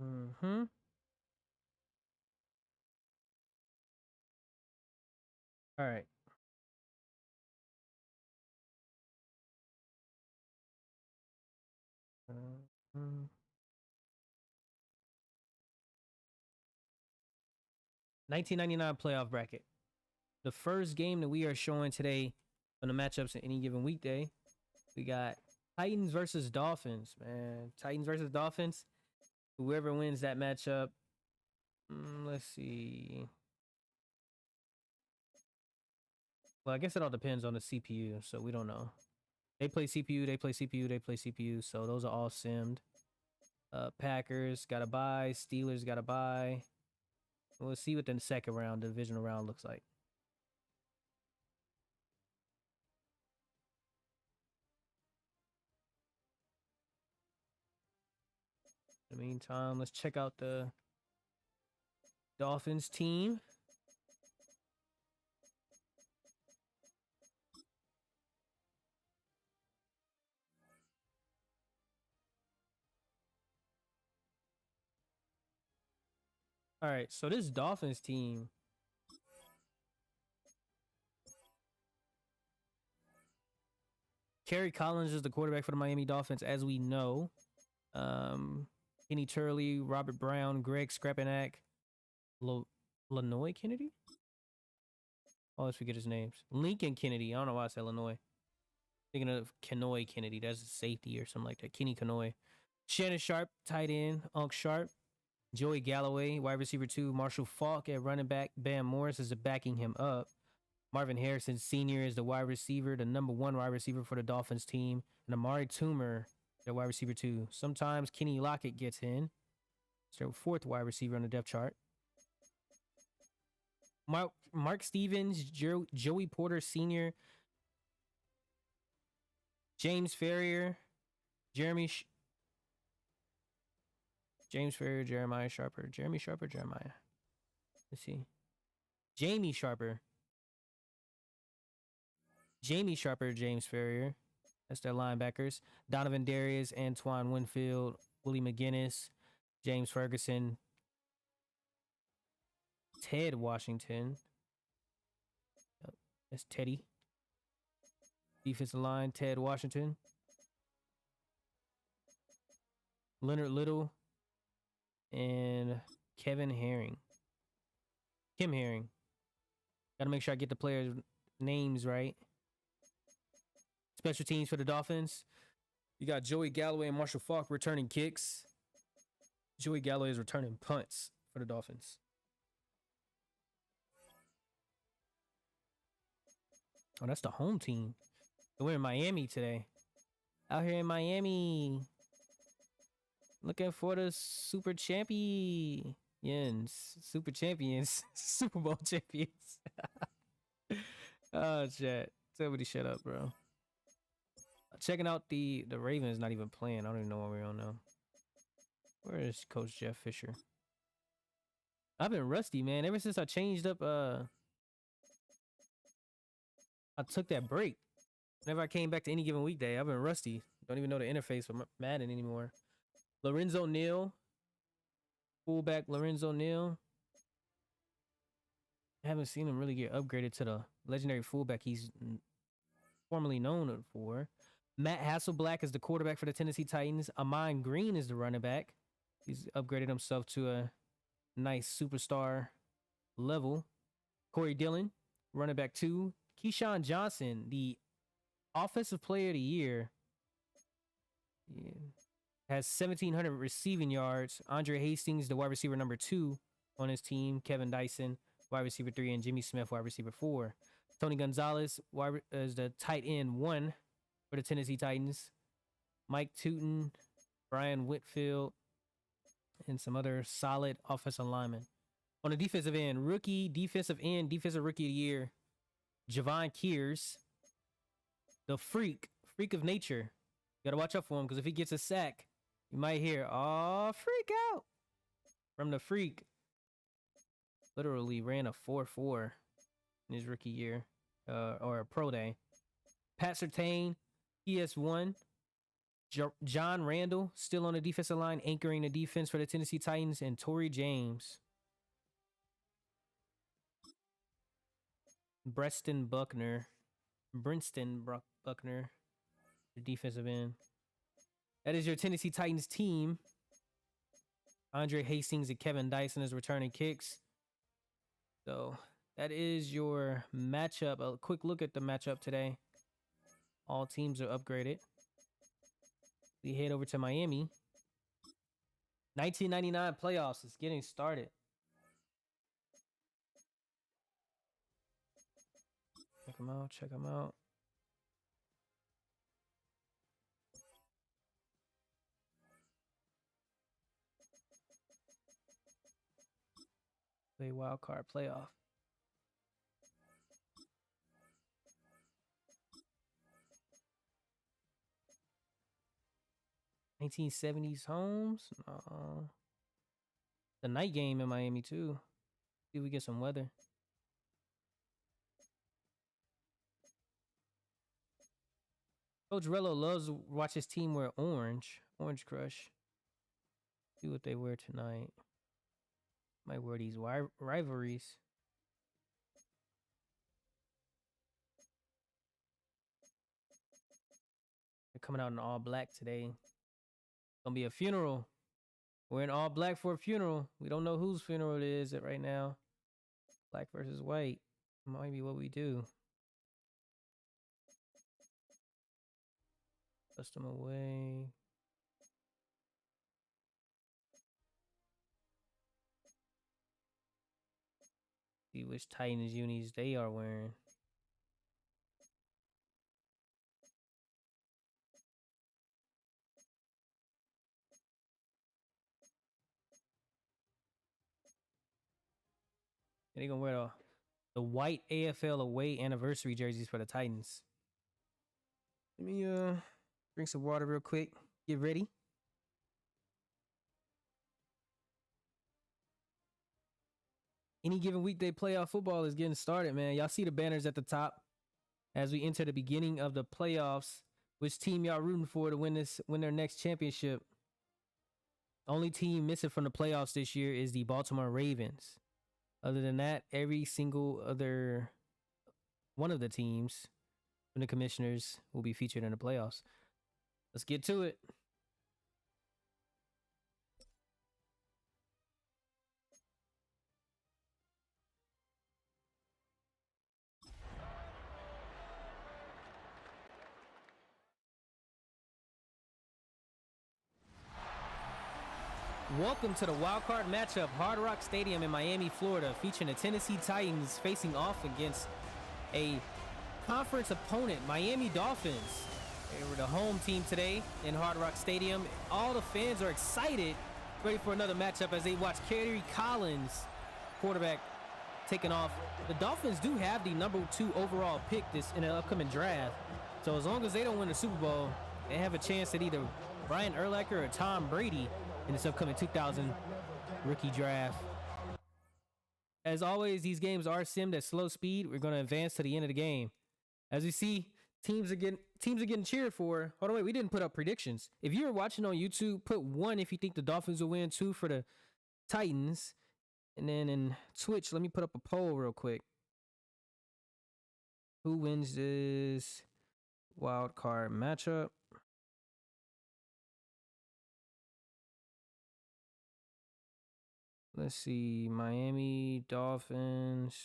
Mm-hmm. All right. Mhm. 1999 playoff bracket. The first game that we are showing today on the matchups in any given weekday, we got Titans versus Dolphins, man. Titans versus Dolphins. Whoever wins that matchup, let's see. Well, I guess it all depends on the CPU, so we don't know. They play CPU, they play CPU, they play CPU, so those are all simmed. Packers got to buy, Steelers got to buy. We'll see what the second round, divisional round, looks like. In the meantime, let's check out the Dolphins team. All right, so this Dolphins team. Kerry Collins is the quarterback for the Miami Dolphins, as we know. Kenny Turley, Robert Brown, Greg Scrapanak, Lanoy Kennedy? I always forget his names. Lincoln Kennedy. I don't know why I said Illinois. Thinking of Kenoy Kennedy. That's a safety or something like that. Kenny Kenoy. Shannon Sharp, tight end. Unc Sharp. Joey Galloway, wide receiver 2. Marshall Falk at running back. Bam Morris is backing him up. Marvin Harrison Sr. is the wide receiver, the number 1 wide receiver for the Dolphins team. And Amari Toomer, the wide receiver 2. Sometimes Kenny Lockett gets in. So 4th wide receiver on the depth chart. Mark Stevens, Joey Porter Sr., James Ferrier, James Ferrier, Jeremiah Sharper. Jeremy Sharper, Jeremiah. Let's see. Jamie Sharper, James Ferrier. That's their linebackers. Donovan Darius, Antoine Winfield, Willie McGinnis, James Ferguson, Ted Washington. That's Teddy. Defensive line, Ted Washington. Leonard Little and Kevin Herring. Kim Herring. Got to make sure I get the players' names right. Special teams for the Dolphins. You got Joey Galloway and Marshall Falk returning kicks. Joey Galloway is returning punts for the Dolphins. Oh, that's the home team. We're in Miami today. Out here in Miami. Looking for the Super Champions. Super Champions. Super Bowl champions. Oh, shit. Somebody shut up, bro. Checking out the Ravens not even playing. I don't even know what we're on now. Where is Coach Jeff Fisher? I've been rusty, man. Ever since I changed up, I took that break. Whenever I came back to any given weekday, I've been rusty. Don't even know the interface for Madden anymore. Lorenzo Neal. Fullback Lorenzo Neal. I haven't seen him really get upgraded to the legendary fullback he's formerly known for. Matt Hasselblack is the quarterback for the Tennessee Titans. Amon Green is the running back. He's upgraded himself to a nice superstar level. Corey Dillon, running back 2. Keyshawn Johnson, the offensive player of the year. Yeah. Has 1,700 receiving yards. Andre Hastings, the wide receiver number 2 on his team. Kevin Dyson, wide receiver 3. And Jimmy Smith, wide receiver 4. Tony Gonzalez is the tight end 1 for the Tennessee Titans. Mike Tootin, Brian Whitfield, and some other solid offensive linemen. On the defensive end, defensive rookie of the year, Javon Kears, the freak of nature. You gotta watch out for him because if he gets a sack, you might hear, "Oh, freak out!" from the freak. Literally ran a 4.4 in his rookie year, or a pro day. Pat Surtain, PS1. John Randall still on the defensive line, anchoring the defense for the Tennessee Titans, and Torrey James. Brinston Buckner, the defensive end. That is your Tennessee Titans team. Andre Hastings and Kevin Dyson is returning kicks. So that is your matchup. A quick look at the matchup today. All teams are upgraded. We head over to Miami. 1999 playoffs is getting started. Check them out. Check them out. Play wild card playoff. $1970s homes. The night game in Miami too. See if we get some weather. Coach Rello loves to watch his team wear orange. Orange Crush. See what they wear tonight. Might wear these rivalries. They're coming out in all black today. Gonna be a funeral. We're in all black for a funeral. We don't know whose funeral it is right now. Black versus white. Might be what we do. Custom away. See which Titans unis they are wearing. They're gonna wear the white AFL away anniversary jerseys for the Titans. Let me drink some water real quick. Get ready. Any given weekday playoff football is getting started, man. Y'all see the banners at the top as we enter the beginning of the playoffs. Which team y'all rooting for to win their next championship? Only team missing from the playoffs this year is the Baltimore Ravens. Other than that, every single other one of the teams from the commissioners will be featured in the playoffs. Let's get to it. Welcome to the wild card matchup, Hard Rock Stadium in Miami, Florida, featuring the Tennessee Titans facing off against a conference opponent, Miami Dolphins. They were the home team today in Hard Rock Stadium. All the fans are excited, ready for another matchup as they watch Kerry Collins, quarterback, taking off. The Dolphins do have the number 2 overall pick in the upcoming draft. So as long as they don't win the Super Bowl, they have a chance at either Brian Urlacher or Tom Brady in this upcoming 2000 rookie draft. As always, these games are simmed at slow speed. We're going to advance to the end of the game. As we see, teams are getting cheered for. Hold on, wait, we didn't put up predictions. If you're watching on YouTube, put 1 if you think the Dolphins will win, 2 for the Titans. And then in Twitch, let me put up a poll real quick. Who wins this wild card matchup? Let's see, Miami Dolphins,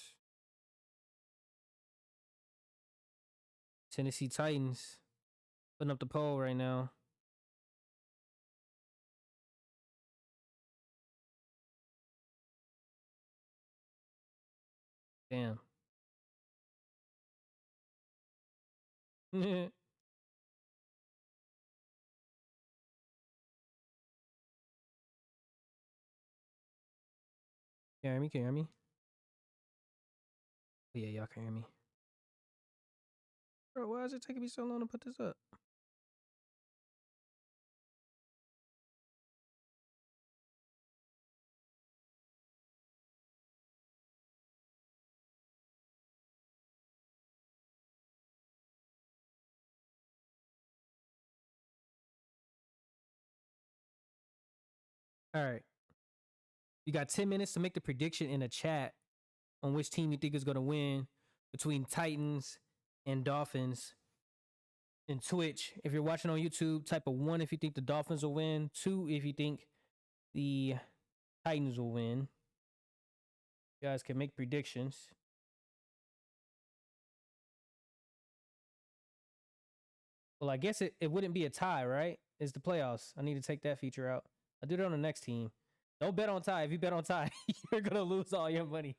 Tennessee Titans. Putting up the poll right now. Damn. Can you hear me? Can you hear me? Oh, yeah, y'all can hear me. Bro, why is it taking me so long to put this up? All right. You got 10 minutes to make the prediction in a chat on which team you think is going to win between Titans and Dolphins. In Twitch, if you're watching on YouTube, type a 1 if you think the Dolphins will win. 2 if you think the Titans will win. You guys can make predictions. Well, I guess it wouldn't be a tie, right? It's the playoffs. I need to take that feature out. I'll do it on the next team. Don't bet on tie. If you bet on tie, you're going to lose all your money.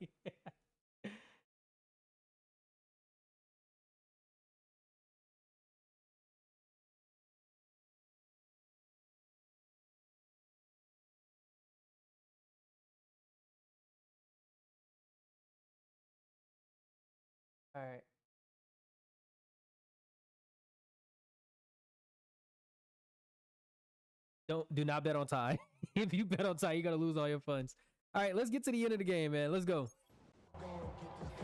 All right. Do not bet on tie. If you bet on tie, you're gonna lose all your funds. All right, let's get to the end of the game, man. Let's go.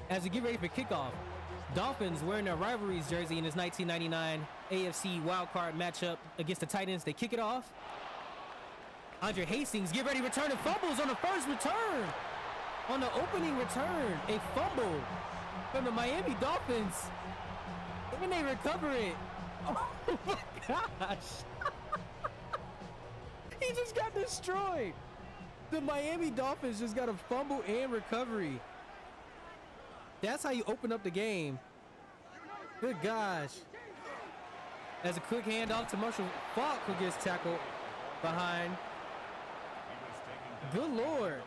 As we get ready for kickoff, Dolphins wearing their rivalries jersey in this 1999 AFC wildcard matchup against the Titans. They kick it off. Andre Hastings get ready, returning fumbles on the first return. On the opening return, a fumble from the Miami Dolphins. And they recover it. Oh my gosh. He just got destroyed. The Miami Dolphins just got a fumble and recovery. That's how you open up the game. Good gosh. As a quick handoff to Marshall Faulk, who gets tackled behind. Good Lord.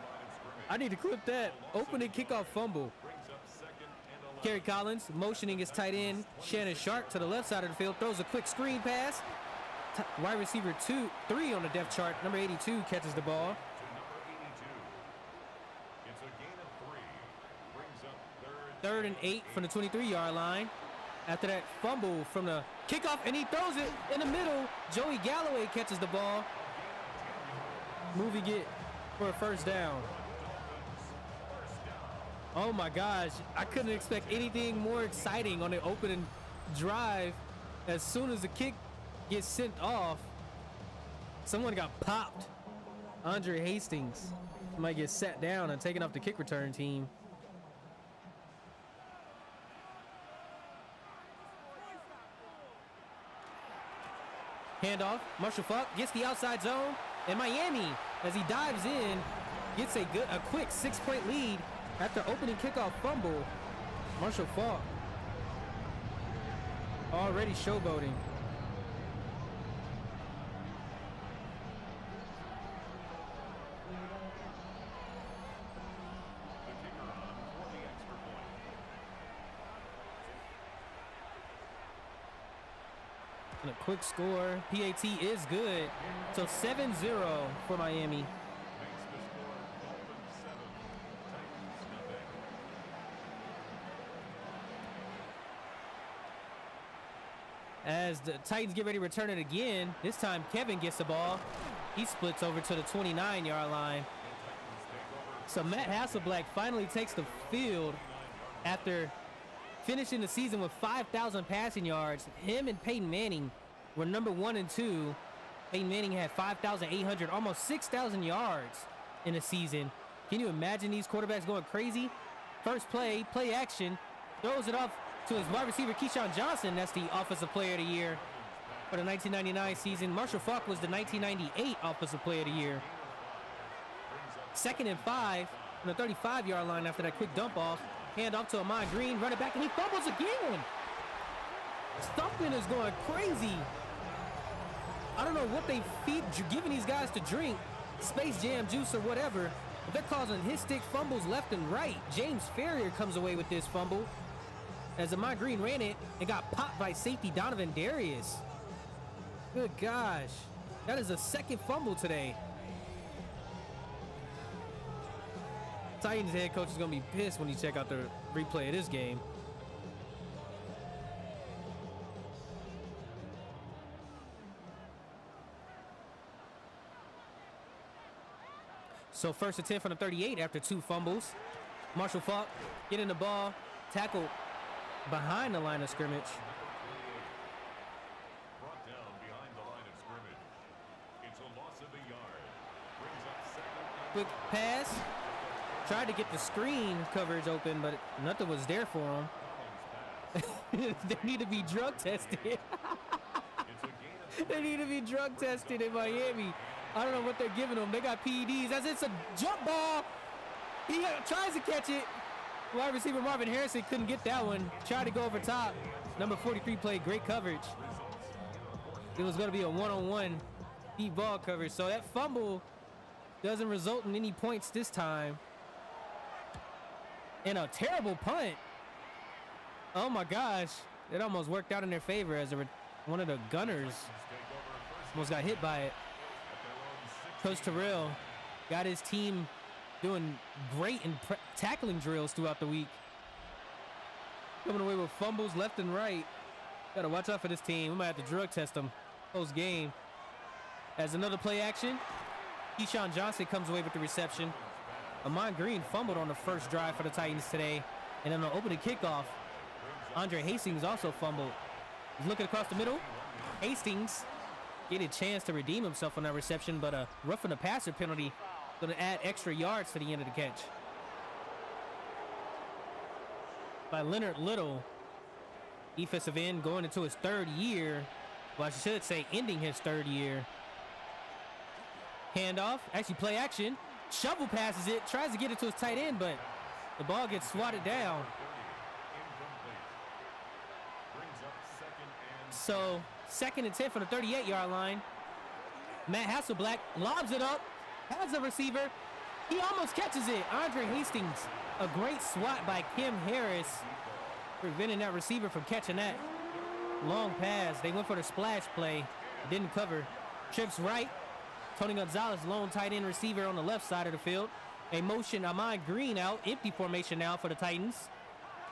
I need to clip that. Opening kickoff fumble. Kerry Collins motioning his tight end, Shannon Sharp, to the left side of the field. Throws a quick screen pass. Wide receiver 3 on the depth chart. Number 82 catches the ball. Third and 8 from the 23-yard line. After that fumble from the kickoff, and he throws it in the middle. Joey Galloway catches the ball. Moving it for a first down. Oh my gosh, I couldn't expect anything more exciting on the opening drive. As soon as the kick gets sent off, someone got popped. Andre Hastings might get sat down and taken off the kick return team. Handoff, Marshall Faulk gets the outside zone, and Miami, as he dives in, gets a quick 6-point lead after opening kickoff fumble. Marshall Faulk already showboating. And a quick score. PAT is good. So 7-0 for Miami. As the Titans get ready to return it again, this time Kevin gets the ball. He splits over to the 29-yard line. So Matt Hasselbeck finally takes the field after finishing the season with 5,000 passing yards. Him and Peyton Manning were number 1 and 2. Peyton Manning had 5,800, almost 6,000 yards in a season. Can you imagine these quarterbacks going crazy? First play action, throws it off to his wide receiver, Keyshawn Johnson. That's the Offensive Player of the Year for the 1999 season. Marshall Faulk was the 1998 Offensive Player of the Year. 2nd and 5 from the 35-yard line after that quick dump off. Hand off to Ahman Green, run it back, and he fumbles again. Stumpman is going crazy. I don't know what they giving these guys to drink, Space Jam juice or whatever, but they're causing his stick fumbles left and right. James Ferrier comes away with this fumble as Ahman Green ran it and got popped by safety Donovan Darius. Good gosh. That is the 2nd fumble today. Titans head coach is going to be pissed when you check out the replay of this game. So 1st and 10 from the 38 after 2 fumbles. Marshall Faulk getting the ball, tackled behind the line of scrimmage. Brought down behind the line of scrimmage. It's a loss of a yard. Brings up Quick pass. Tried to get the screen coverage open, but nothing was there for him. They need to be drug tested. They need to be drug tested in Miami. I don't know what they're giving them. They got PEDs. As it's a jump ball. He tries to catch it. Wide receiver Marvin Harrison couldn't get that one. Tried to go over top. Number 43 played great coverage. It was going to be a one-on-one deep ball coverage. So that fumble doesn't result in any points this time. And a terrible punt. Oh my gosh. It almost worked out in their favor as one of the gunners almost got hit by it. Coach Terrell got his team doing great in tackling drills throughout the week. Coming away with fumbles left and right. Got to watch out for this team. We might have to drug test them post game. As another play action, Keyshawn Johnson comes away with the reception. Ahman Green fumbled on the first drive for the Titans today. And on the opening kickoff, Andre Hastings also fumbled. He's looking across the middle. Hastings get a chance to redeem himself on that reception, but a roughing the passer penalty going to add extra yards to the end of the catch. By Leonard Little, defensive end going into his third year. Well, I should say ending his third year. Handoff, actually play action. Shovel passes it, tries to get it to his tight end, but the ball gets swatted down. So, 2nd and 10 from the 38-yard line. Matt Hasselblack lobs it up, has the receiver. He almost catches it. Andre Hastings, a great swat by Kim Harris, preventing that receiver from catching that long pass. They went for the splash play, didn't cover. Trips right. Tony Gonzalez, lone tight end receiver on the left side of the field. A motion, Ahman Green out, empty formation now for the Titans.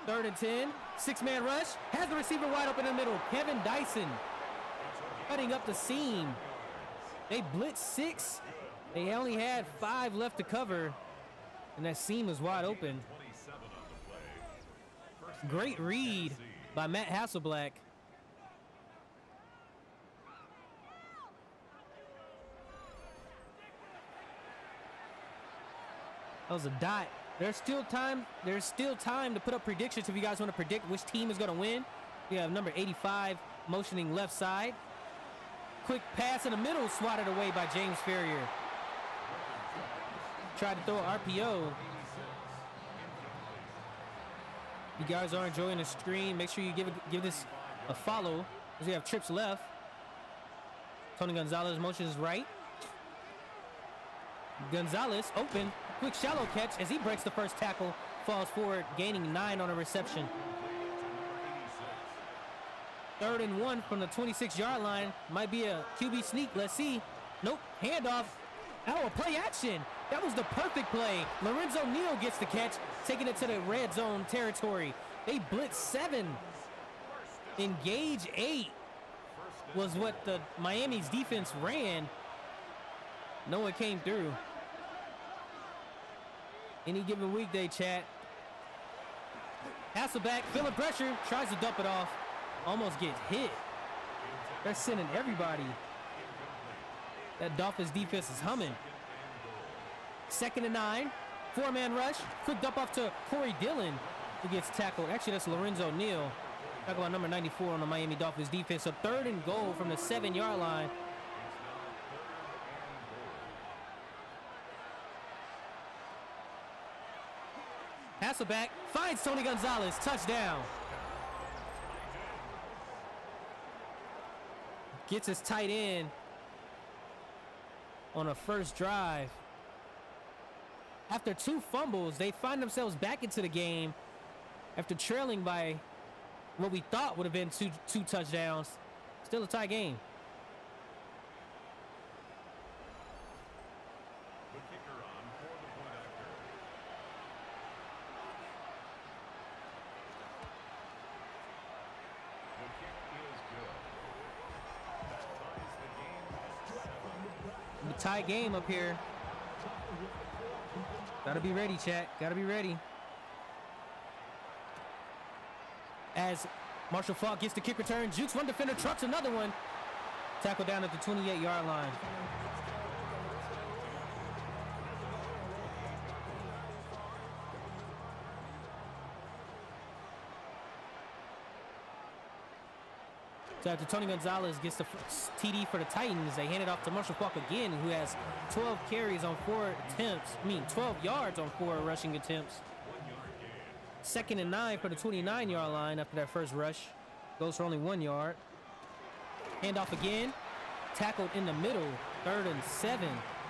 3rd and 10, 6-man rush, has the receiver wide open in the middle. Kevin Dyson cutting up the seam. They blitz 6. They only had 5 left to cover, and that seam is wide open. Great read by Matt Hasselblack. That was a dot. There's still time. There's still time to put up predictions if you guys want to predict which team is going to win. We have number 85 motioning left side. Quick pass in the middle, swatted away by James Ferrier. Tried to throw an RPO. You guys are enjoying the stream. Make sure you give this a follow as we have trips left. Tony Gonzalez motions right. Gonzalez open. Quick shallow catch as he breaks the first tackle, falls forward, gaining 9 on a reception. 3rd and 1 from the 26-yard line. Might be a QB sneak. Let's see. Nope. Handoff. Oh, a play action. That was the perfect play. Lorenzo Neal gets the catch, taking it to the red zone territory. They blitz 7. Engage 8 was what the Miami's defense ran. No one came through. Any given weekday, chat. Hasselback, feeling pressure, tries to dump it off. Almost gets hit. They're sending everybody. That Dolphins defense is humming. 2nd and 9. 4-man rush. Quick dump off to Corey Dillon, who gets tackled. Actually, that's Lorenzo Neal. Talk about number 94 on the Miami Dolphins defense. So 3rd and goal from the 7-yard line. Hasselback finds Tony Gonzalez. Touchdown. Gets his tight end on a first drive. After 2 fumbles, they find themselves back into the game after trailing by what we thought would have been two touchdowns. Still a tie game. Tie game up here. Gotta be ready, chat. Gotta be ready. As Marshall Faulk gets the kick return, jukes one defender, trucks another one. Tackle down at the 28-yard line. So after Tony Gonzalez gets the TD for the Titans, they hand it off to Marshall Faulk again, who has 12 carries on 4 attempts. 12 yards on 4 rushing attempts. 2nd and 9 for the 29-yard line after that first rush. Goes for only 1 yard. Handoff again. Tackled in the middle. 3rd and 7.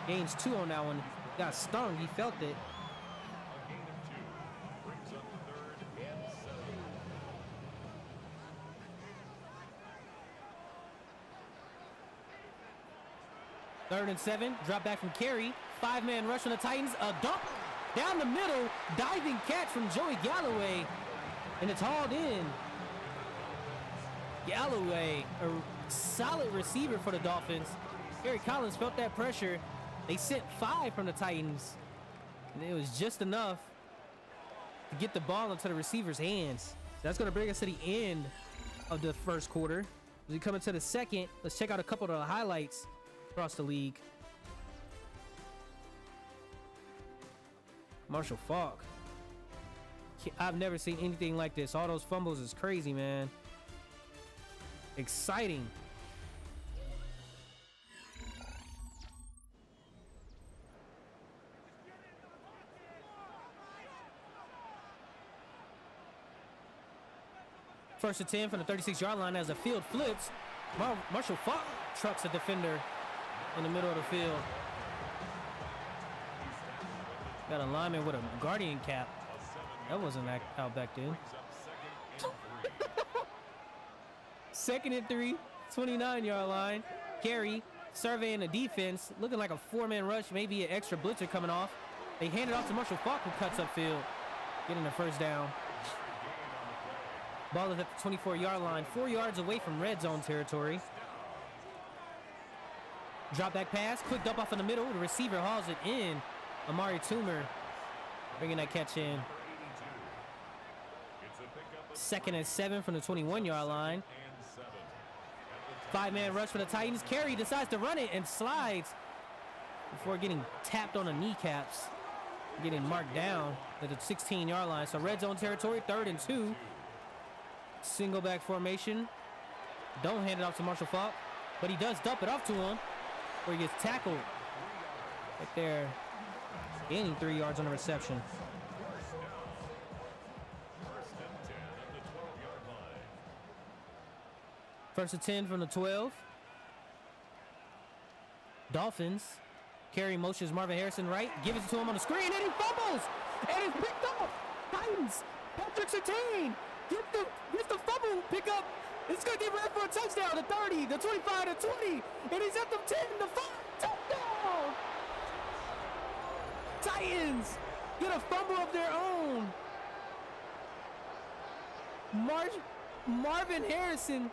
Gains 2 on that one. Got stung. He felt it. Third and 7. Drop back from Carey. 5-man rush from the Titans. A dump down the middle. Diving catch from Joey Galloway. And it's hauled in. Galloway, a solid receiver for the Dolphins. Gary Collins felt that pressure. They sent 5 from the Titans. And it was just enough to get the ball into the receiver's hands. That's going to bring us to the end of the first quarter. As we come into the second, let's check out a couple of the highlights across the league. Marshall Faulk. I've never seen anything like this. All those fumbles is crazy, man. Exciting. First and 10 from the 36-yard line as the field flips. Marshall Faulk trucks a defender in the middle of the field. Got a lineman with a Guardian cap. That wasn't out back then. 2nd and 3, 29-yard line. Carey surveying the defense, looking like a 4-man rush, maybe an extra blitzer coming off. They hand it off to Marshall Faulk, who cuts upfield, getting the first down. Ball is at the 24-yard line, 4 yards away from red zone territory. Drop back pass, quick dump off in the middle. The receiver hauls it in. Amari Toomer bringing that catch in. 2nd and 7 from the 21-yard line. 5-man rush for the Titans. Carey decides to run it and slides before getting tapped on the kneecaps, getting marked down at the 16-yard line. So red zone territory, 3rd and 2. Single back formation. Don't hand it off to Marshall Faulk, but he does dump it off to him where he gets tackled right there, gaining 3 yards on the reception. First and 10 from the 12. Dolphins. Carey motions Marvin Harrison right, gives it to him on the screen, and he fumbles! And it's picked up! Titans! Patrick Surtain gets the fumble pick up. It's going to get ready for a touchdown. The 30, the 25, the 20, and he's at the 10, the 5, touchdown! Titans get a fumble of their own. Marvin Harrison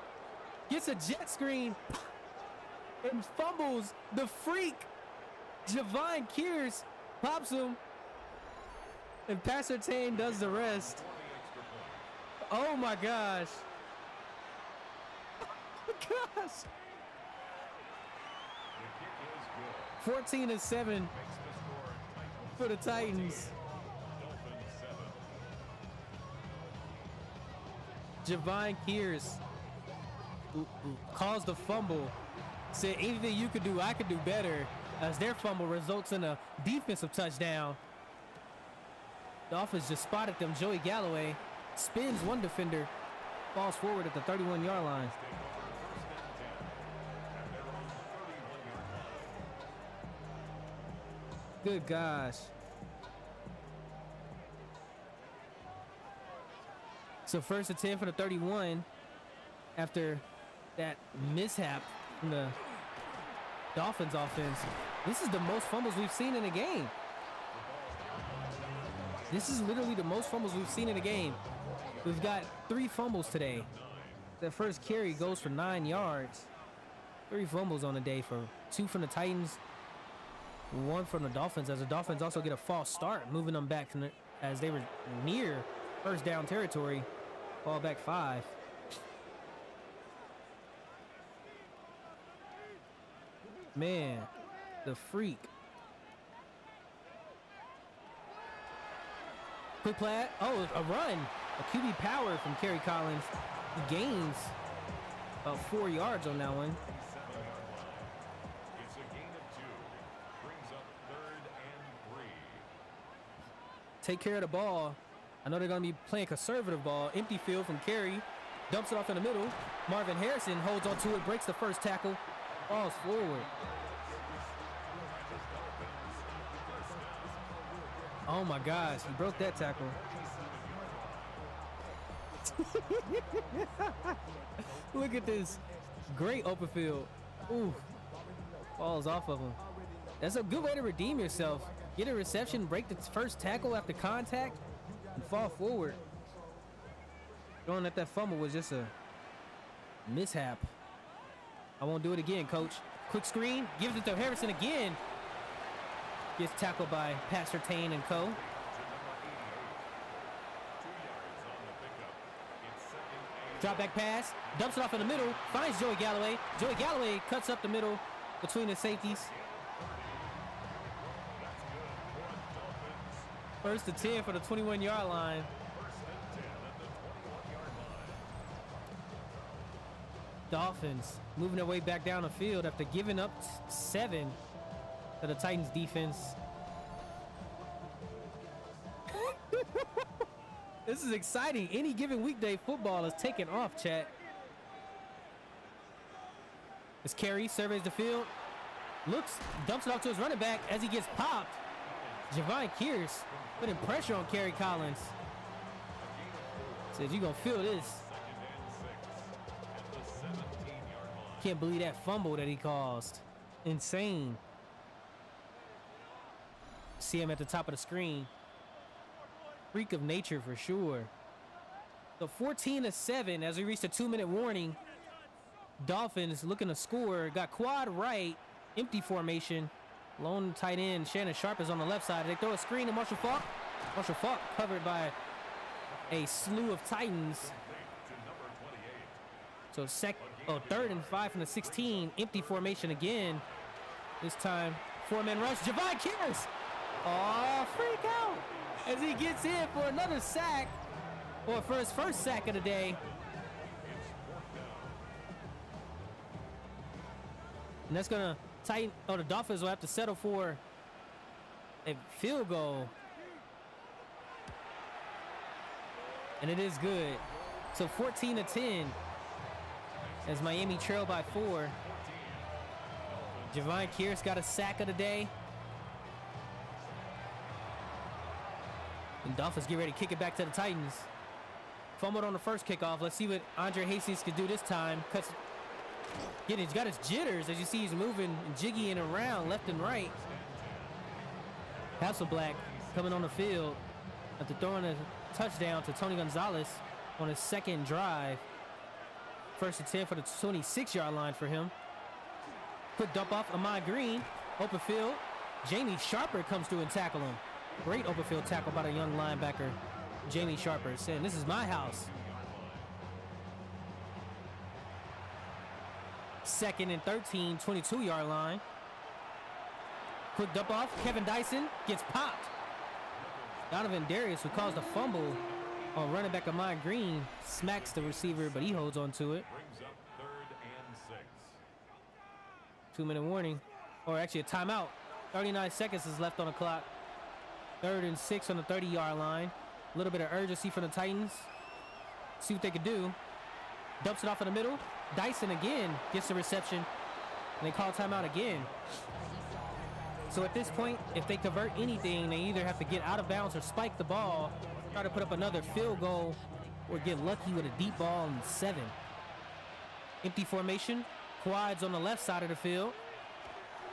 gets a jet screen and fumbles. The freak, Javon Kears, pops him, and Pastor Tane does the rest. Oh my gosh. Oh my gosh. 14 and 7 for the Titans. Javon Kears caused the fumble. Said anything you could do, I could do better, as their fumble results in a defensive touchdown. Dolphins just spotted them. Joey Galloway spins one defender, falls forward at the 31-yard line. Good gosh. So first and 10 for the 31 after that mishap from the Dolphins offense. This is the most fumbles we've seen in a game. This is literally the most fumbles we've seen in a game. We've got 3 fumbles today. The first carry goes for 9 yards. 3 fumbles on the day, for 2 from the Titans, 1 from the Dolphins, as the Dolphins also get a false start, moving them back from as they were near first down territory. Ball back 5. Man, the freak. Quick play. Oh, a run. A QB power from Kerry Collins. He gains About 4 yards on that one. It's a gain of 2. Brings up 3rd and 3. Take care of the ball. I know they're going to be playing conservative ball. Empty field from Carey. Dumps it off in the middle. Marvin Harrison holds on to it, breaks the first tackle. Falls forward. Oh my gosh, he broke that tackle. Look at this. Great open field. Ooh. Falls off of him. That's a good way to redeem yourself. Get a reception, break the first tackle after contact, and fall forward. Throwing that fumble was just a mishap. I won't do it again, coach. Quick screen, gives it to Harrison again. Gets tackled by Pastor Tane and co. Drop back pass, dumps it off in the middle, finds Joey Galloway. Joey Galloway cuts up the middle between the safeties. First to 10 for the 21-yard line. Dolphins moving their way back down the field after giving up 7 to the Titans defense. This is exciting. Any given weekday football is taking off, chat. As Carey surveys the field, looks, dumps it off to his running back as he gets popped. Javon Kearse putting pressure on Kerry Collins. Says, "You gonna feel this." Can't believe that fumble that he caused. Insane. See him at the top of the screen. Freak of nature for sure. So 14-7 as we reach the 2-minute warning. Dolphins looking to score. Got quad right. Empty formation. Lone tight end Shannon Sharp is on the left side. They throw a screen to Marshall Faulk. Marshall Faulk covered by a slew of Titans. So 3rd and 5 from the 16. Empty formation again. This time 4-man rush. Javon Kearse. Oh, freak out as he gets in for another sack, or for his first sack of the day. And that's gonna tighten. Oh, the Dolphins will have to settle for a field goal, and it is good. So 14-10 as Miami trail by 4. Javon Kearse got a sack of the day. And Dolphins get ready to kick it back to the Titans. Fumbled on the first kickoff. Let's see what Andre Hastings could do this time. He's got his jitters. As you see, he's moving and jiggying around left and right. Hasselblack coming on the field after throwing a touchdown to Tony Gonzalez on his second drive. 1st and 10 for the 26-yard line for him. Quick dump off Ahmad Green. Open field. Jamie Sharper comes through and tackle him. Great open field tackle by the young linebacker, Jamie Sharper, saying, "This is my house." 2nd and 13, 22-yard line. Quick dump off. Kevin Dyson gets popped. Donovan Darius, who caused a fumble on running back Ahmad Green, smacks the receiver, but he holds on to it. 2-minute warning, or actually a timeout. 39 seconds is left on the clock. 3rd and 6 on the 30-yard line. A little bit of urgency from the Titans. See what they could do. Dumps it off in the middle. Dyson again gets the reception. And they call timeout again. So at this point, if they convert anything, they either have to get out of bounds or spike the ball, try to put up another field goal, or get lucky with a deep ball in 7. Empty formation. Quads on the left side of the field.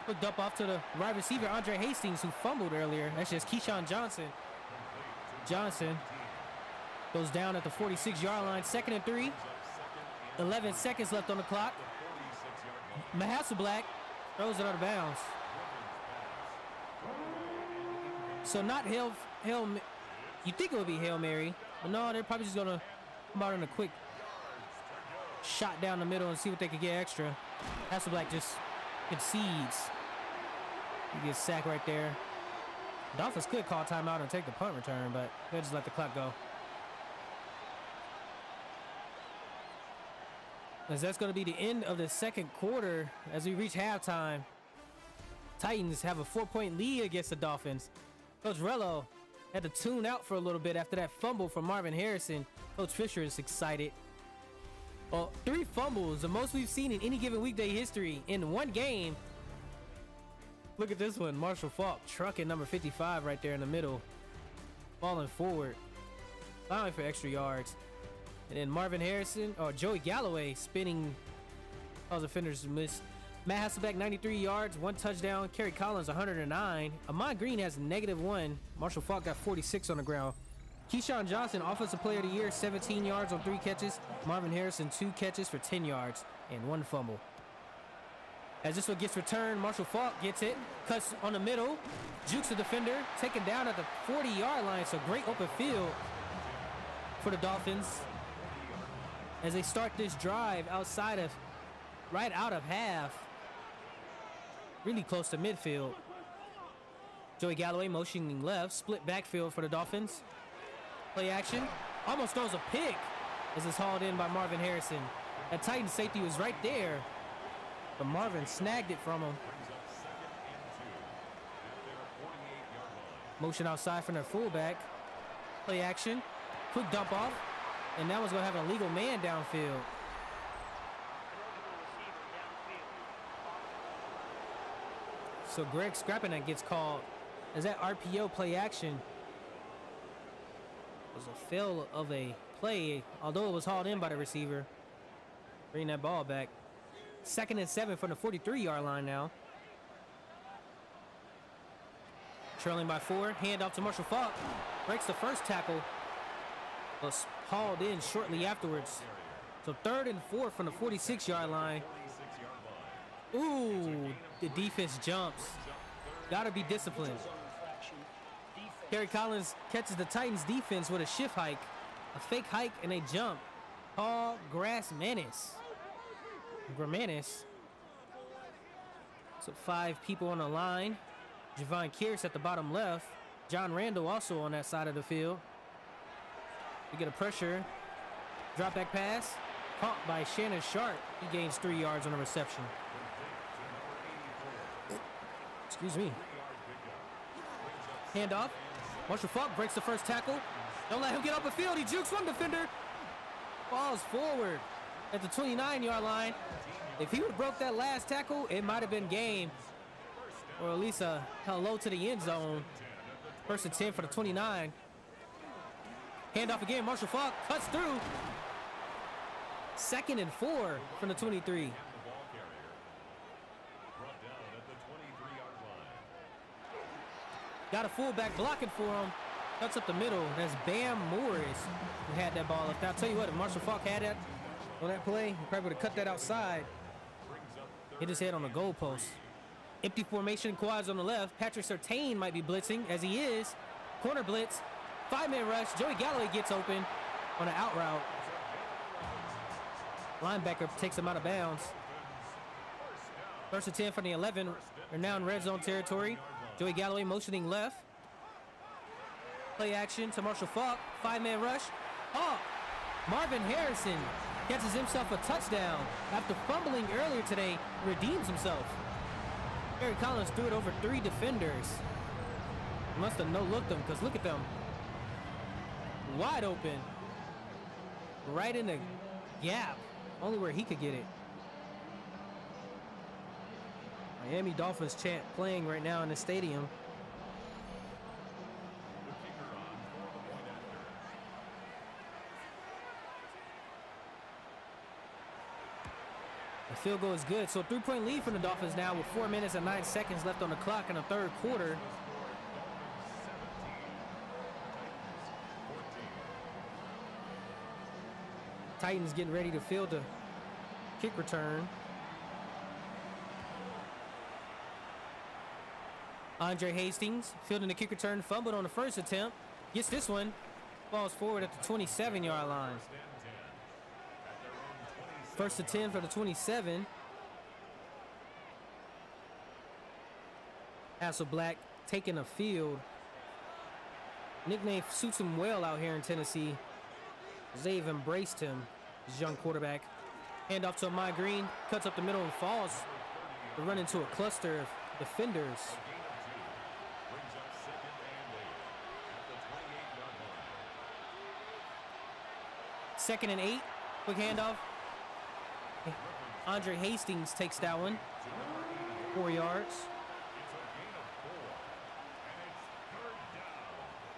Quick dump off to the wide receiver, Andre Hastings, who fumbled earlier. That's just Keyshawn Johnson. Johnson goes down at the 46-yard line. 2nd and 3. 11 seconds left on the clock. Hasselblack throws it out of bounds. So not Hail, you think it would be Hail Mary, but no, they're probably just going to come out in a quick shot down the middle and see what they could get extra. Hasselblack just concedes. He gets sacked right there. Dolphins could call timeout and take the punt return, but they'll just let the clock go. As that's going to be the end of the second quarter as we reach halftime. Titans have a 4-point lead against the Dolphins. Coach Rello had to tune out for a little bit after that fumble from Marvin Harrison. Coach Fisher is excited. Well, 3 fumbles, the most we've seen in any given weekday history in one game. Look at this one. Marshall Faulk trucking number 55 right there in the middle. Falling forward. Allowing for extra yards. And then Marvin Harrison, or Joey Galloway spinning. All the defenders missed. Matt Hasselbeck, 93 yards, 1 touchdown. Kerry Collins, 109. Ahman Green has -1. Marshall Faulk got 46 on the ground. Keyshawn Johnson, Offensive Player of the Year, 17 yards on 3 catches. Marvin Harrison, 2 catches for 10 yards and 1 fumble. As this one gets returned, Marshall Faulk gets it, cuts on the middle, jukes the defender, taken down at the 40-yard line. So great open field for the Dolphins as they start this drive right out of half. Really close to midfield. Joey Galloway motioning left, split backfield for the Dolphins. Play action, almost throws a pick as it's hauled in by Marvin Harrison. That Titan safety was right there, but Marvin snagged it from him. Motion outside from their fullback. Play action, quick dump off, and that was gonna have an illegal man downfield. So Greg Scrappin gets called as that RPO play action was a fail of a play, although it was hauled in by the receiver. Bring that ball back. 2nd and 7 from the 43-yard line now. Trailing by 4, hand off to Marshall Faulk. Breaks the first tackle. Was hauled in shortly afterwards. So 3rd and 4 from the 46-yard line. Ooh, the defense jumps. Gotta be disciplined. Kerry Collins catches the Titans defense with a shift hike, a fake hike, and a jump. Paul Gramanis. So 5 people on the line. Javon Kearse at the bottom left. John Randall also on that side of the field. We get a pressure. Drop back pass. Caught by Shannon Sharp. He gains 3 yards on the reception. Excuse me. Handoff. Marshall Faulk breaks the first tackle. Don't let him get off the field. He jukes one defender. Falls forward at the 29-yard line. If he would have broke that last tackle, it might have been game. Or at least a hello to the end zone. 1st and 10 for the 29. Handoff again. Marshall Faulk cuts through. 2nd and 4 from the 23. Got a fullback blocking for him. Cuts up the middle. That's Bam Morris who had that ball. I'll tell you what, if Marshall Faulk had that on that play, he probably would have cut that outside. Hit his head on the goalpost. Empty formation, quads on the left. Patrick Surtain might be blitzing, as he is. Corner blitz. 5-man rush. Joey Galloway gets open on an out route. Linebacker takes him out of bounds. 1st and 10 from the 11. They're now in red zone territory. Joey Galloway motioning left. Play action to Marshall Faulk. 5-man rush. Oh, Marvin Harrison catches himself a touchdown after fumbling earlier today. Redeems himself. Kerry Collins threw it over 3 defenders. Must have no-looked them, because look at them. Wide open. Right in the gap. Only where he could get it. Miami Dolphins chant playing right now in the stadium. The field goal is good. So 3-point lead from the Dolphins now with 4 minutes and 9 seconds left on the clock in the 3rd quarter. Titans getting ready to field the kick return. Andre Hastings fielding the kick return, fumbled on the first attempt. Gets this one, falls forward at the 27-yard line. 1st and 10 for the 27. Hasselbeck taking a field. Nickname suits him well out here in Tennessee, as they've embraced him, this young quarterback. Hand off to Amon Green, cuts up the middle and falls. They run into a cluster of defenders. Gain of 2. Brings up 2nd and 8 at the 28-yard line. 2nd and 8. Quick handoff. Andre Hastings takes that one. 4 yards. It's a gain of 4,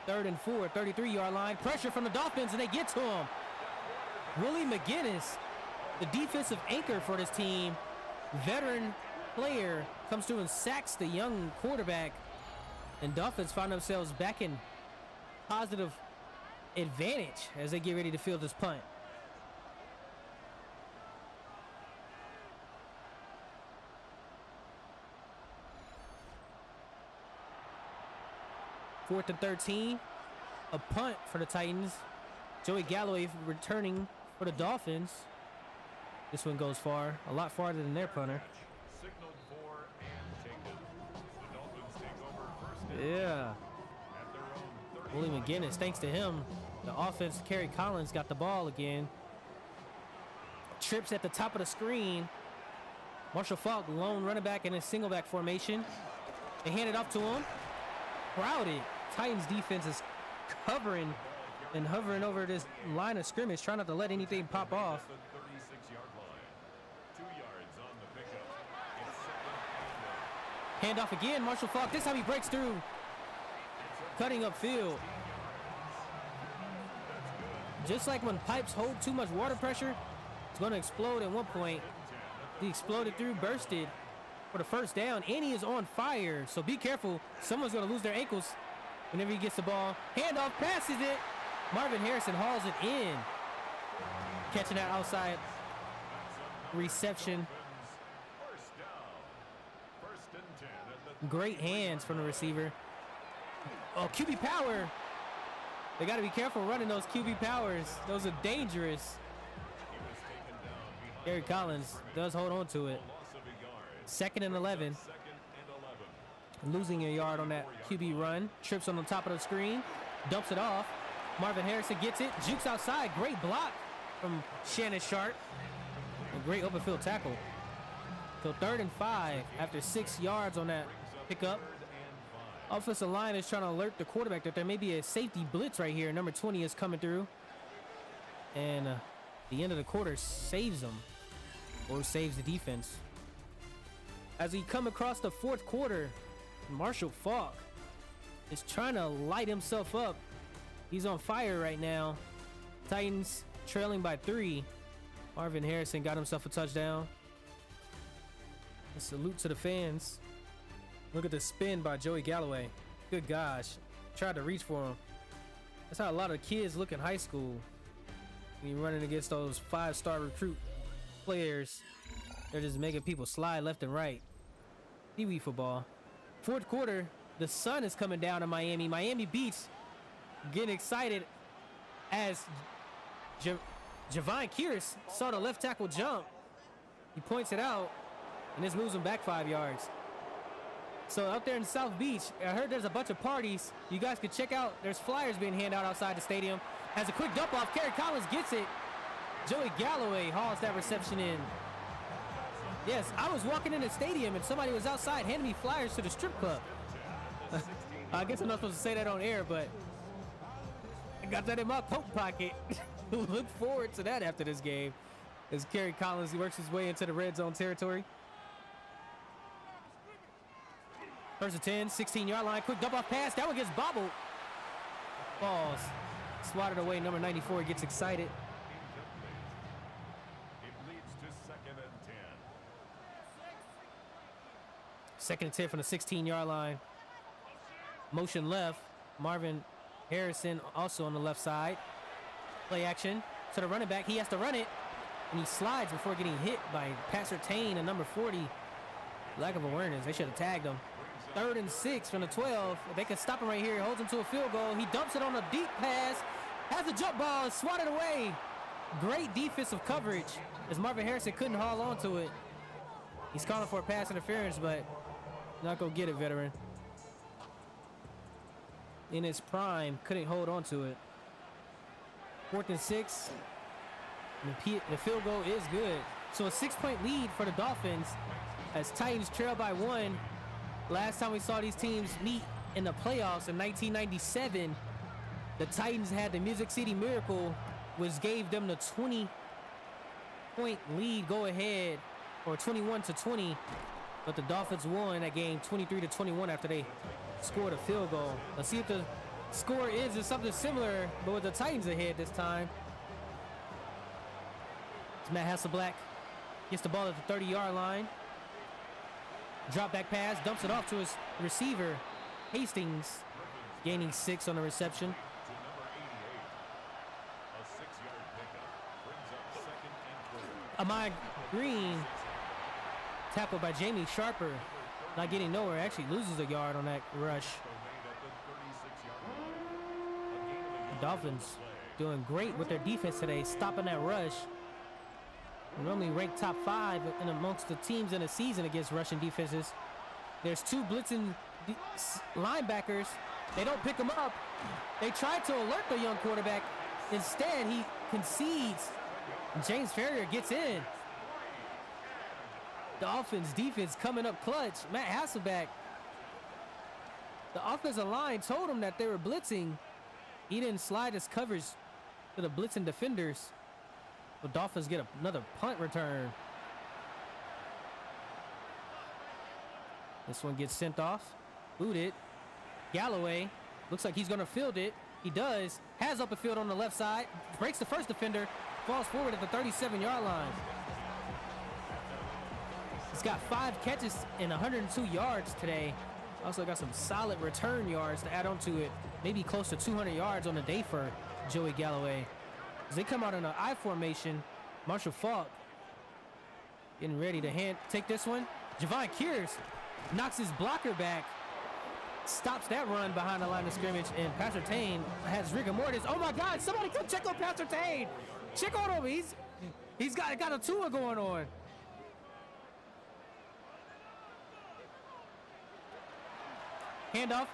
and it's 3rd down. 3rd and 4, 33-yard line. Pressure from the Dolphins, and they get to him. Willie McGinnis, the defensive anchor for this team, veteran player, comes through and sacks the young quarterback. And Dolphins find themselves back in positive advantage as they get ready to field this punt. Fourth and 13, a punt for the Titans. Joey Galloway returning for the Dolphins. This one goes far, a lot farther than their punter. Signaled for and taken. The Dolphins take over 1st and Yeah, at their own 30. Willie McGinnis, thanks to him, the offense, Kerry Collins got the ball again. Trips at the top of the screen. Marshall Faulk, lone running back in a single back formation. They hand it off to him. Crowded. Titans defense is covering and hovering over this line of scrimmage, trying not to let anything pop off. The 36-yard line. 2 yards on the pickup. It's 2nd and 1. Hand off again, Marshall Faulk. This time he breaks through. Cutting upfield. Just like when pipes hold too much water pressure, it's going to explode at one point. He exploded through, bursted for the 1st down, and he is on fire. So be careful. Someone's going to lose their ankles whenever he gets the ball. Handoff, passes it. Marvin Harrison hauls it in. Catching that outside reception. 1st down. 1st and 10 at the Great hands from the receiver. Oh, QB power. They got to be careful running those QB powers. Those are dangerous. He was taken down behind Gary Collins does hold on to it. a loss of a yard. 2nd and 11. 2nd and 11. Losing a yard on that QB run. Trips on the top of the screen. Dumps it off. Marvin Harrison gets it. Jukes outside. Great block from Shannon Sharp. A great open field tackle. So 3rd and 5 after 6 yards on that pickup. Offensive line is trying to alert the quarterback that there may be a safety blitz right here. Number 20 is coming through. And the end of the quarter saves them. Or saves the defense. As we come across the 4th quarter, Marshall Faulk is trying to light himself up. He's on fire right now. Titans trailing by 3. Marvin Harrison got himself a touchdown. A salute to the fans. Look at the spin by Joey Galloway. Good gosh. Tried to reach for him. That's how a lot of kids look in high school. When you're running against those 5-star recruit players, they're just making people slide left and right. Pee-wee football. 4th quarter, the sun is coming down in Miami. Miami Beach getting excited as Javon Kearse saw the left tackle jump. He points it out, and this moves him back 5 yards. So out there in South Beach, I heard there's a bunch of parties. You guys could check out. There's flyers being handed out outside the stadium. Has a quick dump off. Kerry Collins gets it. Joey Galloway hauls that reception in. Yes, I was walking in the stadium and somebody was outside handing me flyers to the strip club. I guess I'm not supposed to say that on air, but I got that in my coat pocket. Look forward to that after this game. As Kerry Collins works his way into the red zone territory. 1st and 10, 16-yard line. Quick dump off pass. That one gets bobbled. Falls. Swatted away. Number 94 gets excited. It leads to 2nd and 2nd 10. and 10 from the 16-yard line. Motion left. Marvin Harrison also on the left side. Play action to the running back. He has to run it, and he slides before getting hit by Passer Tain and number 40. Lack of awareness. They should have tagged him. 3rd and 6 from the 12. If they can stop him right here. He holds him to a field goal. He dumps it on a deep pass. Has a jump ball. Swatted away. Great defensive coverage as Marvin Harrison couldn't haul on to it. He's calling for a pass interference, but not going to get it, veteran. In his prime, couldn't hold on to it. 4th and 6. The field goal is good. So a 6-point lead for the Dolphins as Titans trail by 1. Last time we saw these teams meet in the playoffs in 1997, the Titans had the Music City Miracle, which gave them the 20-point lead go ahead, or 21-20, but the Dolphins won that game 23-21 after they scored a field goal. Let's see if the score is something similar, but with the Titans ahead this time. It's Matt Hasselbeck. Gets the ball at the 30-yard line. Drop back pass, dumps it off to his receiver, Hastings, gaining 6 on the reception. Amai Green, tackled by Jamie Sharper, not getting nowhere, actually loses a yard on that rush. The Dolphins doing great with their defense today, stopping that rush. Normally ranked top 5 in amongst the teams in a season against rushing defenses. There's 2 blitzing linebackers. They don't pick him up. They try to alert the young quarterback. Instead, he concedes. James Ferrier gets in. Dolphins defense coming up clutch. Matt Hasselbeck. The offensive line told him that they were blitzing. He didn't slide his coverage to the blitzing defenders. The Dolphins get another punt return. This one gets sent off. Booted. Galloway looks like he's going to field it. He does. Has up the field on the left side. Breaks the first defender. Falls forward at the 37-yard line. He's got 5 catches and 102 yards today. Also got some solid return yards to add on to it. Maybe close to 200 yards on the day for Joey Galloway. As they come out in an I formation, Marshall Faulk getting ready to take this one. Javon Kears knocks his blocker back, stops that run behind the line of scrimmage, and Pastor Tane has rigor mortis. Oh my God! Somebody come check on Pastor Tane. Check on him. He's got a tour going on. Handoff.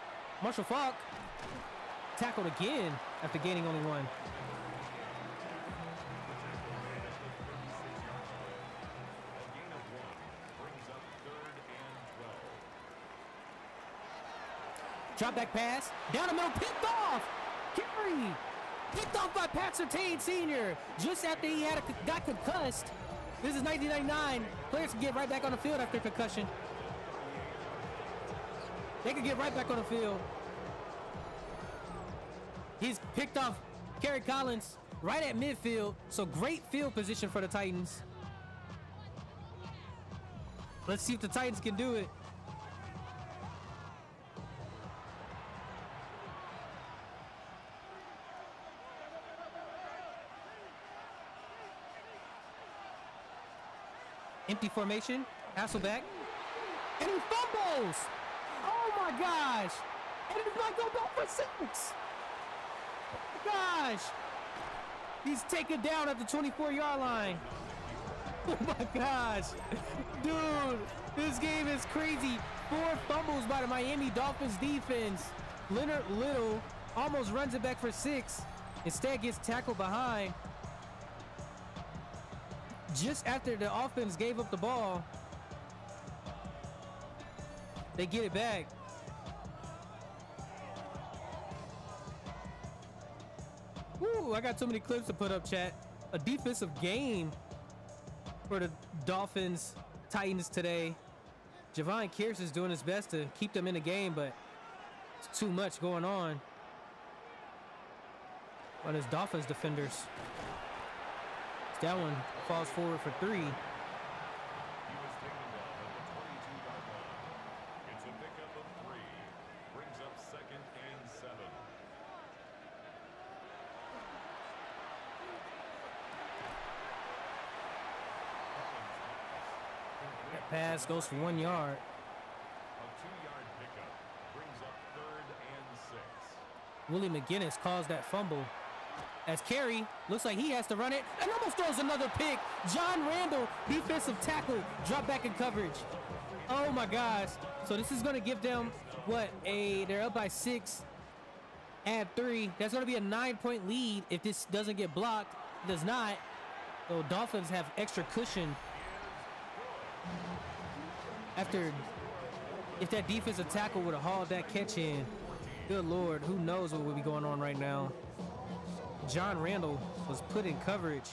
Marshall Faulk tackled again after gaining only 1. Drop back pass, down the middle, picked off. Carey, picked off by Pat Surtain Sr. just after he got concussed. This is 1999. Players can get right back on the field after concussion. They can get right back on the field. He's picked off Kerry Collins right at midfield, so great field position for the Titans. Let's see if the Titans can do it. Empty formation, Hasselbeck, and he fumbles! Oh my gosh! And he might go back for 6! Oh my gosh! He's taken down at the 24-yard line. Oh my gosh! Dude, this game is crazy. 4 fumbles by the Miami Dolphins defense. Leonard Little almost runs it back for 6. Instead gets tackled behind. Just after the offense gave up the ball, they get it back. Woo, I got too many clips to put up, chat. A defensive game for the Dolphins Titans today. Javon Kears is doing his best to keep them in the game, but it's too much going on his Dolphins defenders. That one falls forward for 3. He was taken down at the 22-yard line. It's a pickup of 3. Brings up 2nd and 7. That pass goes for 1 yard. A 2-yard pickup brings up 3rd and 6. Willie McGinnis caused that fumble. As Carey looks like he has to run it and almost throws another pick. John Randall, defensive tackle, drop back in coverage. Oh my gosh. So this is going to give them they're up by 6, add 3. That's going to be a 9-point lead if this doesn't get blocked. It does not. So Dolphins have extra cushion After, if that defensive tackle would have hauled that catch in, good Lord, who knows what would be going on right now. John Randall was put in coverage.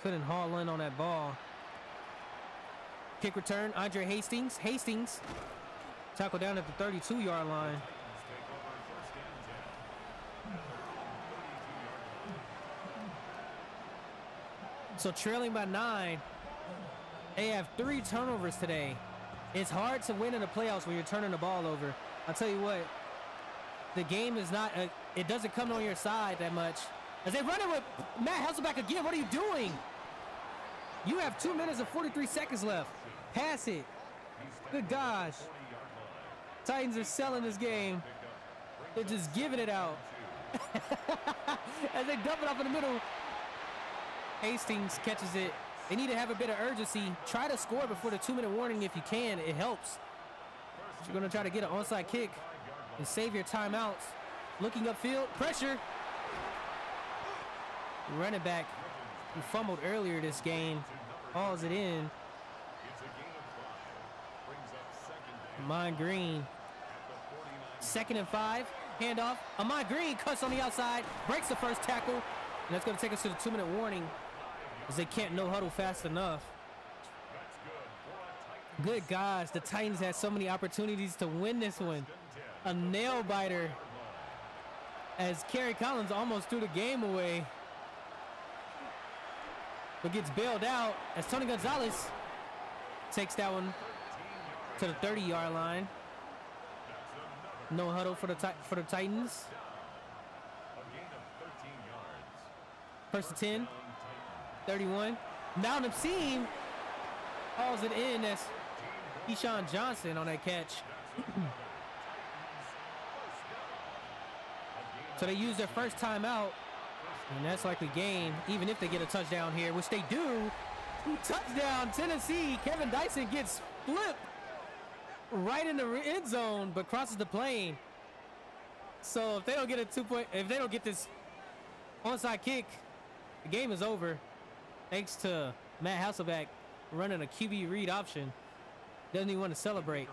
Couldn't haul in on that ball. Kick return, Andre Hastings. Hastings tackle down at the 32-yard line. So trailing by 9, they have 3 turnovers today. It's hard to win in the playoffs when you're turning the ball over. I'll tell you what, the game is not, it doesn't come on your side that much. As they run it with Matt Hasselbeck again, what are you doing? You have 2 minutes and 43 seconds left. Pass it. Good gosh. Titans are selling this game. They're just giving it out. As they dump it off in the middle. Hastings catches it. They need to have a bit of urgency. Try to score before the 2-minute warning if you can. It helps. You're going to try to get an onside kick and save your timeouts. Looking upfield. Pressure. Running back who fumbled earlier this game hauls it in. Amon Green. 2nd and 5. Handoff. Amon Green cuts on the outside. Breaks the first tackle. And that's going to take us to the 2-minute warning as they can't no huddle fast enough. Good gosh, the Titans had so many opportunities to win this one. A nail biter as Kerry Collins almost threw the game away. But gets bailed out as Tony Gonzalez takes that one to the 30-yard line. No huddle for the Titans. First and 10, 31. Mountain seam hauls it in as Keyshawn Johnson on that catch. So they use their first timeout, and that's likely game, even if they get a touchdown here, which they do. Touchdown, Tennessee. Kevin Dyson gets flipped right in the end zone, but crosses the plane. So if they don't get a if they don't get this onside kick, the game is over. Thanks to Matt Hasselbeck running a QB read option. Doesn't even want to celebrate.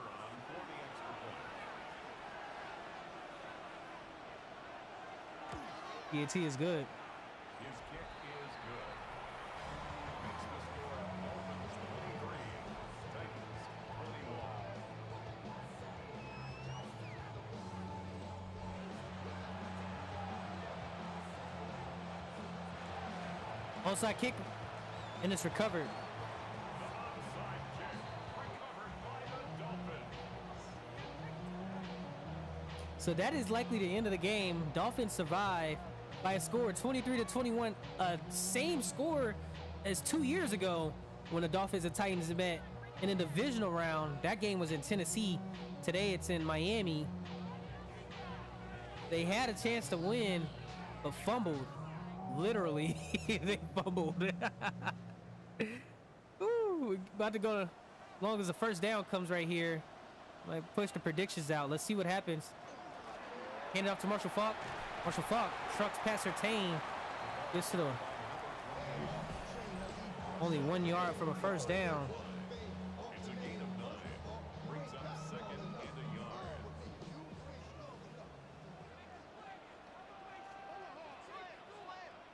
PAT is good. His kick is good. Makes the score Dolphins 23, Titans 21. Onside kick, and it's recovered. Onside kick recovered by the Dolphins. So that is likely the end of the game. Dolphins survive by a score of 23-21, same score as 2 years ago when the Dolphins and Titans met in a divisional round. That game was in Tennessee. Today it's in Miami. They had a chance to win, but fumbled. Literally, they fumbled. Ooh, about to go as long as the first down comes right here. Might push the predictions out. Let's see what happens. Hand it off to Marshall Faulk. Marshall Faulk trucks past Surtain. Gets to the only 1 yard from a first down. It's a gain of 9. Brings up 2nd and a yard.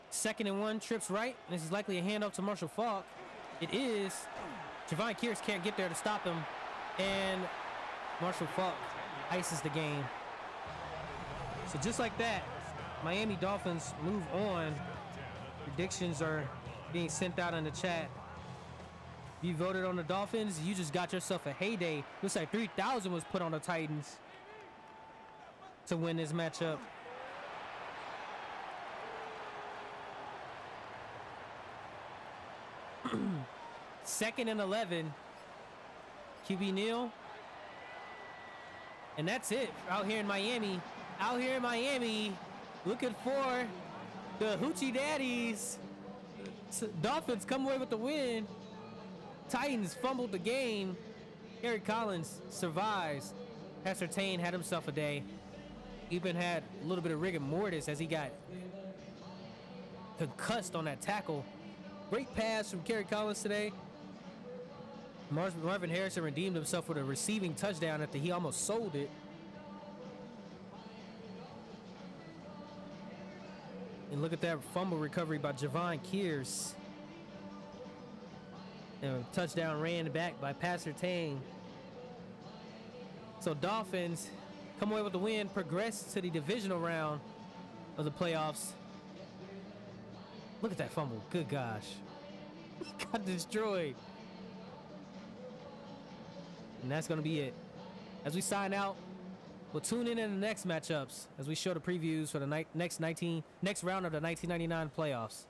Second and 1, trips right. This is likely a handoff to Marshall Faulk. It is. Javon Kearse can't get there to stop him. And Marshall Faulk ices the game. So just like that, Miami Dolphins move on. Predictions are being sent out in the chat. If you voted on the Dolphins, you just got yourself a heyday. Looks like 3,000 was put on the Titans to win this matchup. Second and 11. QB Neal. And that's it out here in Miami. Out here in Miami, looking for the Hoochie Daddies. Dolphins come away with the win. Titans fumbled the game. Kerry Collins survives. Pastor Tane had himself a day. Even had a little bit of rigor mortis as he got concussed on that tackle. Great pass from Kerry Collins today. Marvin Harrison redeemed himself with a receiving touchdown after he almost sold it. And look at that fumble recovery by Javon Kears. And a touchdown ran back by Passer Tang. So Dolphins come away with the win, progress to the divisional round of the playoffs. Look at that fumble. Good gosh. He got destroyed. And that's going to be it. As we sign out, we'll tune in the next matchups as we show the previews for the next round of the 1999 playoffs.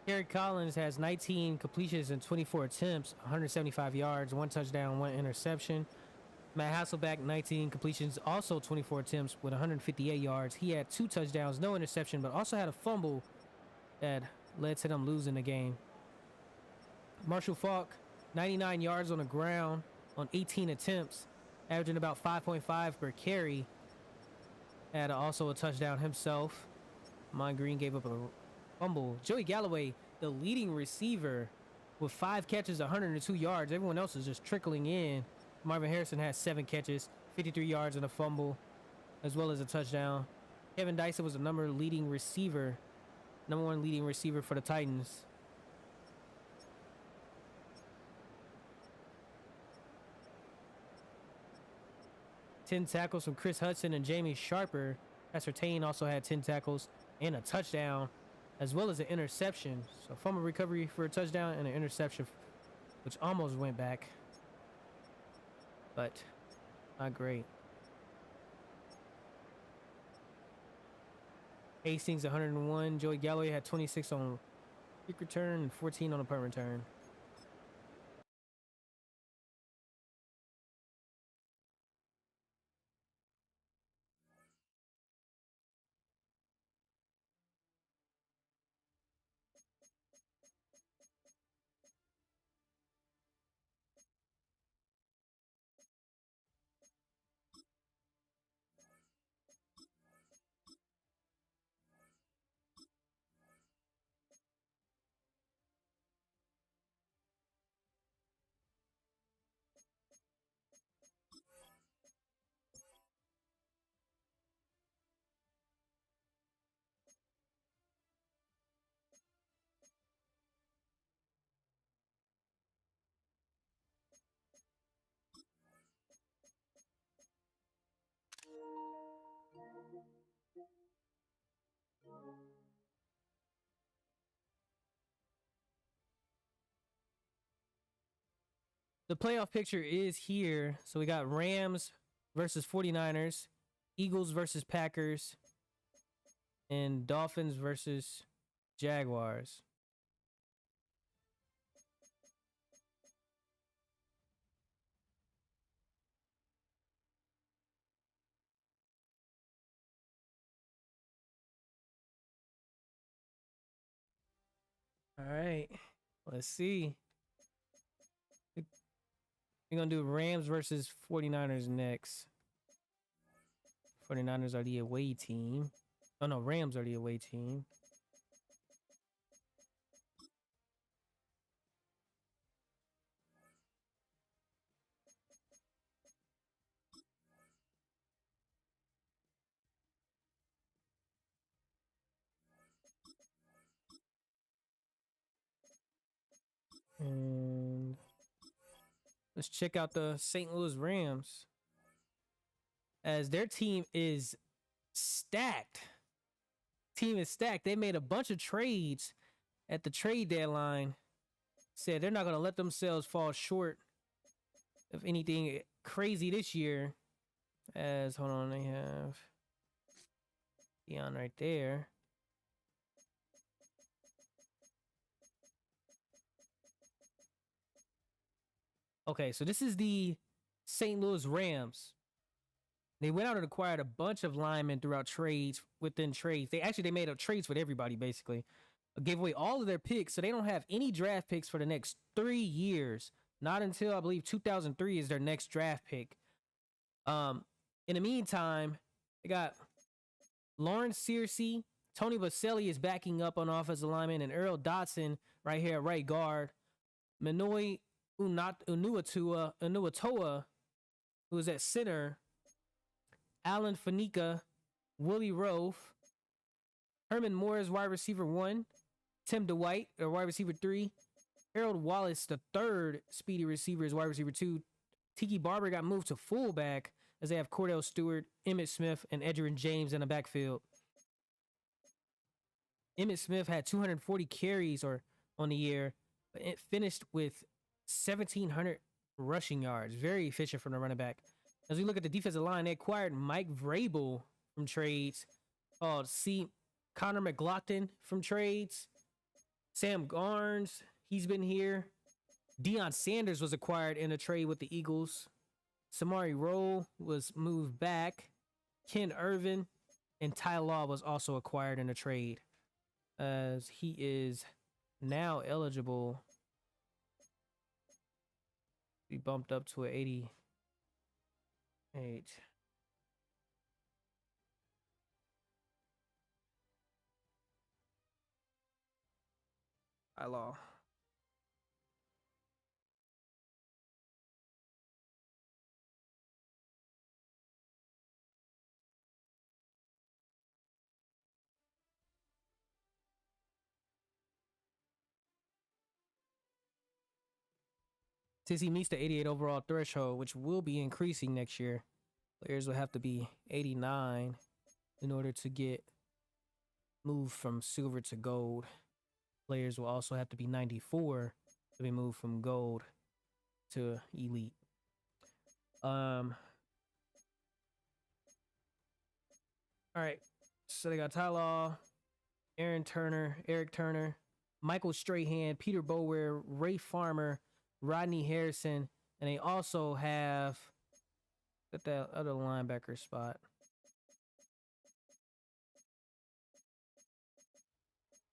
Kerry Collins has 19 completions and 24 attempts, 175 yards, 1 touchdown, 1 interception. Matt Hasselbeck, 19 completions, also 24 attempts with 158 yards. He had 2 touchdowns, no interception, but also had a fumble that led to them losing the game. Marshall Faulk, 99 yards on the ground on 18 attempts, averaging about 5.5 per carry. Had also a touchdown himself. Mon Green gave up a fumble. Joey Galloway, the leading receiver with 5 catches, 102 yards. Everyone else is just trickling in. Marvin Harrison has 7 catches, 53 yards and a fumble, as well as a touchdown. Kevin Dyson was the number 1 leading receiver for the Titans. Ten tackles from Chris Hudson and Jamie Sharper. Passer Tang also had 10 tackles and a touchdown, as well as an interception. So fumble recovery for a touchdown and an interception, which almost went back, but not great. Hastings 101. Joey Galloway had 26 on kick return and 14 on a punt return. The playoff picture is here. So we got Rams versus 49ers, Eagles versus Packers, and Dolphins versus Jaguars. All right. Let's see. We're going to do Rams versus 49ers next. 49ers are the away team. Oh, no. Rams are the away team. And let's check out the St. Louis Rams. As their team is stacked. Team is stacked. They made a bunch of trades at the trade deadline. Said they're not going to let themselves fall short of anything crazy this year. As, hold on, they have Dion right there. Okay, so this is the St. Louis Rams. They went out and acquired a bunch of linemen throughout trades, within trades. They made up trades with everybody, basically. Gave away all of their picks, so they don't have any draft picks for the next 3 years. Not until, I believe, 2003 is their next draft pick. In the meantime, they got Lawrence Searcy, Tony Vaselli is backing up on offensive lineman, and Earl Dotson right here at right guard. Manoy Unuatoa, who is at center. Alan Faneca, Willie Rofe, Herman Morris, wide receiver 1, Tim DeWhite, wide receiver 3, Harold Wallace, the third speedy receiver, is wide receiver 2. Tiki Barber got moved to fullback as they have Cordell Stewart, Emmitt Smith, and Edgerrin James in the backfield. Emmitt Smith had 240 carries on the year, but it finished with 1,700 rushing yards. Very efficient from the running back. As we look at the defensive line, they acquired Mike Vrabel from trades. Connor McLaughlin from trades. Sam Garnes, he's been here. Deion Sanders was acquired in a trade with the Eagles. Samari Rolle was moved back. Ken Irvin and Ty Law was also acquired in a trade, as he is now eligible to be bumped up to an 88. Ty Law. Since he meets the 88 overall threshold, which will be increasing next year, players will have to be 89 in order to get moved from silver to gold. Players will also have to be 94 to be moved from gold to elite. All right. So they got Ty Law, Eric Turner, Michael Strahan, Peter Bower, Ray Farmer, Rodney Harrison, and they also have at that other linebacker spot.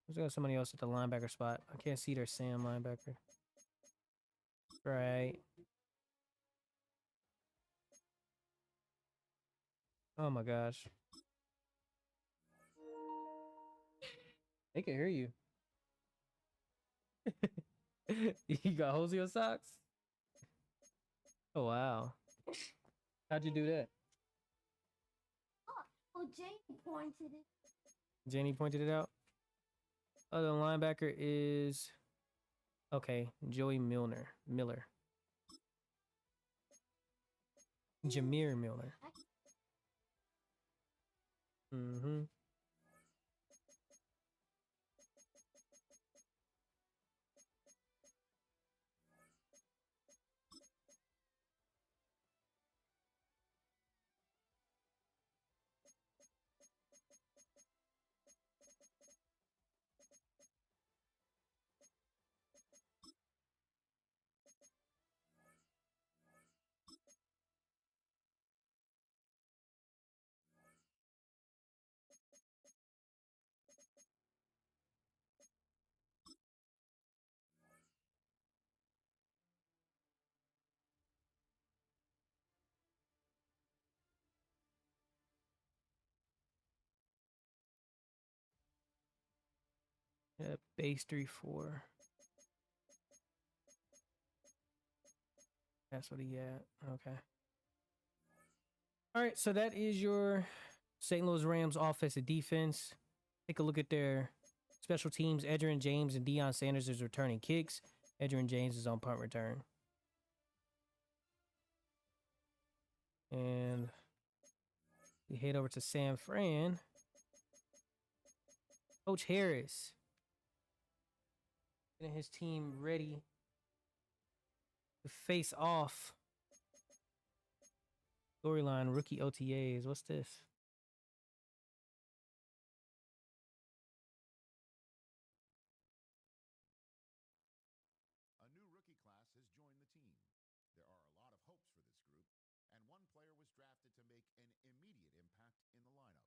There's got somebody else at the linebacker spot. I can't see their Sam linebacker. Right. Oh my gosh. They can hear you. You got holes in your socks? Oh wow. How'd you do that? Oh, Jane pointed it. Jenny pointed it out. Other linebacker is Joey Miller. Jameer Miller. Mm-hmm. Yeah, base 3-4. That's what he had. Okay. All right, so that is your St. Louis Rams offensive defense. Take a look at their special teams. Edgerrin James and Deion Sanders is returning kicks. Edgerrin James is on punt return. And we head over to San Fran. Coach Harris getting his team ready to face off. Storyline rookie OTAs. What's this? A new rookie class has joined the team. There are a lot of hopes for this group, and one player was drafted to make an immediate impact in the lineup.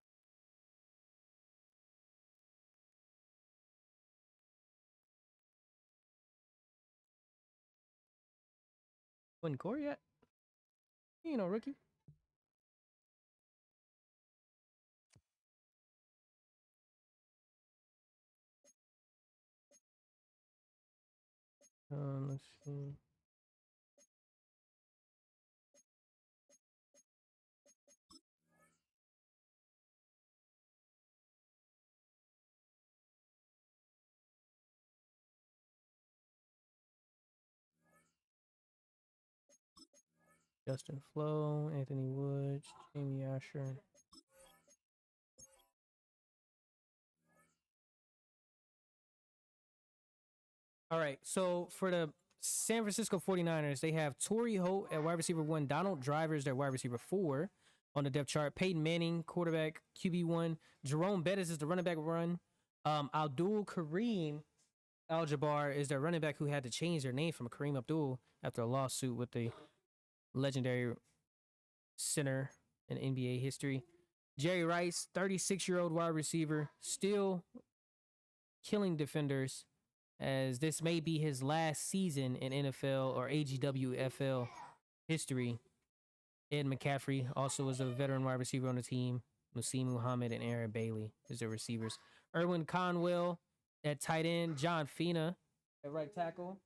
Wasn't Corey yet? You know, rookie. Let's see. Justin Flo, Anthony Woods, Jamie Asher. All right, so for the San Francisco 49ers, they have Torrey Holt at wide receiver 1, Donald Driver is their wide receiver 4 on the depth chart, Peyton Manning, quarterback, QB1, Jerome Bettis is the running back run, Abdul Kareem Al-Jabbar is their running back who had to change their name from Kareem Abdul after a lawsuit with the legendary center in NBA history. Jerry Rice, 36-year-old wide receiver, still killing defenders, as this may be his last season in NFL or AGWFL history. Ed McCaffrey also is a veteran wide receiver on the team. Musim Muhammad and Aaron Bailey is their receivers. Erwin Conwell at tight end. John Fina at right tackle.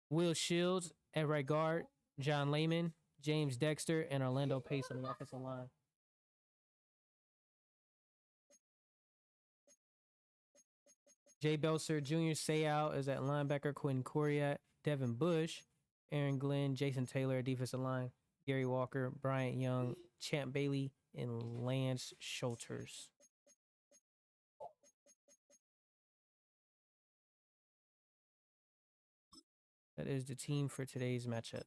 Will Shields at right guard. John Lehman, James Dexter, and Orlando Pace on the offensive line. Jay Belser Jr. Sayout is at linebacker. Quinn Coriat, Devin Bush, Aaron Glenn, Jason Taylor at defensive line. Gary Walker, Bryant Young, Champ Bailey, and Lance Schulters. That is the team for today's matchup.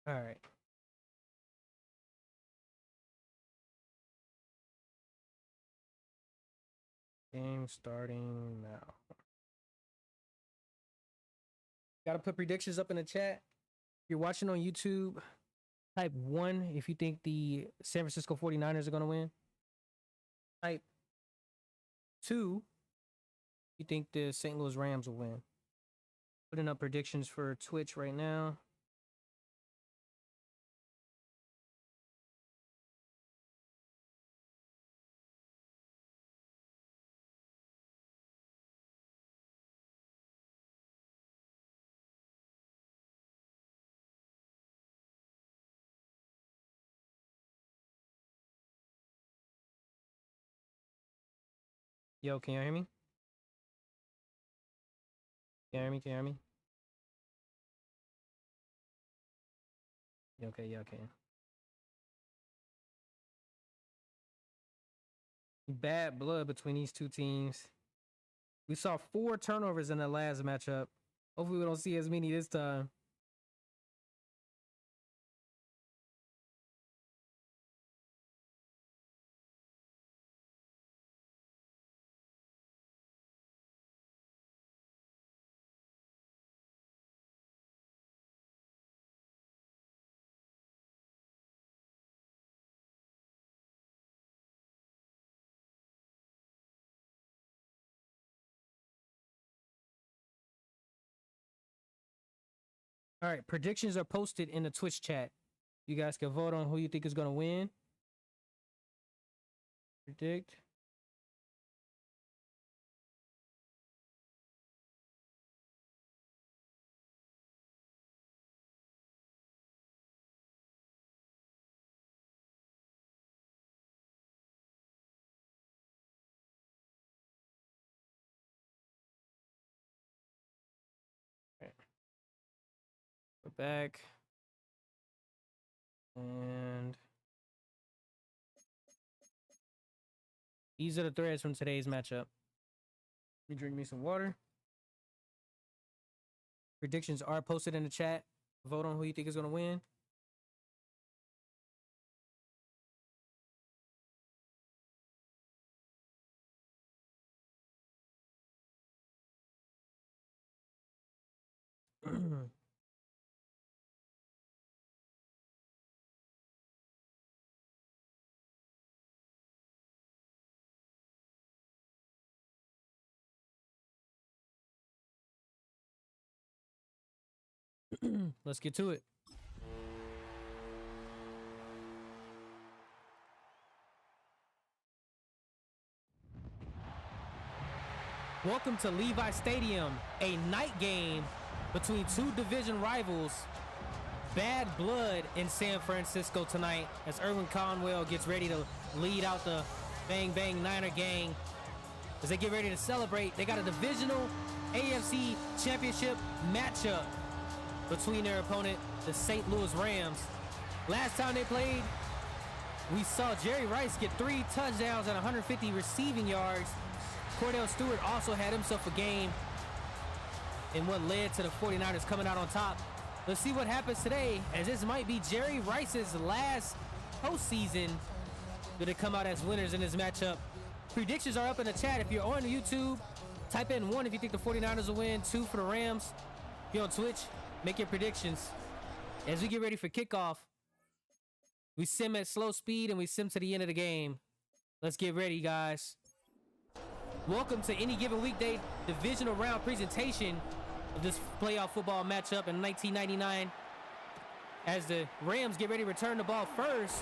All right. Game starting now. Gotta put predictions up in the chat. If you're watching on YouTube, type 1 if you think the San Francisco 49ers are gonna win. Type 2 if you think the St. Louis Rams will win. Putting up predictions for Twitch right now. Yo, can you hear me? Can you hear me? Can you hear me? Yeah, okay, yeah, I can. Bad blood between these two teams. We saw 4 turnovers in the last matchup. Hopefully we don't see as many this time. All right, predictions are posted in the Twitch chat. You guys can vote on who you think is going to win. Predict. Okay. We're back. And these are the threads from today's matchup. Let me drink me some water. Predictions are posted in the chat. Vote on who you think is going to win. Let's get to it. Welcome to Levi Stadium, a night game between two division rivals. Bad blood in San Francisco tonight as Erwin Conwell gets ready to lead out the Bang Bang Niner gang. As they get ready to celebrate, they got a divisional AFC Championship matchup between their opponent, the St. Louis Rams. Last time they played, we saw Jerry Rice get 3 touchdowns and 150 receiving yards. Cordell Stewart also had himself a game in what led to the 49ers coming out on top. Let's see what happens today, as this might be Jerry Rice's last postseason. Do they come out as winners in this matchup? Predictions are up in the chat. If you're on YouTube, type in 1 if you think the 49ers will win, 2 for the Rams. If you're on Twitch, make your predictions. As we get ready for kickoff, we sim at slow speed and we sim to the end of the game. Let's get ready, guys. Welcome to any given weekday divisional round presentation of this playoff football matchup in 1999. As the Rams get ready to return the ball first,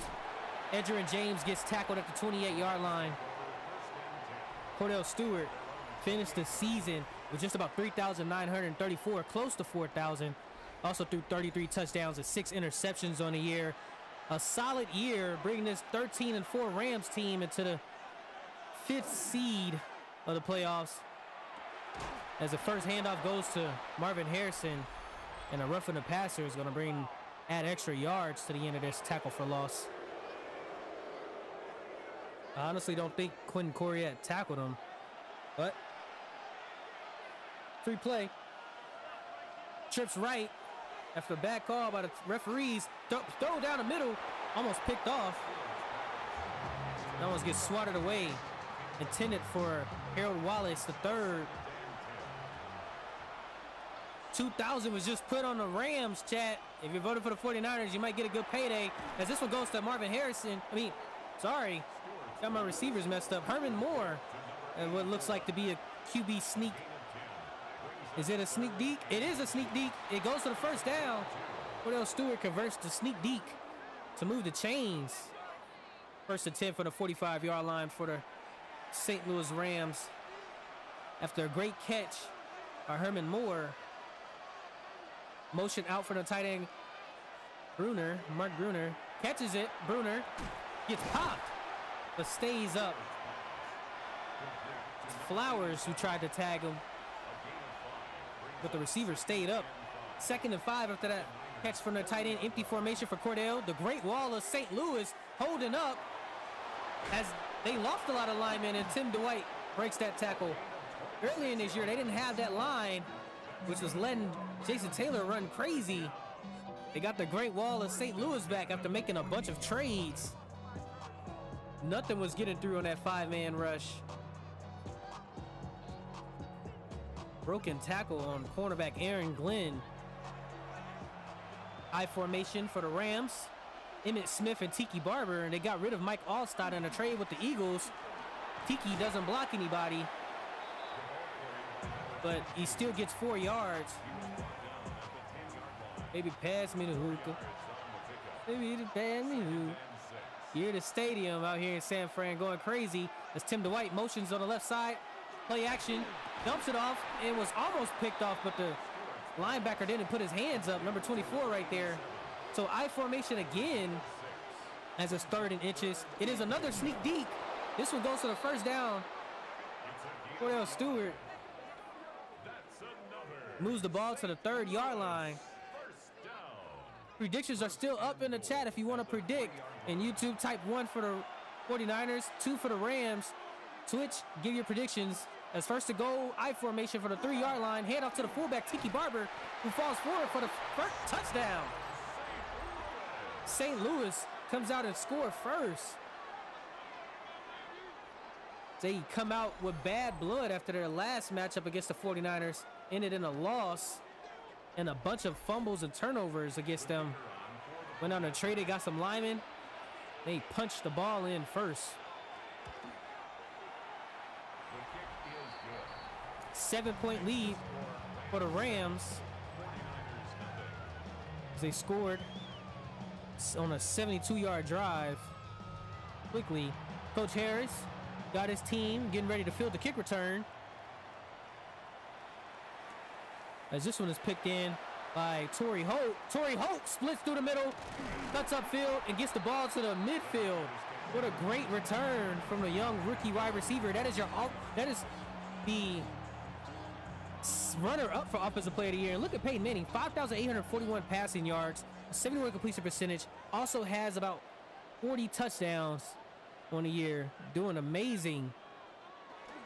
Edgerrin James gets tackled at the 28-yard line. Cordell Stewart finished the season with just about 3,934, close to 4,000. Also threw 33 touchdowns and 6 interceptions on the year. A solid year, bringing this 13-4 Rams team into the 5th seed of the playoffs. As the first handoff goes to Marvin Harrison, and a roughing the passer is going to add extra yards to the end of this tackle for loss. I honestly don't think Quentin Coryatt tackled him, but free play. Trips right, after a bad call by the referees. Throw down the middle, almost picked off. That almost gets swatted away. Intended for Harold Wallace, the third. 2,000 was just put on the Rams, chat. If you're voting for the 49ers, you might get a good payday. As this one goes to Marvin Harrison. Sorry. Got my receivers messed up. Herman Moore. And what looks like to be a QB sneak. Is it a sneak deke? It is a sneak deke. It goes to the first down. Cordell Stewart converts to sneak deke to move the chains. First and 10 for the 45-yard line for the St. Louis Rams. After a great catch by Herman Moore. Motion out for the tight end. Mark Bruner catches it. Bruner gets popped, but stays up. It's Flowers who tried to tag him, but the receiver stayed up. 2nd and 5 after that catch from the tight end. Empty formation for Cordell. The Great Wall of St. Louis holding up as they lost a lot of linemen, and Tim Dwight breaks that tackle. Early in this year, they didn't have that line, which was letting Jason Taylor run crazy. They got the Great Wall of St. Louis back after making a bunch of trades. Nothing was getting through on that 5-man rush. Broken tackle on cornerback Aaron Glenn. I formation for the Rams. Emmitt Smith and Tiki Barber, and they got rid of Mike Allstott in a trade with the Eagles. Tiki doesn't block anybody, but he still gets 4 yards. Maybe pass me the hookah. Maybe pass me the hookah. You're the stadium out here in San Fran going crazy as Tim Dwight motions on the left side. Play action, dumps it off, and was almost picked off, but the linebacker didn't put his hands up. Number 24 right there. So I formation again as it's 3rd and inches. It is another sneak deep. This one goes to the first down. Cordell Stewart moves the ball to the 3rd-yard line. Predictions are still up in the chat if you want to predict. In YouTube, type 1 for the 49ers, 2 for the Rams. Twitch, give your predictions. As first to go, I formation for the 3-yard line. Hand off to the fullback, Tiki Barber, who falls forward for the first touchdown. St. Louis comes out and score first. They come out with bad blood after their last matchup against the 49ers. Ended in a loss and a bunch of fumbles and turnovers against them. Went on a trade, they got some linemen. They punched the ball in first. 7-point lead for the Rams. They scored on a 72-yard drive. Quickly, Coach Harris got his team getting ready to field the kick return. As this one is picked in by Torrey Holt. Torrey Holt splits through the middle, cuts upfield, and gets the ball to the midfield. What a great return from the young rookie wide receiver. That is the runner-up for Offensive Player of the Year. And look at Peyton Manning, 5,841 passing yards, a 71 completion percentage. Also has about 40 touchdowns on the year. Doing amazing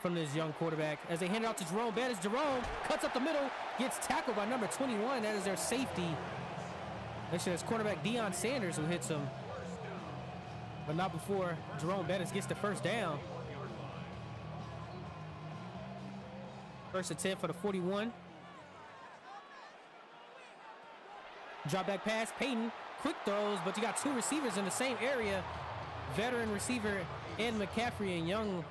from this young quarterback. As they hand it out to Jerome Bettis. Jerome cuts up the middle, gets tackled by number 21. That is their safety. Actually, it's cornerback Deion Sanders who hits him, but not before Jerome Bettis gets the first down. First and 10 for the 41. Drop back pass, Peyton, quick throws, but you got 2 receivers in the same area. Veteran receiver Ed McCaffrey and young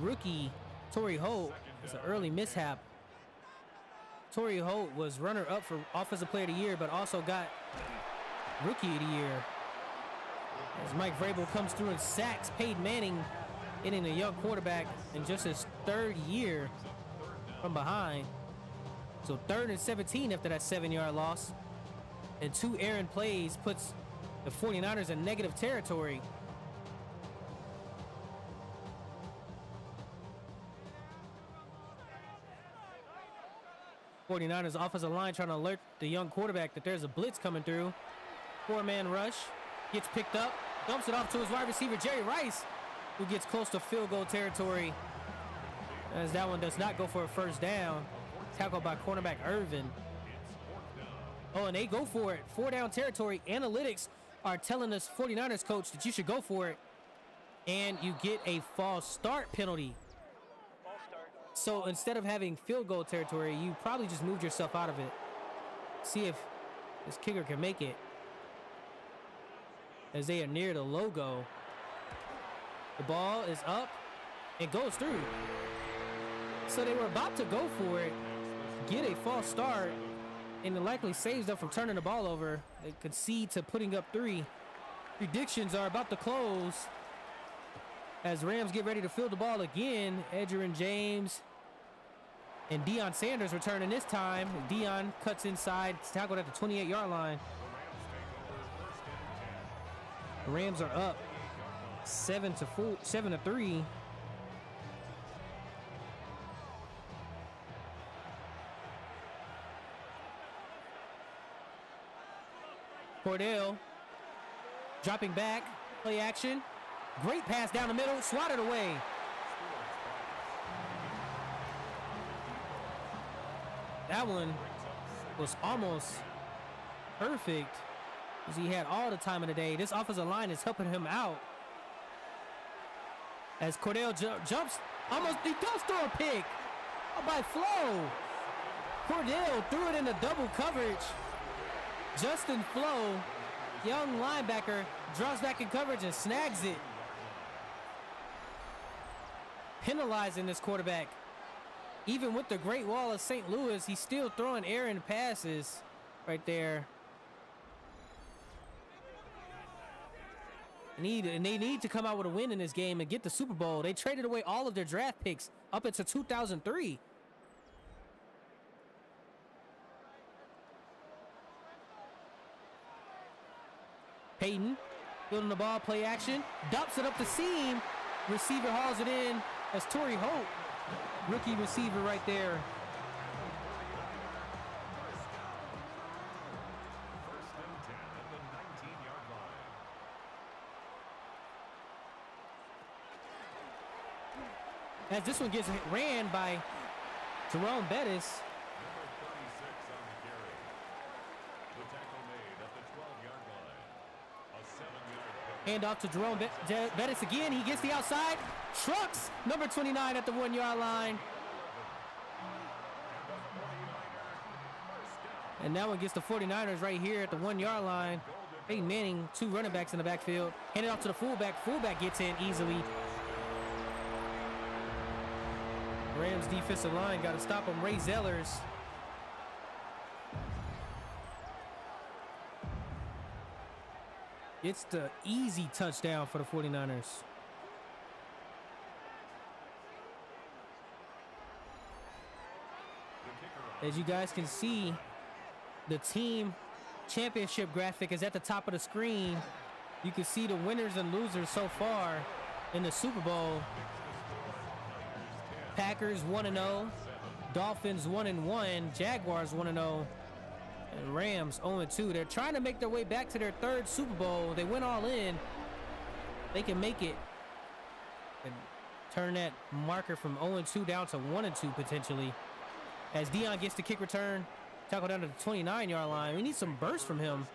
rookie Torrey Holt. It's an early mishap. Torrey Holt was runner-up for Offensive Player of the Year, but also got Rookie of the Year. As Mike Vrabel comes through and sacks Peyton Manning, hitting a young quarterback in just his 3rd year from behind. So 3rd and 17 after that 7-yard loss. And 2 errant plays puts the 49ers in negative territory. '49ers offensive line trying to alert the young quarterback that there's a blitz coming through. 4-man rush, gets picked up, dumps it off to his wide receiver Jerry Rice, who gets close to field goal territory. As that one does not go for a first down. Tackled by cornerback Irvin. Oh, and they go for it. 4-down territory. Analytics are telling us 49ers coach that you should go for it. And you get a false start penalty. So instead of having field goal territory, you probably just moved yourself out of it. See if this kicker can make it. As they are near the logo. The ball is up and goes through. So they were about to go for it, get a false start, and it likely saves them from turning the ball over. They concede to putting up 3. Predictions are about to close as Rams get ready to field the ball again. Edgerrin James and Deion Sanders returning this time. Deion cuts inside, tackled at the 28-yard line. The Rams are up 7-3. Cordell dropping back, play action. Great pass down the middle, swatted away. That one was almost perfect as he had all the time of the day. This offensive line is helping him out. As Cordell jumps, almost, he does throw a pick by Flo. Cordell threw it into double coverage. Justin Flo, young linebacker, draws back in coverage and snags it. Penalizing this quarterback. Even with the Great Wall of St. Louis, he's still throwing errant passes right there. And they need to come out with a win in this game and get the Super Bowl. They traded away all of their draft picks up into 2003. Peyton building the ball, play action, dumps it up the seam. Receiver hauls it in as Torrey Holt, rookie receiver right there. As this one gets ran by Jerome Bettis. Hand off to Jerome Bettis again. He gets the outside. Trucks number 29 at the 1-yard line. And that one gets the 49ers right here at the 1-yard line. Peyton Manning, 2 running backs in the backfield. Hand it off to the fullback. Fullback gets in easily. Rams defensive line got to stop him. Ray Zellers. It's the easy touchdown for the 49ers. As you guys can see, the team championship graphic is at the top of the screen. You can see the winners and losers so far in the Super Bowl. Packers 1-0, Dolphins 1-1, Jaguars 1-0, and Rams 0-2. They're trying to make their way back to their 3rd Super Bowl. They went all in. They can make it and turn that marker from 0-2 down to 1-2 potentially. As Deion gets the kick return, tackle down to the 29-yard line. We need some burst from him.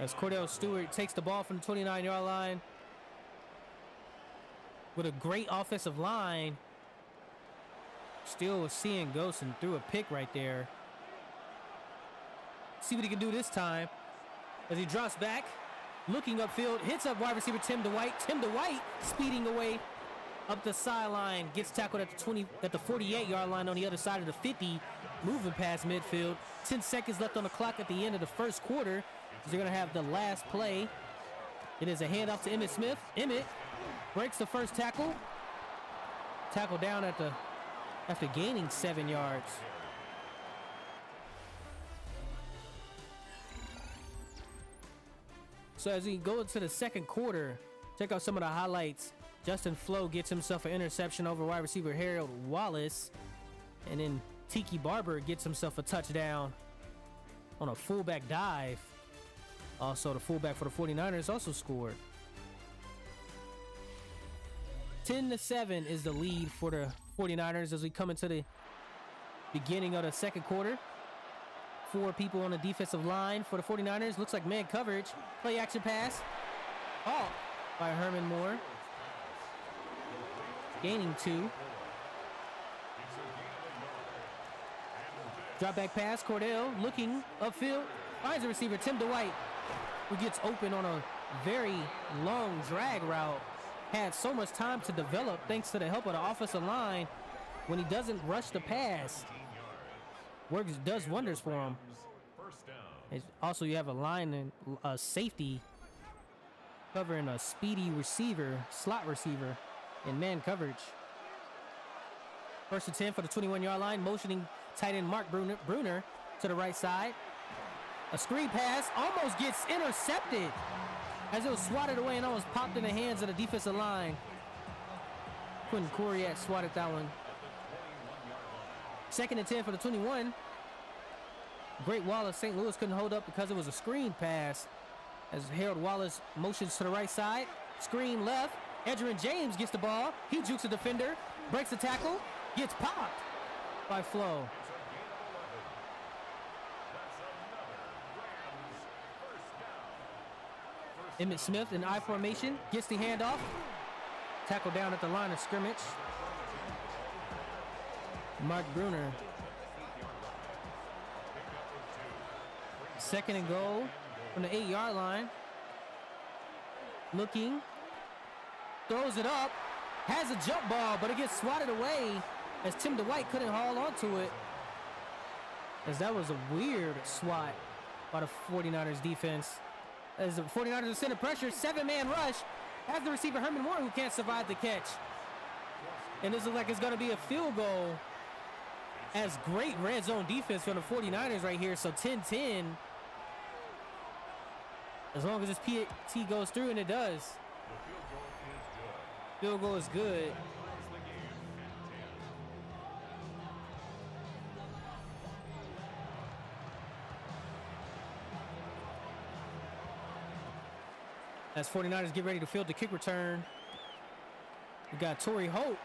As Cordell Stewart takes the ball from the 29-yard line with a great offensive line. Still was seeing ghosts and threw a pick right there. See what he can do this time. As he drops back, looking upfield, hits up wide receiver Tim Dwight. Tim Dwight speeding away up the sideline, gets tackled at the 48-yard line on the other side of the 50, moving past midfield. 10 seconds left on the clock at the end of the first quarter. They're going to have the last play. It is a handoff to Emmitt Smith. Emmitt breaks the first tackle. Tackle down after gaining 7 yards. So as we go into the second quarter, check out some of the highlights. Justin Flo gets himself an interception over wide receiver Harold Wallace. And then Tiki Barber gets himself a touchdown on a fullback dive. Also, the fullback for the 49ers also scored. 10-7 is the lead for the 49ers as we come into the beginning of the second quarter. 4 people on the defensive line for the 49ers. Looks like man coverage. Play action pass. Oh, by Herman Moore. Gaining 2. Drop back pass. Cordell looking upfield. Finds a receiver, Tim Dwight, who gets open on a very long drag route. Had so much time to develop thanks to the help of the offensive line. When he doesn't rush the pass, does wonders for him. Also, you have a line and a safety covering a speedy receiver, slot receiver, in man coverage. 1st and 10 for the 21-yard line, motioning tight end Mark Bruner to the right side. A screen pass almost gets intercepted as it was swatted away and almost popped in the hands of the defensive line. Quentin Coriat swatted that one. 2nd and 10 for the 21. Great Wallace, St. Louis couldn't hold up because it was a screen pass. As Harold Wallace motions to the right side. Screen left. Edgerrin James gets the ball. He jukes the defender. Breaks the tackle. Gets popped by Flo. Emmitt Smith in I formation. Gets the handoff. Tackle down at the line of scrimmage. Mark Bruner. 2nd and goal from the 8-yard line. Looking. Throws it up. Has a jump ball, but it gets swatted away as Tim Dwight couldn't haul onto it. As that was a weird swat by the 49ers defense. As the 49ers are sending pressure, 7-man rush. Has the receiver Herman Moore who can't survive the catch. And this looks like it's going to be a field goal. As great red zone defense from the 49ers right here. So 10-10. As long as this PAT goes through, and it does. Field goal is good. As 49ers get ready to field the kick return. We got Torrey Holt.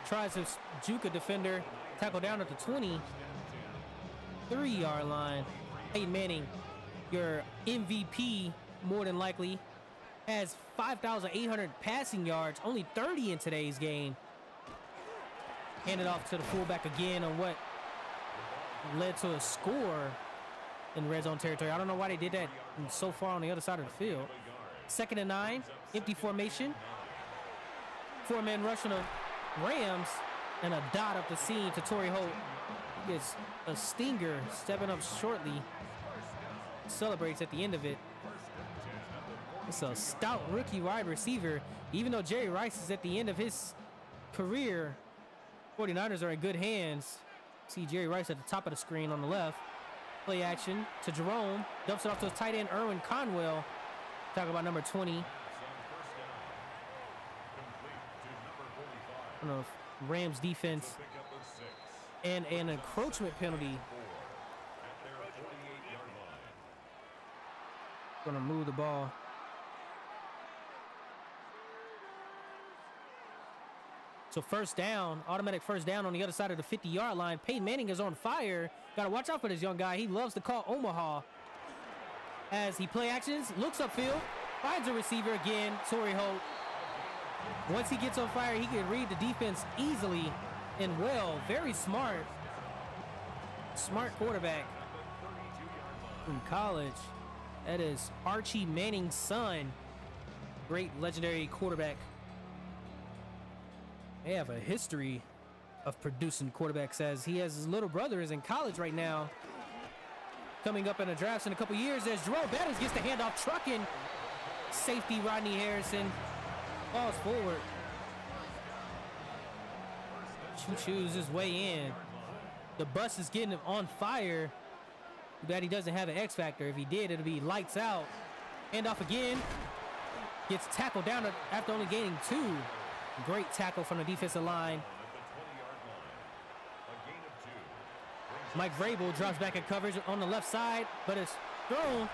Tries to juke a defender. Tackle down at the 23-yard line. Peyton Manning, your MVP, more than likely, has 5,800 passing yards, only 30 in today's game. Handed off to the fullback again on what led to a score in red zone territory. I don't know why they did that so far on the other side of the field. 2nd and 9, empty formation. 4-man rush on the Rams, and a dot up the seam to Torrey Holt. He gets a stinger, stepping up shortly. Celebrates at the end of it. It's a stout rookie wide receiver. Even though Jerry Rice is at the end of his career, 49ers are in good hands. See Jerry Rice at the top of the screen on the left. Play action to Jerome. Dumps it off to his tight end, Erwin Conwell. Talk about number 20. I don't know if Rams defense and an encroachment penalty. Gonna move the ball. So 1st down, automatic 1st down on the other side of the 50-yard line. Peyton Manning is on fire. Got to watch out for this young guy. He loves to call Omaha. As he play actions, looks upfield, finds a receiver again, Torrey Holt. Once he gets on fire, he can read the defense easily and well. Very smart. Smart quarterback from college. That is Archie Manning's son. Great legendary quarterback. They have a history of producing quarterbacks, as he has his little brother is in college right now. Coming up in the drafts in a couple years, as Jerome Bettis gets the handoff, trucking safety Rodney Harrison. Falls forward. Chews his way in. The bus is getting on fire. Too bad he doesn't have an X factor. If he did, it'd be lights out. Handoff again. Gets tackled down after only gaining 2. Great tackle from the defensive line. Mike Vrabel drops back in coverage on the left side, but it's thrown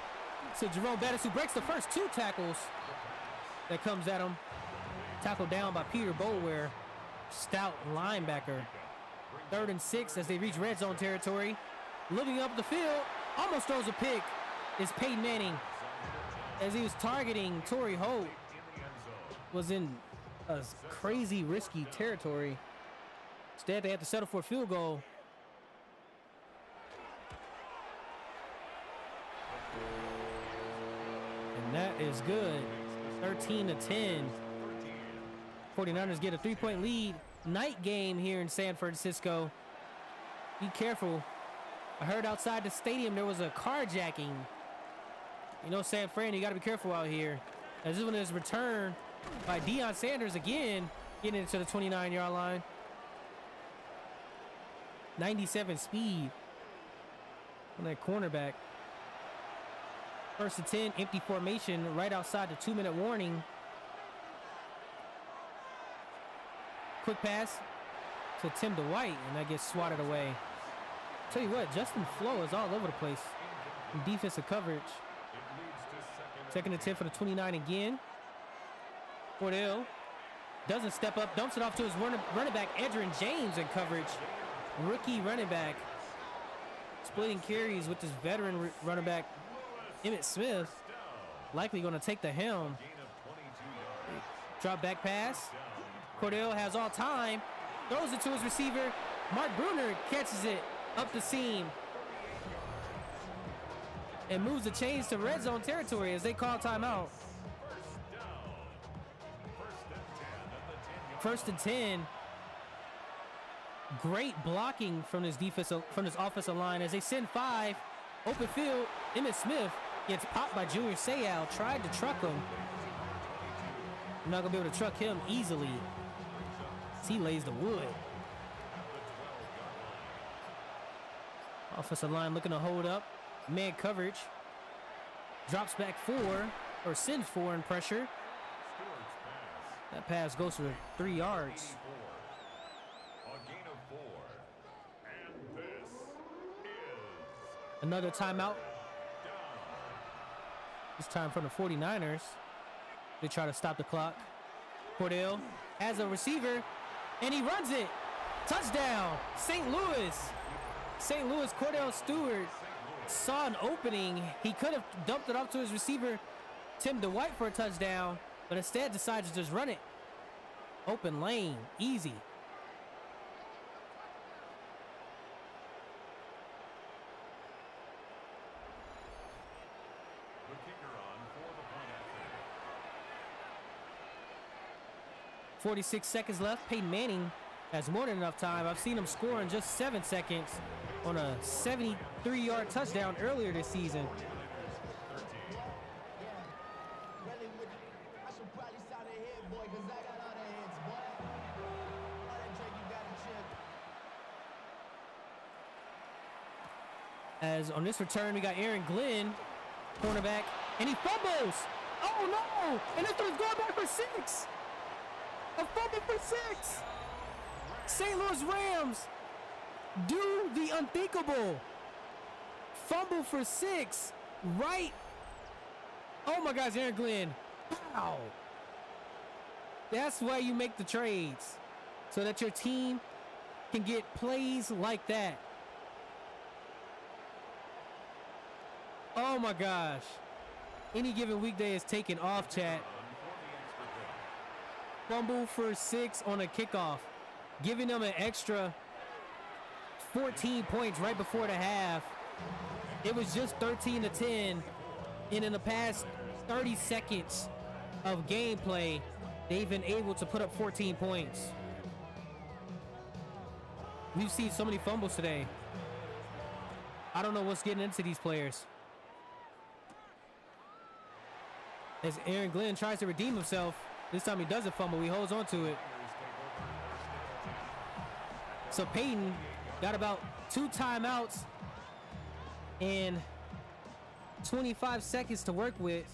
to Jerome Bettis, who breaks the first 2 tackles that comes at him. Tackled down by Peter Boulware, stout linebacker. 3rd and 6 as they reach red zone territory. looking up the field, almost throws a pick. It's Peyton Manning as he was targeting Torrey Holt. Was in a crazy risky territory. Instead, they had to settle for a field goal. And that is good. 13-10. 49ers get a 3-point lead. Night game here in San Francisco. Be careful. I heard outside the stadium there was a carjacking. You know, San Fran, you got to be careful out here. As this one is returned by Deion Sanders again, getting into the 29-yard line. 97 speed on that cornerback. 1st and 10, empty formation right outside the 2-minute warning. Quick pass to Tim Dwight, and that gets swatted away. Tell you what, Justin Flo is all over the place in defensive coverage. 2nd and 10 for the 29 again. Cordell doesn't step up, dumps it off to his running back, Edgerrin James, in coverage. Rookie running back. Splitting carries with this veteran running back, Emmitt Smith. Likely going to take the helm. Drop back pass. Cordell has all time. Throws it to his receiver. Mark Bruner catches it up the seam. And moves the chains to red zone territory as they call timeout. 1st and 10. Great blocking from this offensive line as they send 5. Open field. Emmitt Smith gets popped by Junior Seau. Tried to truck him. Not gonna be able to truck him easily. He lays the wood. Offensive line looking to hold up. Man coverage. Drops back 4, or sends 4 in pressure. That pass goes for 3 yards. Another timeout. This time from the 49ers. They try to stop the clock. Cordell has a receiver, and he runs it. Touchdown, St. Louis. St. Louis, Cordell Stewart saw an opening. He could have dumped it off to his receiver, Tim Dwight, for a touchdown, but instead decides to just run it. Open lane, easy. The kicker on for the point after. 46 seconds left. Peyton Manning has more than enough time. I've seen him score in just 7 seconds on a 73-yard touchdown earlier this season. As on this return, we got Aaron Glenn, cornerback, and he fumbles. Oh no! And this one's going back for 6. A fumble for 6. St. Louis Rams do the unthinkable. Fumble for 6. Right. Oh my gosh, Aaron Glenn. Wow. That's why you make the trades, so that your team can get plays like that. Oh my gosh. Any given weekday is taken off, chat. Fumble for 6 on a kickoff, giving them an extra 14 points right before the half. It was just 13-10, and in the past 30 seconds of gameplay, they've been able to put up 14 points. We've seen so many fumbles today. I don't know what's getting into these players. As Aaron Glenn tries to redeem himself, this time he doesn't fumble, he holds on to it. So Peyton got about 2 timeouts and 25 seconds to work with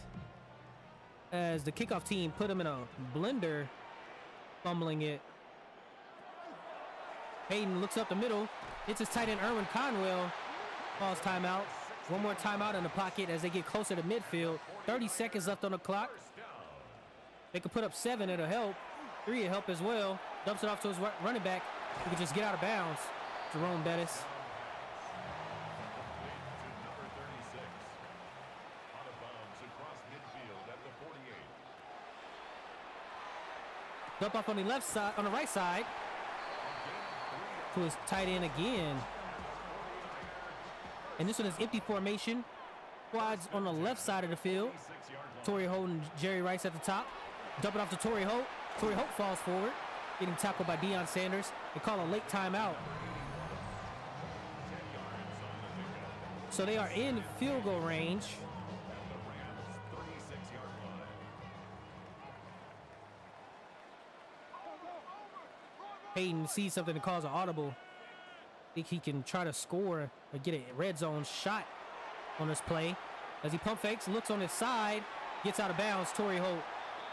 as the kickoff team put him in a blender, fumbling it. Peyton looks up the middle, hits his tight end Erwin Conwell, calls timeout. One more timeout in the pocket as they get closer to midfield. 30 seconds left on the clock. They could put up 7, it'll help. 3 will help as well. Dumps it off to his running back. He can just get out of bounds. Jerome Bettis. Dump off on the left side, on the right side. To his tight end again. And this one is empty formation. Quads on the left side of the field. Torrey Holt and Jerry Rice at the top. Dump it off to Torrey Holt. Torrey Holt falls forward, getting tackled by Deion Sanders. They call a late timeout. So they are in field goal range. Peyton sees something that calls an audible. Think he can try to score or get a red zone shot on this play. As he pump fakes, looks on his side, gets out of bounds. Torrey Holt,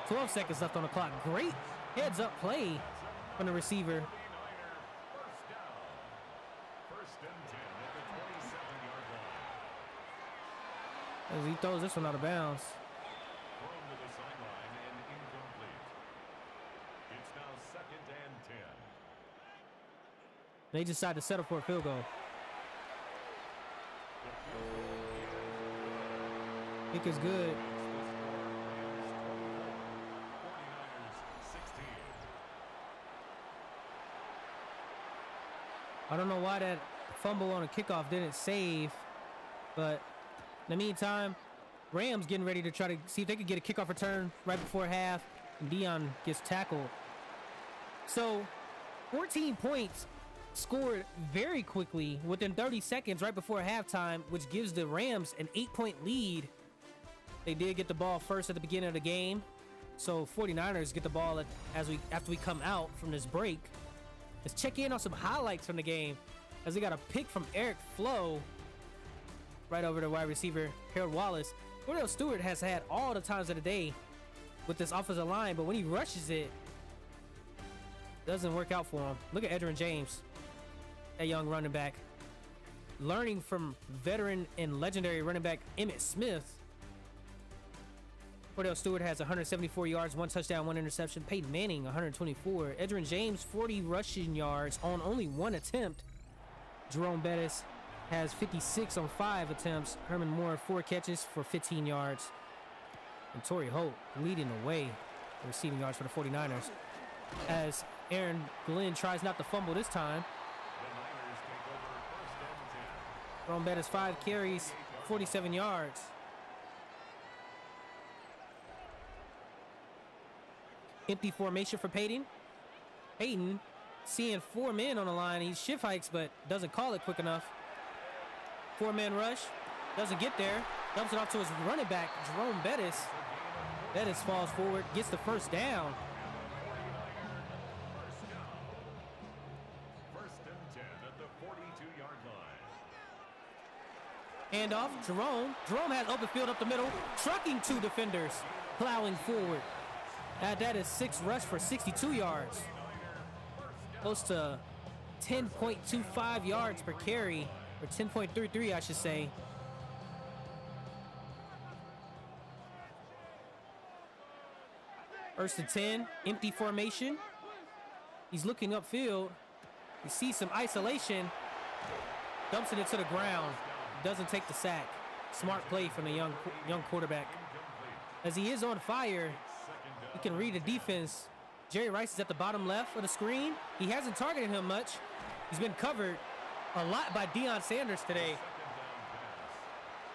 12 seconds left on the clock. Great heads up play from the receiver. As he throws this one out of bounds. They decide to settle for a field goal. Kick is good. I don't know why that fumble on a kickoff didn't save, but in the meantime, Rams getting ready to try to see if they could get a kickoff return right before half, and Deion gets tackled. So 14 points scored very quickly within 30 seconds right before halftime, which gives the Rams an 8-point lead. They did get the ball first at the beginning of the game, so 49ers get the ball after we come out from this break. Let's check in on some highlights from the game, as they got a pick from Eric Flo right over to wide receiver Harold Wallace. Cordell Stewart has had all the times of the day with this offensive line, but when he rushes it, doesn't work out for him. Look at Edgerrin James, that young running back, learning from veteran and legendary running back Emmitt Smith. Cordell Stewart has 174 yards, 1 touchdown, 1 interception. Peyton Manning, 124. Edgerrin James, 40 rushing yards on only 1 attempt. Jerome Bettis has 56 on 5 attempts. Herman Moore, 4 catches for 15 yards. And Torrey Holt leading the way for receiving yards for the 49ers. As Aaron Glenn tries not to fumble this time. Jerome Bettis, 5 carries, 47 yards. Empty formation for Peyton. Peyton seeing 4 men on the line. He shift hikes, but doesn't call it quick enough. 4-man rush. Doesn't get there. Dumps it off to his running back, Jerome Bettis. Bettis falls forward, gets the first down. First and 10 at the 42-yard line. Handoff, Jerome. Jerome has open field up the middle, trucking 2 defenders, plowing forward. That is 6 rush for 62 yards. Close to 10.25 yards per carry, or 10.33, I should say. First and 10, empty formation. He's looking upfield. He sees some isolation. Dumps it into the ground. Doesn't take the sack. Smart play from the young quarterback. As he is on fire, he can read the defense. Jerry Rice is at the bottom left of the screen. He hasn't targeted him much. He's been covered a lot by Deion Sanders today.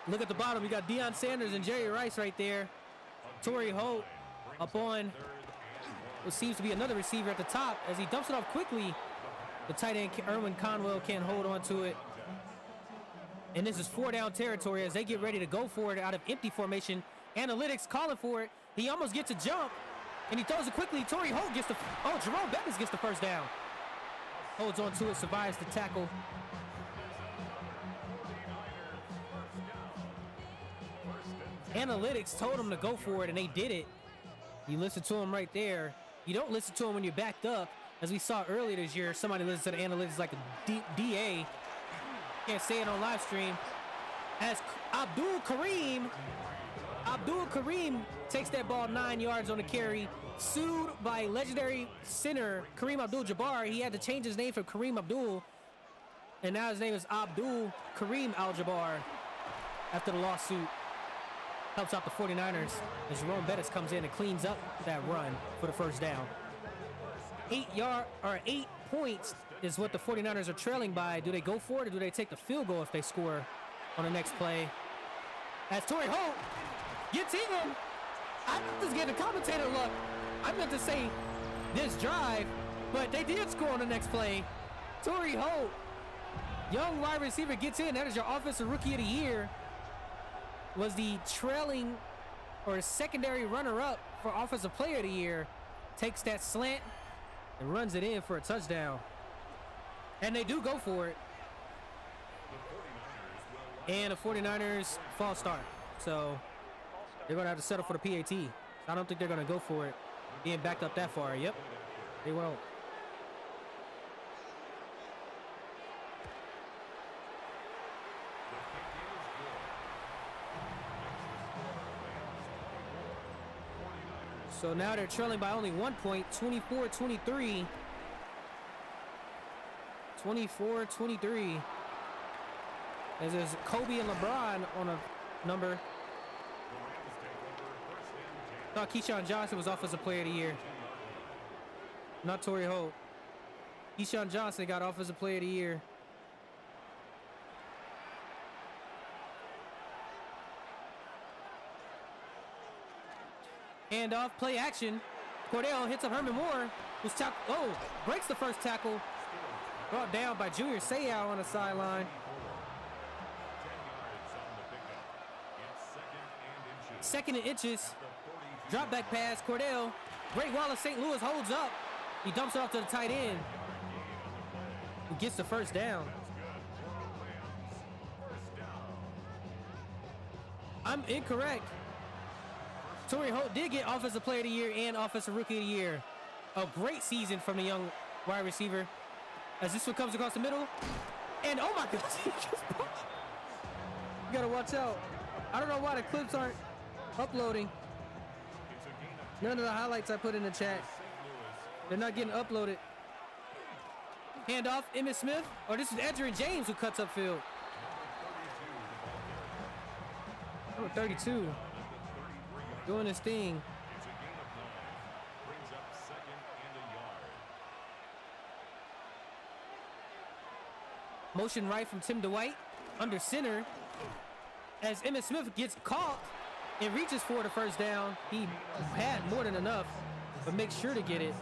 Look at the bottom. You got Deion Sanders and Jerry Rice right there. Torrey Holt up on what seems to be another receiver at the top. As he dumps it off quickly, the tight end Erwin Conwell can't hold on to it. And this is 4-down territory as they get ready to go for it out of empty formation. Analytics calling for it. He almost gets a jump, and he throws it quickly. Torrey Holt gets Jerome Bettis gets the first down. Holds on to it, survives the tackle. Analytics told him to go for it, and they did it. You listen to him right there. You don't listen to him when you're backed up. As we saw earlier this year, somebody listens to the analytics like a DA. Can't say it on live stream. As Abdul Kareem takes that ball 9 yards on the carry. Sued by legendary center Kareem Abdul-Jabbar. He had to change his name from Kareem Abdul, and now his name is Abdul Kareem Al-Jabbar after the lawsuit. Helps out the 49ers as Jerome Bettis comes in and cleans up that run for the first down. 8 points is what the 49ers are trailing by. Do they go for it or do they take the field goal if they score on the next play? As Torrey Holt gets in. I just get a commentator look. I meant to say this drive, but they did score on the next play. Torrey Holt, young wide receiver, gets in. That is your offensive rookie of the year. Was the trailing or secondary runner-up for offensive player of the year. Takes that slant and runs it in for a touchdown. And they do go for it. And the 49ers false start. So they're going to have to settle for the PAT. I don't think they're going to go for it being backed up that far. Yep, they won't. So now they're trailing by only 1 point, 24-23. 24-23. As there's Kobe and LeBron on a number. Thought Keyshawn Johnson was offensive player of the year. Not Torrey Holt. Keyshawn Johnson got offensive player of the year. Handoff, play action. Cordell hits up Herman Moore, who's breaks the first tackle. Brought down by Junior Seau on the sideline. Second and inches. Drop back pass. Cordell. Great Wallace St. Louis holds up. He dumps it off to the tight end. Who gets the first down. I'm incorrect. Torrey Holt did get Offensive Player of the Year and Offensive Rookie of the Year. A great season from the young wide receiver. As this one comes across the middle. And oh my goodness, he just punched. You gotta watch out. I don't know why the clips aren't uploading. None of the highlights I put in the chat, they're not getting uploaded. Handoff, Emmitt Smith. Or this is Edgerrin James who cuts upfield. Number 32. Doing his thing. Motion right from Tim Dwight under center as Emmitt Smith gets caught and reaches for the first down. He had more than enough, but makes sure to get it.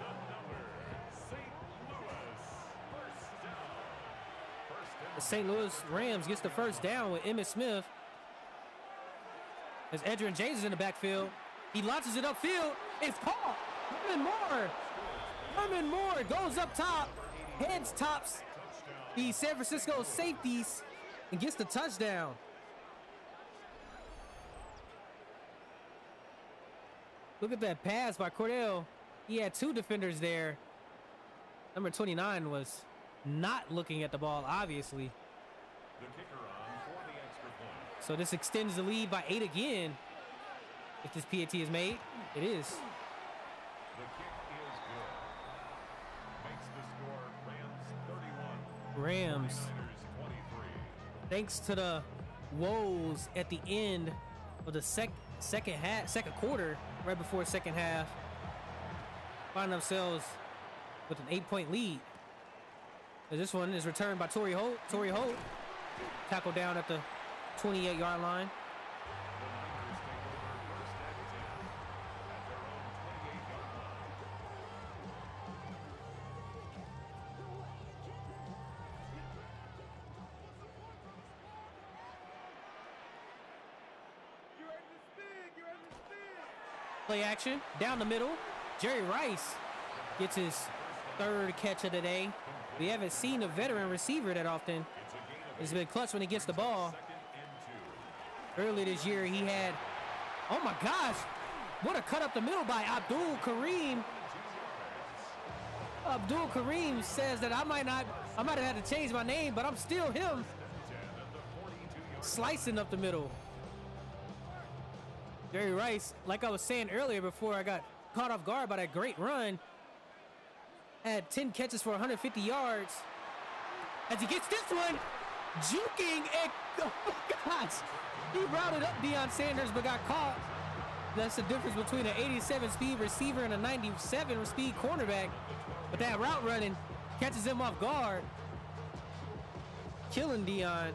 The St. Louis Rams gets the first down with Emmitt Smith. As Edgerrin James is in the backfield, he launches it upfield. It's caught. Herman Moore goes up top, heads tops the San Francisco safeties and gets the touchdown. Look at that pass by Cordell. He had two defenders there. Number 29 was not looking at the ball, obviously. The kicker on for the extra point. So this extends the lead by 8 again. If this PAT is made, it is. The kick is good. Makes the score Rams 31. Rams. 49ers 23. Thanks to the woes at the end of the second quarter, right before second half, find themselves with an 8-point lead. And this one is returned by Torrey Holt. Torrey Holt tackled down at the 28-yard line. Play action down the middle. Jerry Rice gets his third catch of the day. We haven't seen a veteran receiver that often. It's been clutch when he gets the ball. Earlier this year, he had, oh my gosh, what a cut up the middle by Abdul Kareem. Abdul Kareem says that I might have had to change my name, but I'm still him. Slicing up the middle. Jerry Rice, like I was saying earlier before I got caught off guard by that great run, had 10 catches for 150 yards. As he gets this one, juking, and oh my gosh, he routed up Deion Sanders but got caught. That's the difference between an 87 speed receiver and a 97 speed cornerback. But that route running catches him off guard. Killing Dion.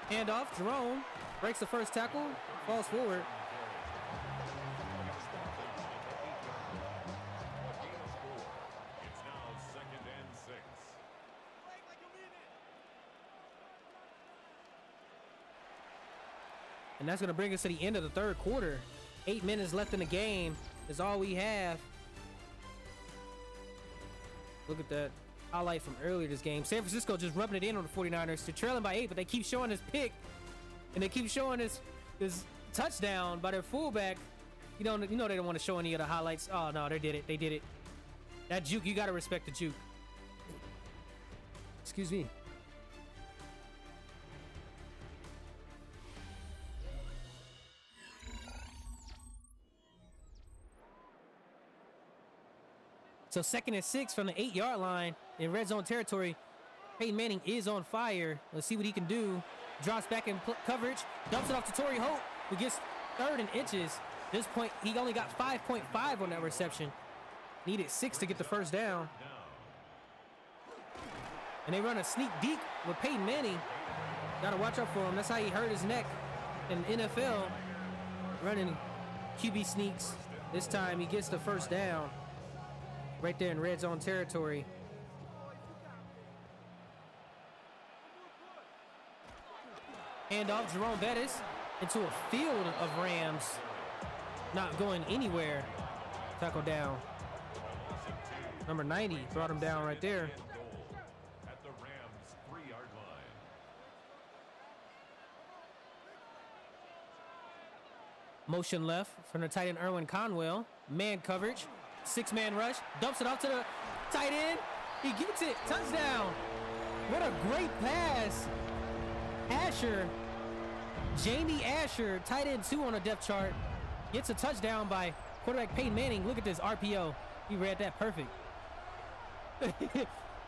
Hand off, Jerome breaks the first tackle, falls forward. It's now 2nd and 6. And that's going to bring us to the end of the third quarter. 8 minutes left in the game is all we have. Look at that highlight from earlier this game. San Francisco just rubbing it in on the 49ers. They're trailing by 8, but they keep showing this pick. And they keep showing this touchdown by their fullback. You know they don't want to show any of the highlights. Oh, no, they did it. They did it. That juke, you got to respect the juke. Excuse me. So 2nd and 6 from the 8-yard line in red zone territory. Peyton Manning is on fire. Let's see what he can do. Drops back in coverage, dumps it off to Torrey Holt, who gets 3rd and inches. At this point, he only got 5.5 on that reception. Needed 6 to get the first down. And they run a sneak deep with Peyton Manning. Got to watch out for him. That's how he hurt his neck in NFL. Running QB sneaks. This time he gets the first down. Right there in red zone territory. Hand off Jerome Bettis into a field of Rams. Not going anywhere. Tackle down. Number 90 brought him down right there. At the Rams 3-yard line. Motion left from the tight end Erwin Conwell. Man coverage. 6-man rush. Dumps it off to the tight end. He gets it. Touchdown. What a great pass. Asher. Jamie Asher, tight end 2 on the depth chart. Gets a touchdown by quarterback Peyton Manning. Look at this RPO. He read that perfect.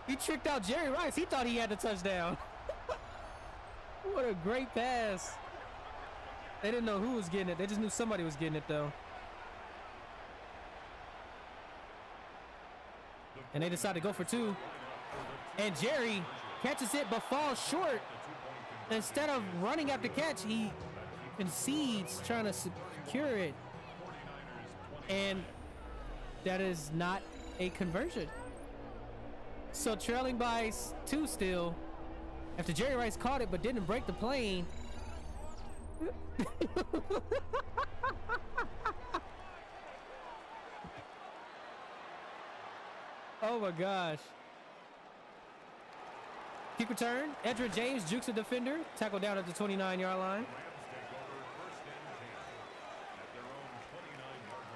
He tricked out Jerry Rice. He thought he had the touchdown. What a great pass. They didn't know who was getting it. They just knew somebody was getting it, though. And they decided to go for 2. And Jerry catches it but falls short. Instead of running after catch, he concedes trying to secure it. And that is not a conversion. So trailing by 2 still. After Jerry Rice caught it but didn't break the plane. Oh my gosh. Kick return. Edgerrin James jukes a defender. Tackle down at the 29-yard line. Rams take over 1st and 10 at their own 29-yard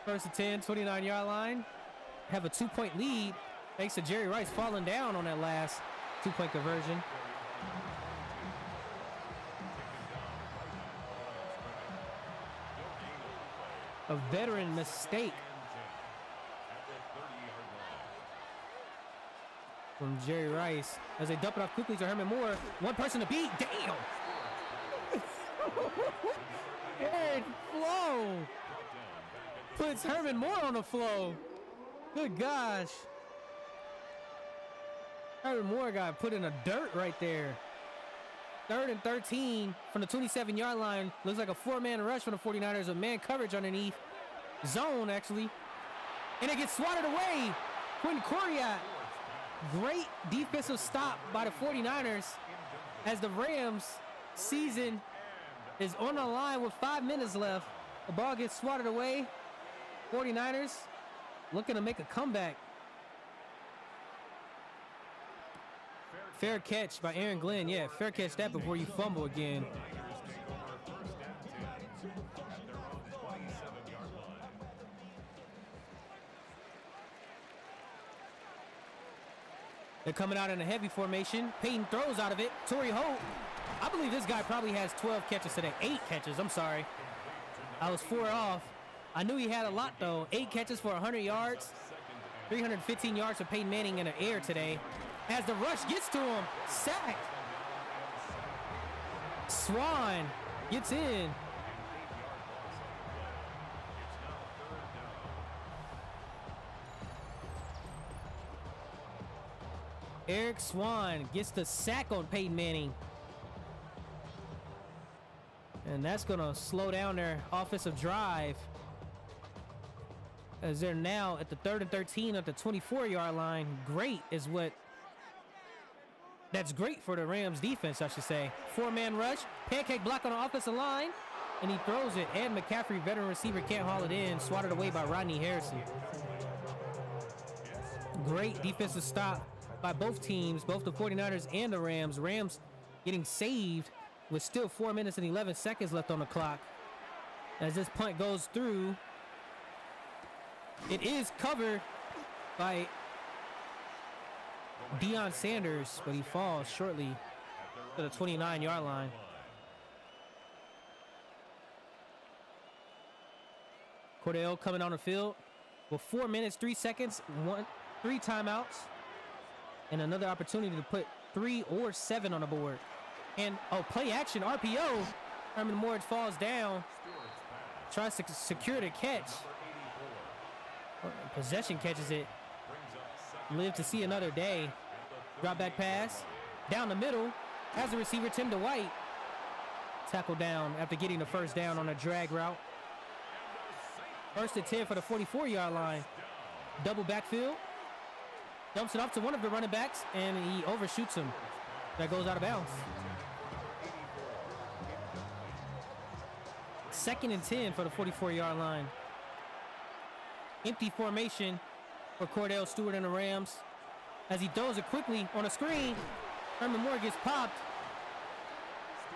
line. First and 10, 29-yard line. Have a 2-point lead thanks to Jerry Rice falling down on that last 2-point conversion. A veteran mistake from Jerry Rice as they dump it off quickly to Herman Moore. One person to beat. Damn! Aaron Flo puts Herman Moore on the flow. Good gosh. Herman Moore got put in the dirt right there. 3rd and 13 from the 27-yard line. Looks like a 4-man rush from the 49ers with man coverage underneath. Zone, actually. And it gets swatted away. Quentin Coriat. Great defensive stop by the 49ers as the Rams season is on the line with 5 minutes left. The ball gets swatted away. 49ers looking to make a comeback. Fair catch by Aaron Glenn. Yeah, fair catch that before you fumble again. They're coming out in a heavy formation. Peyton throws out of it. Torrey Holt I believe this guy probably has 12 catches today. 8 catches, I'm sorry. I was 4 off. I knew he had a lot, though. 8 catches for 100 yards. 315 yards for Peyton Manning in the air today. As the rush gets to him, sacked. Swan gets in. Eric Swan gets the sack on Peyton Manning. And that's going to slow down their offensive drive, as they're now at the 3rd and 13 at the 24-yard line. That's great for the Rams defense, I should say. 4-man rush, pancake block on the offensive line, and he throws it. And McCaffrey, veteran receiver, can't haul it in. Swatted away by Rodney Harrison. Great defensive stop by both teams, both the 49ers and the Rams. Rams getting saved with still 4 minutes and 11 seconds left on the clock. As this punt goes through, it is covered by Deion Sanders, but he falls shortly to the 29-yard line. Cordell coming on the field with 4 minutes, 3 seconds, 3 timeouts, and another opportunity to put 3 or 7 on the board. And play action RPO. Herman Morris falls down, tries to secure the catch. Possession catches it. Live to see another day. Drop back pass down the middle. Has the receiver Tim Dwight. Tackle down after getting the first down on a drag route. 1st and 10 for the 44-yard line. Double backfield. Dumps it off to one of the running backs, and he overshoots him. That goes out of bounds. 2nd and 10 for the 44-yard line. Empty formation for Cordell Stewart and the Rams. As he throws it quickly on a screen, Herman Moore gets popped.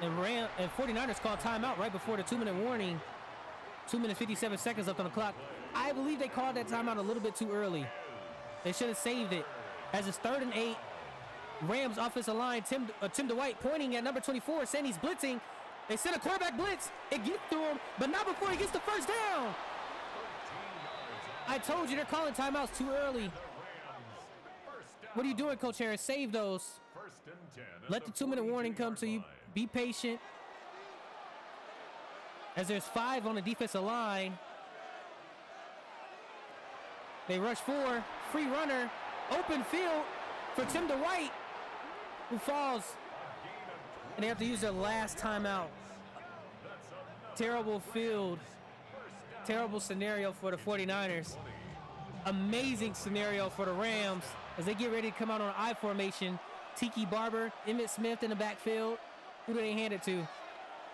And 49ers call timeout right before the 2-minute warning. 2 minutes, 57 seconds left on the clock. I believe they called that timeout a little bit too early. They should have saved it. As it's 3rd and 8, Rams offensive line, Tim Dwight pointing at number 24, saying he's blitzing. They send a quarterback blitz. It gets through him, but not before he gets the first down. I told you they're calling timeouts too early. What are you doing, Coach Harris? Save those. Let the 2-minute warning come to you. Be patient. As there's 5 on the defensive line. They rush 4. Free runner. Open field for Tim Dwight, who falls. And they have to use their last timeout. Terrible field. Terrible scenario for the 49ers. Amazing scenario for the Rams as they get ready to come out on an I formation. Tiki Barber, Emmitt Smith in the backfield. Who do they hand it to?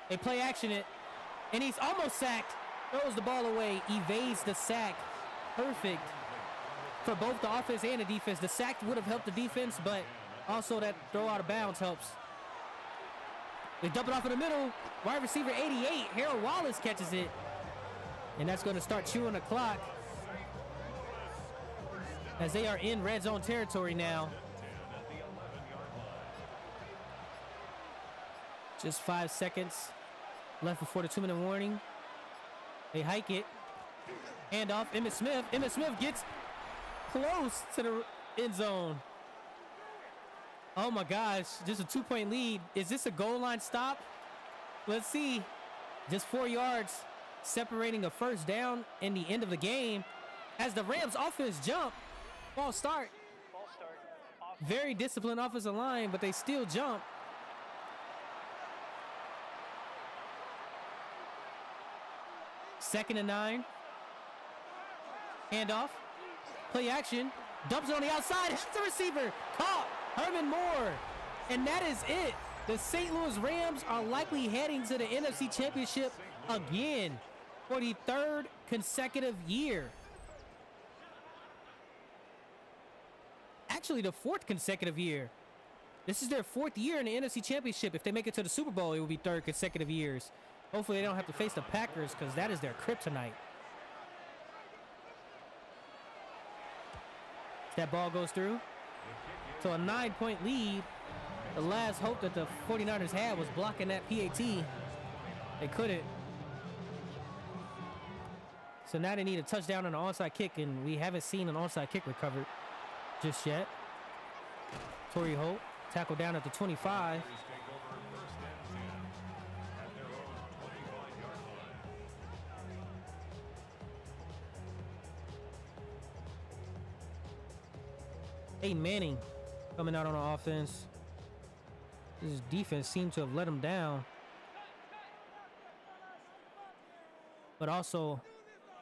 They play action it, and he's almost sacked. Throws the ball away, evades the sack. Perfect for both the offense and the defense. The sack would have helped the defense, but also that throw out of bounds helps. They dump it off in the middle. Wide receiver 88, Harold Wallace catches it. And that's going to start chewing the clock as they are in red zone territory now. Just 5 seconds left before the 2-minute warning. They hike it. Hand off, Emmitt Smith. Emmitt Smith gets close to the end zone. Oh my gosh, just a 2-point lead. Is this a goal line stop? Let's see. Just 4 yards separating a first down in the end of the game as the Rams offense jump. False start. Very disciplined offensive line, but they still jump. Second and 9. Handoff. Play action. Dumps it on the outside. Hits the receiver. Caught. Herman Moore. And that is it. The St. Louis Rams are likely heading to the NFC Championship again for the 3rd consecutive year. Actually, the 4th consecutive year. This is their 4th year in the NFC Championship. If they make it to the Super Bowl, it will be 3rd consecutive years. Hopefully they don't have to face the Packers because that is their kryptonite. That ball goes through. So a 9-point lead The last hope that the 49ers had was blocking that PAT. They couldn't. So now they need a touchdown and an onside kick, and we haven't seen an onside kick recovered just yet. Torrey Holt tackled down at the 25. Take over first and 10 at their own 25-yard line. Peyton Manning coming out on the offense. This defense seemed to have let him down. But also,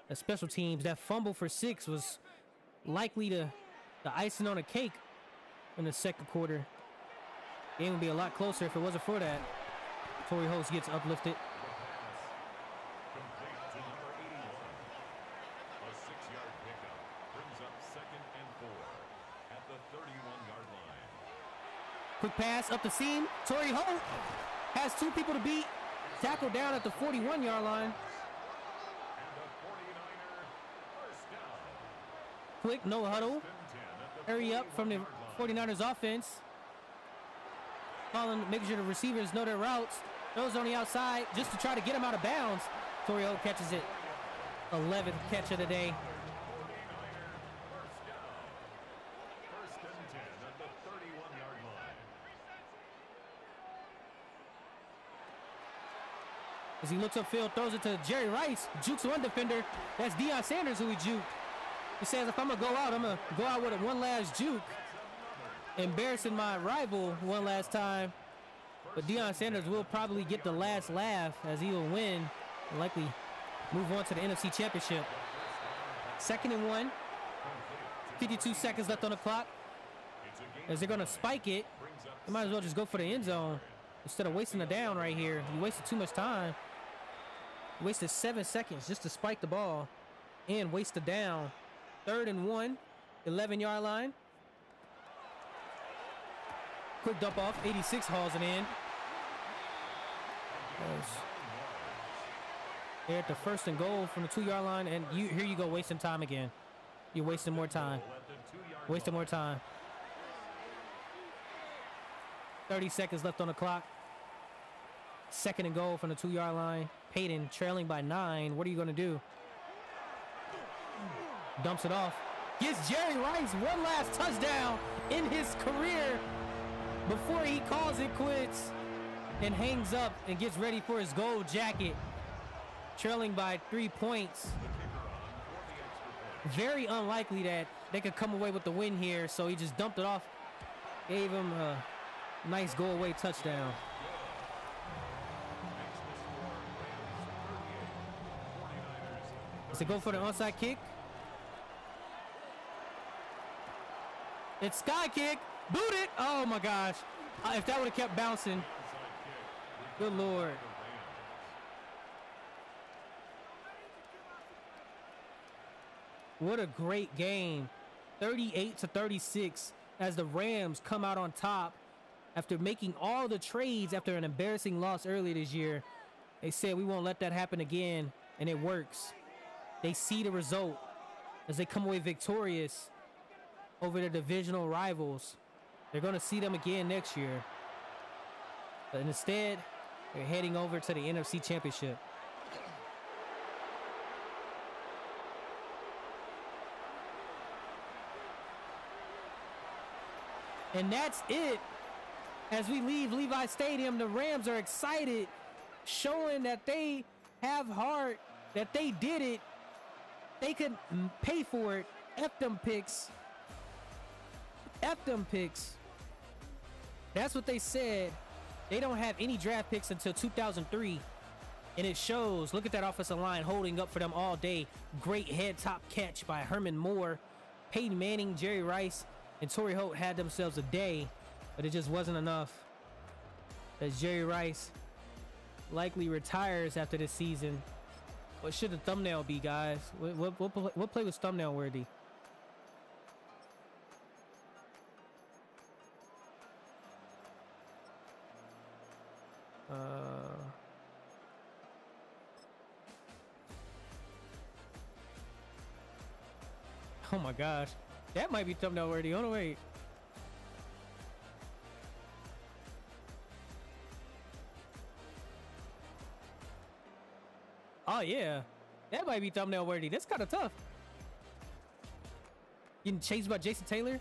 the special teams, that fumble for 6 was likely the icing on the cake in the second quarter. Game would be a lot closer if it wasn't for that. Torrey Holt gets uplifted. Complete to number 81. A 6-yard pickup brings up second and 4 at the 31-yard line. Quick pass up the seam. Torrey Holt has 2 people to beat. Tackle down at the 41-yard line. And the 49er first down. Quick, no huddle. And 10 at the Hurry up from the 41-yard line. 49ers offense. Calling, making sure the receivers know their routes. Throws on the outside just to try to get him out of bounds. Torrey Holt catches it. 11th catch of the day. 49er first down. First and 10 at the 31-yard line. As he looks upfield, throws it to Jerry Rice. Jukes one defender. That's Deion Sanders who he juked. He says, if I'm going to go out, I'm going to go out with a one last juke. Embarrassing my rival one last time. But Deion Sanders will probably get the last laugh as he will win and likely move on to the NFC Championship. 2nd and 1. 52 seconds left on the clock. As they're going to spike it, they might as well just go for the end zone instead of wasting a down right here. You wasted too much time. You wasted 7 seconds just to spike the ball and waste a down. 3rd and 1, 11-yard line. Quick dump off, 86 hauls it in. They're at the 1st and goal from the 2-yard line, and here you go wasting time again. You're wasting more time. Wasting more time. 30 seconds left on the clock. 2nd and goal from the 2-yard line. Peyton trailing by 9. What are you going to do? Dumps it off. Gives Jerry Rice one last touchdown in his career before he calls it quits and hangs up and gets ready for his gold jacket. Trailing by 3 points. Very unlikely that they could come away with the win here, so he just dumped it off. Gave him a nice go-away touchdown. Does it go for the onside kick? It's sky kick. Boot it. Oh my gosh. If that would have kept bouncing. Good Lord. What a great game. 38-36 as the Rams come out on top after making all the trades after an embarrassing loss earlier this year. They said we won't let that happen again, and it works. They see the result as they come away victorious over their divisional rivals. They're going to see them again next year. But instead, they're heading over to the NFC Championship. And that's it. As we leave Levi Stadium, the Rams are excited, showing that they have heart, that they did it. They could pay for it. F them picks. F them picks. That's what they said. They don't have any draft picks until 2003. And it shows. Look at that offensive line holding up for them all day. Great head top catch by Herman Moore. Peyton Manning, Jerry Rice, and Torrey Holt had themselves a day, but it just wasn't enough. As Jerry Rice likely retires after this season. What should the thumbnail be, guys? What play was thumbnail worthy? Oh my gosh. That might be thumbnail worthy. Oh no, wait. Oh, yeah. That might be thumbnail worthy. That's kind of tough. Getting chased by Jason Taylor.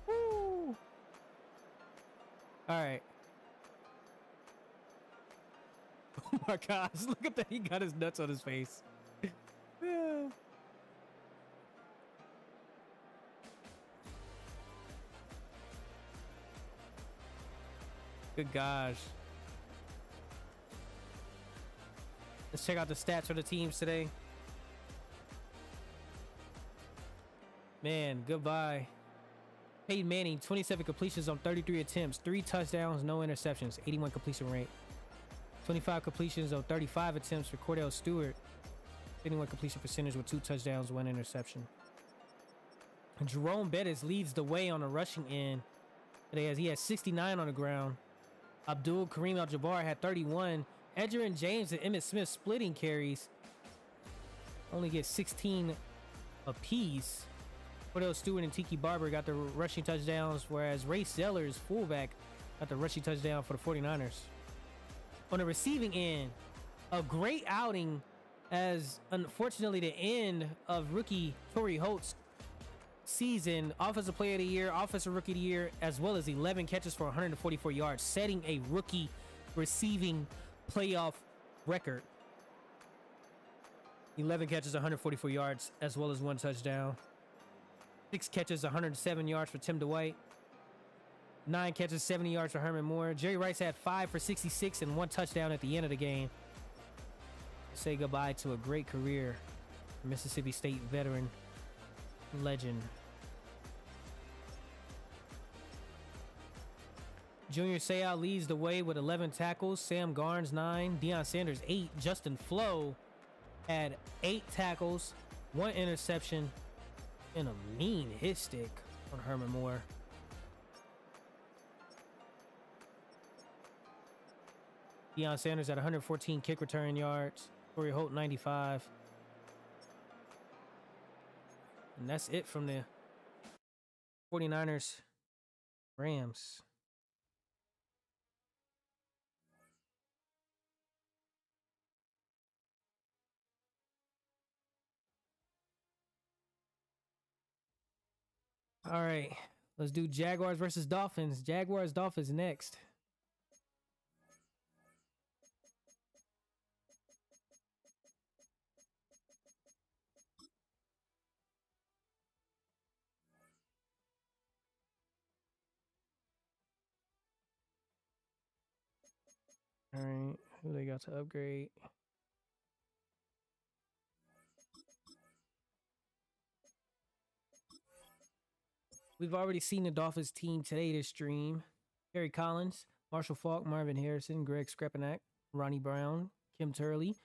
Woo. All right. Oh my gosh. Look at that. He got his nuts on his face. Yeah. Good gosh. Let's check out the stats for the teams today. Man, goodbye. Peyton Manning, 27 completions on 33 attempts, 3 touchdowns, no interceptions, 81 completion rate. 25 completions on 35 attempts for Cordell Stewart, 81 completion percentage with 2 touchdowns, 1 interception. Jerome Bettis leads the way on the rushing end today as he has 69 on the ground. Abdul Kareem Al-Jabbar had 31. Edgerrin James and Emmitt Smith splitting carries. Only get 16 apiece. Cordell Stewart and Tiki Barber got the rushing touchdowns, whereas Ray Sellers, fullback, got the rushing touchdown for the 49ers. On the receiving end, a great outing as, unfortunately, the end of rookie Torrey Holt's season. Offensive Player of the Year, Offensive Rookie of the Year, as well as 11 catches for 144 yards, setting a rookie receiving playoff record. 11 catches, 144 yards, as well as 1 touchdown. 6 catches, 107 yards for Tim Dwight. 9 catches, 70 yards for Herman Moore. Jerry Rice had 5 for 66 and 1 touchdown at the end of the game. Say goodbye to a great career. Mississippi State veteran legend. Junior Seau leads the way with 11 tackles. Sam Garnes 9. Deion Sanders 8. Justin Flo had 8 tackles, 1 interception, and a mean hit stick on Herman Moore. Deion Sanders at 114 kick return yards. Torrey Holt 95. And that's it from the 49ers Rams. All right, let's do Jaguars versus Dolphins. Jaguars, Dolphins next. All right, who they got to upgrade? We've already seen the Dolphins team today to stream. Harry Collins, Marshall Faulk, Marvin Harrison, Greg Skrepenak, Ronnie Brown, Kim Turley,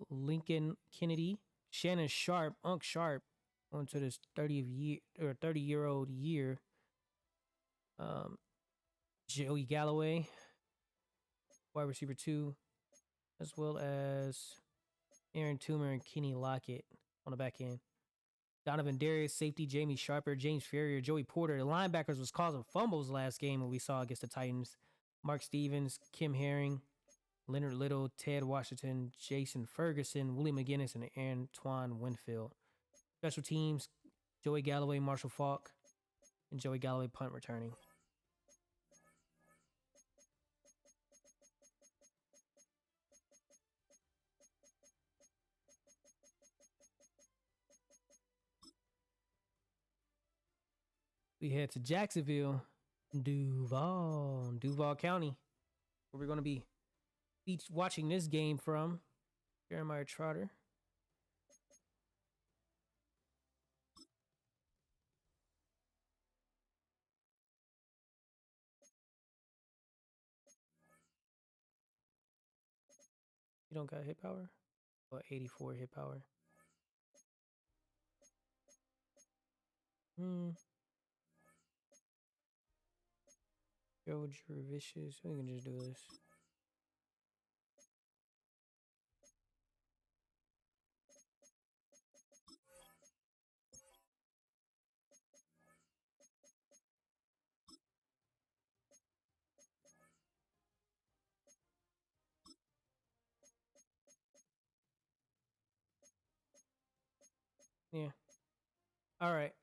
Lincoln Kennedy, Shannon Sharp, Unc Sharp, onto this 30-year-old year. Joey Galloway, wide receiver 2, as well as Aaron Toomer and Kenny Lockett on the back end. Donovan Darius, safety Jamie Sharper, James Ferrier, Joey Porter. The linebackers was causing fumbles last game that we saw against the Titans. Mark Stevens, Kim Herring, Leonard Little, Ted Washington, Jason Ferguson, Willie McGinnis, and Antoine Winfield. Special teams, Joey Galloway, Marshall Faulk, and Joey Galloway punt returning. We head to Jacksonville, Duval County, where we're going to be watching this game from. Jeremiah Trotter. You don't got hit power? Or 84 hit power? Joe Vicious. We can just do this. Yeah. All right.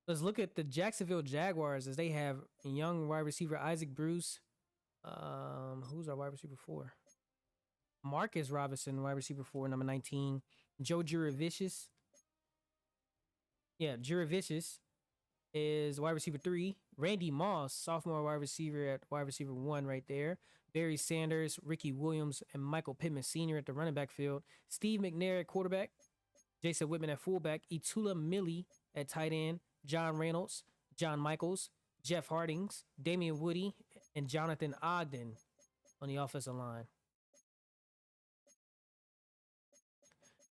Let's look at the Jacksonville Jaguars as they have young wide receiver Isaac Bruce. Who's our wide receiver 4? Marcus Robinson, wide receiver 4, number 19. Joe Juravicious. Yeah, Juravicious is wide receiver 3. Randy Moss, sophomore wide receiver at wide receiver 1 right there. Barry Sanders, Ricky Williams, and Michael Pittman Sr. at the running back field. Steve McNair at quarterback. Jason Whitman at fullback. Itula Millie at tight end. John Reynolds, John Michaels, Jeff Hardings, Damian Woody, and Jonathan Ogden on the offensive line.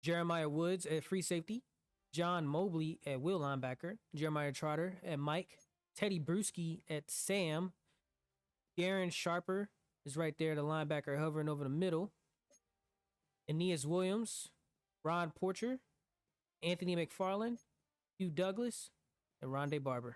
Jeremiah Woods at free safety. John Mobley at will linebacker. Jeremiah Trotter at Mike. Teddy Bruschi at Sam. Darren Sharper is right there, the linebacker hovering over the middle. Aeneas Williams, Ron Porcher, Anthony McFarland, Hugh Douglas, and Rondé Barber.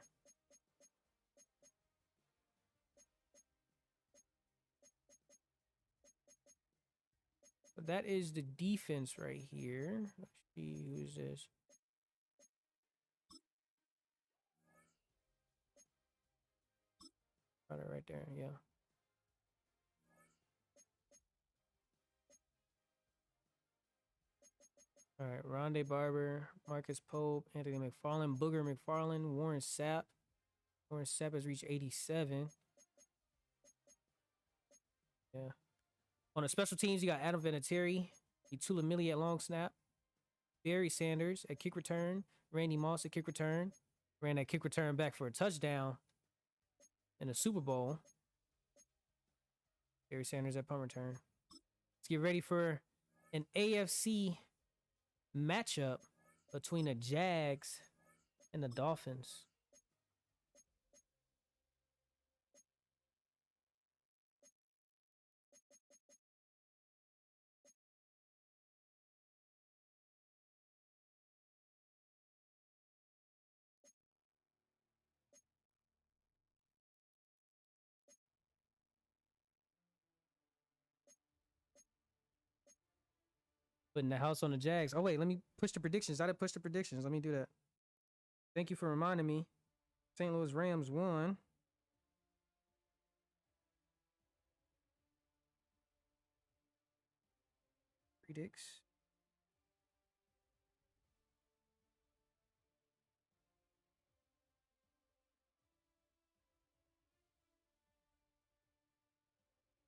So that is the defense right here. Let's see, who's this? Got it right there, yeah. All right, Rondé Barber, Marcus Pope, Anthony McFarland, Booger McFarland, Warren Sapp. Warren Sapp has reached 87. Yeah. On the special teams, you got Adam Vinatieri, Itula Millie at long snap, Barry Sanders at kick return, Randy Moss at kick return. Ran that kick return back for a touchdown in the Super Bowl. Barry Sanders at punt return. Let's get ready for an AFC matchup between the Jags and the Dolphins. Putting the house on the Jags. Oh, wait, let me push the predictions. I didn't push the predictions. Let me do that. Thank you for reminding me. St. Louis Rams won. Predicts.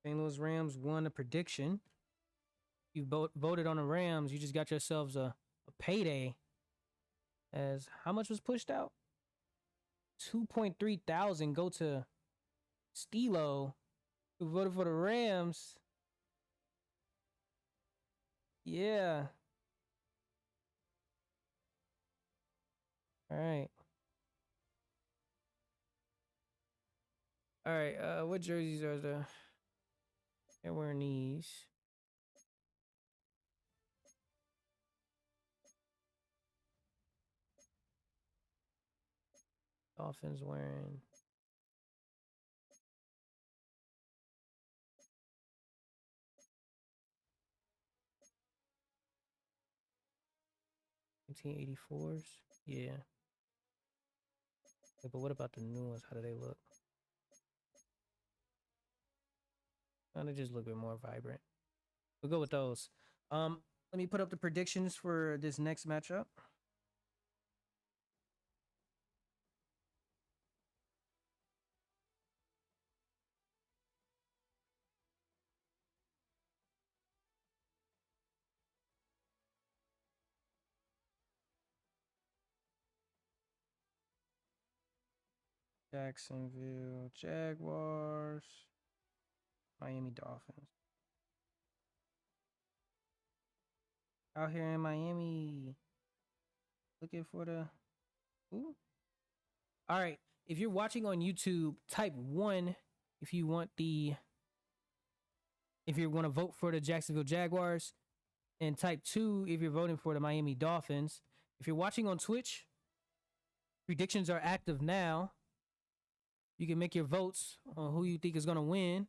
St. Louis Rams won a prediction. You voted on the Rams. You just got yourselves a payday. As how much was pushed out? 2.3 thousand go to Stilo, who voted for the Rams. Yeah. All right. All right. What jerseys are the? They're wearing these. Dolphins wearing. $1984s. Yeah. But what about the new ones? How do they look? They just look a bit more vibrant. We'll go with those. Let me put up the predictions for this next matchup. Jacksonville Jaguars, Miami Dolphins. Out here in Miami, looking for the. Ooh. All right. If you're watching on YouTube, type 1 if you want the. If you want to vote for the Jacksonville Jaguars, and type 2 if you're voting for the Miami Dolphins. If you're watching on Twitch, predictions are active now. You can make your votes on who you think is going to win.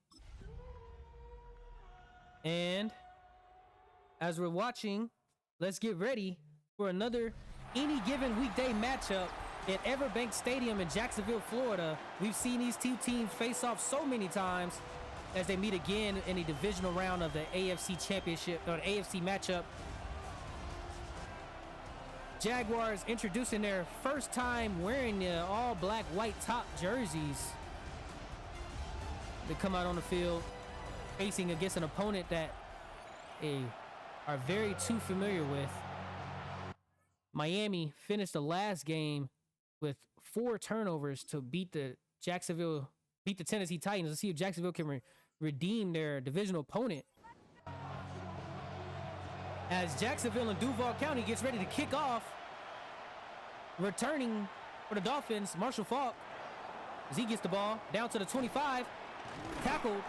And as we're watching, let's get ready for another any given weekday matchup at Everbank Stadium in Jacksonville, Florida. We've seen these two teams face off so many times as they meet again in the divisional round of the AFC Championship or the AFC matchup. Jaguars introducing their first time wearing the all black white top jerseys. They come out on the field facing against an opponent that they are very too familiar with. Miami finished the last game with 4 turnovers to beat the Tennessee Titans. Let's see if Jacksonville can redeem their divisional opponent. As Jacksonville and Duval County gets ready to kick off, returning for the Dolphins, Marshall Faulk, as he gets the ball down to the 25, tackled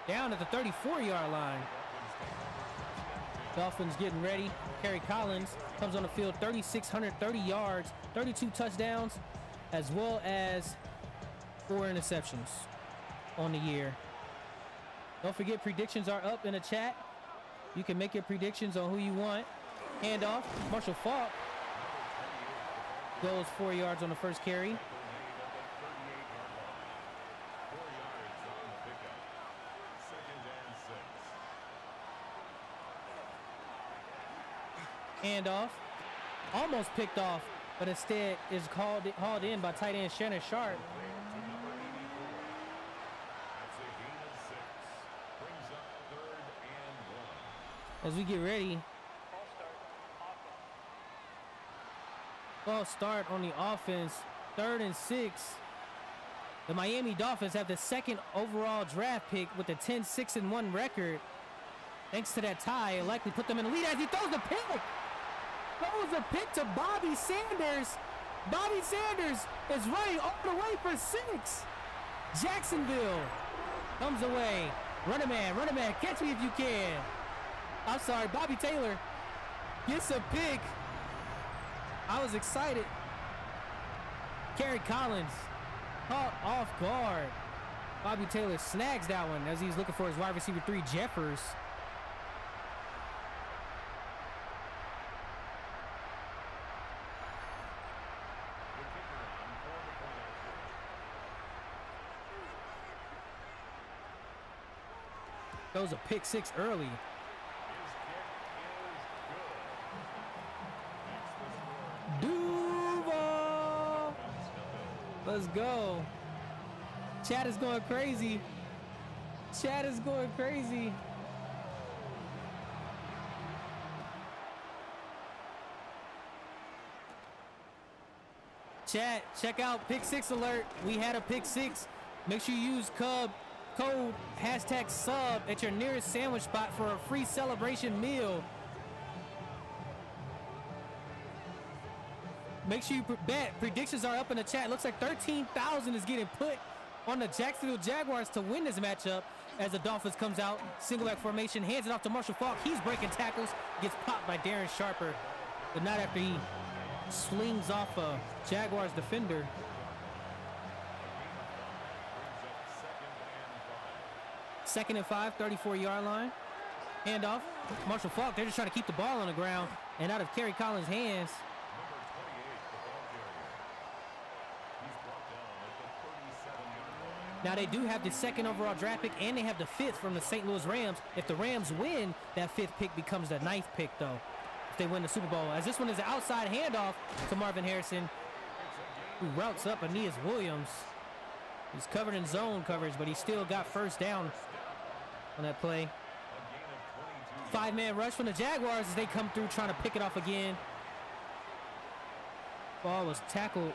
down at the 34-yard line. Dolphins getting ready. Kerry Collins comes on the field, 3,630 yards, 32 touchdowns, as well as 4 interceptions on the year. Don't forget, predictions are up in the chat. You can make your predictions on who you want. Handoff, Marshall Faulk goes 4 yards on the first carry. Handoff, almost picked off, but instead is hauled in by tight end Shannon Sharp. As we get ready, false start on the offense, 3rd and 6. The Miami Dolphins have the 2nd overall draft pick with a 10-6-1 record. Thanks to that tie, it likely put them in the lead as he throws the pick. Throws a pick to Bobby Sanders. Bobby Sanders is running all the way for 6. Jacksonville comes away. Run a man, catch me if you can. I'm sorry, Bobby Taylor gets a pick. I was excited. Kerry Collins caught off guard. Bobby Taylor snags that one as he's looking for his wide receiver 3, Jeffers. Throws a pick 6 early. Duval! Let's go. Chat is going crazy. Chat is going crazy. Chat, check out pick 6 alert. We had a pick 6. Make sure you use code #sub at your nearest sandwich spot for a free celebration meal. Make sure you bet. Predictions are up in the chat. Looks like 13,000 is getting put on the Jacksonville Jaguars to win this matchup as the Dolphins comes out. Single back formation, hands it off to Marshall Faulk. He's breaking tackles, gets popped by Darren Sharper, but not after he slings off a Jaguars defender. Second and 5, 34-yard line. Handoff, Marshall Faulk. They're just trying to keep the ball on the ground and out of Kerry Collins' hands. Now they do have the 2nd overall draft pick and they have the 5th from the St. Louis Rams. If the Rams win, that 5th pick becomes the 9th pick though, if they win the Super Bowl. As this one is an outside handoff to Marvin Harrison, who routes up Aeneas Williams. He's covered in zone coverage, but he still got first down on that play. 5-man rush from the Jaguars as they come through trying to pick it off again. Ball was tackled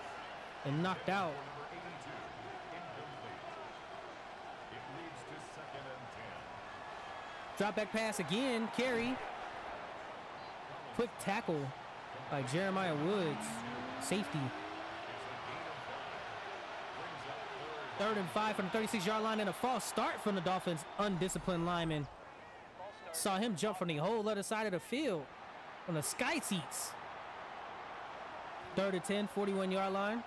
and knocked out. Drop back pass again, Kerry. Quick tackle by Jeremiah Woods, safety. 3rd and 5 from the 36-yard line and a false start from the Dolphins' undisciplined lineman. Saw him jump from the whole other side of the field on the sky seats. 3rd and 10, 41-yard line.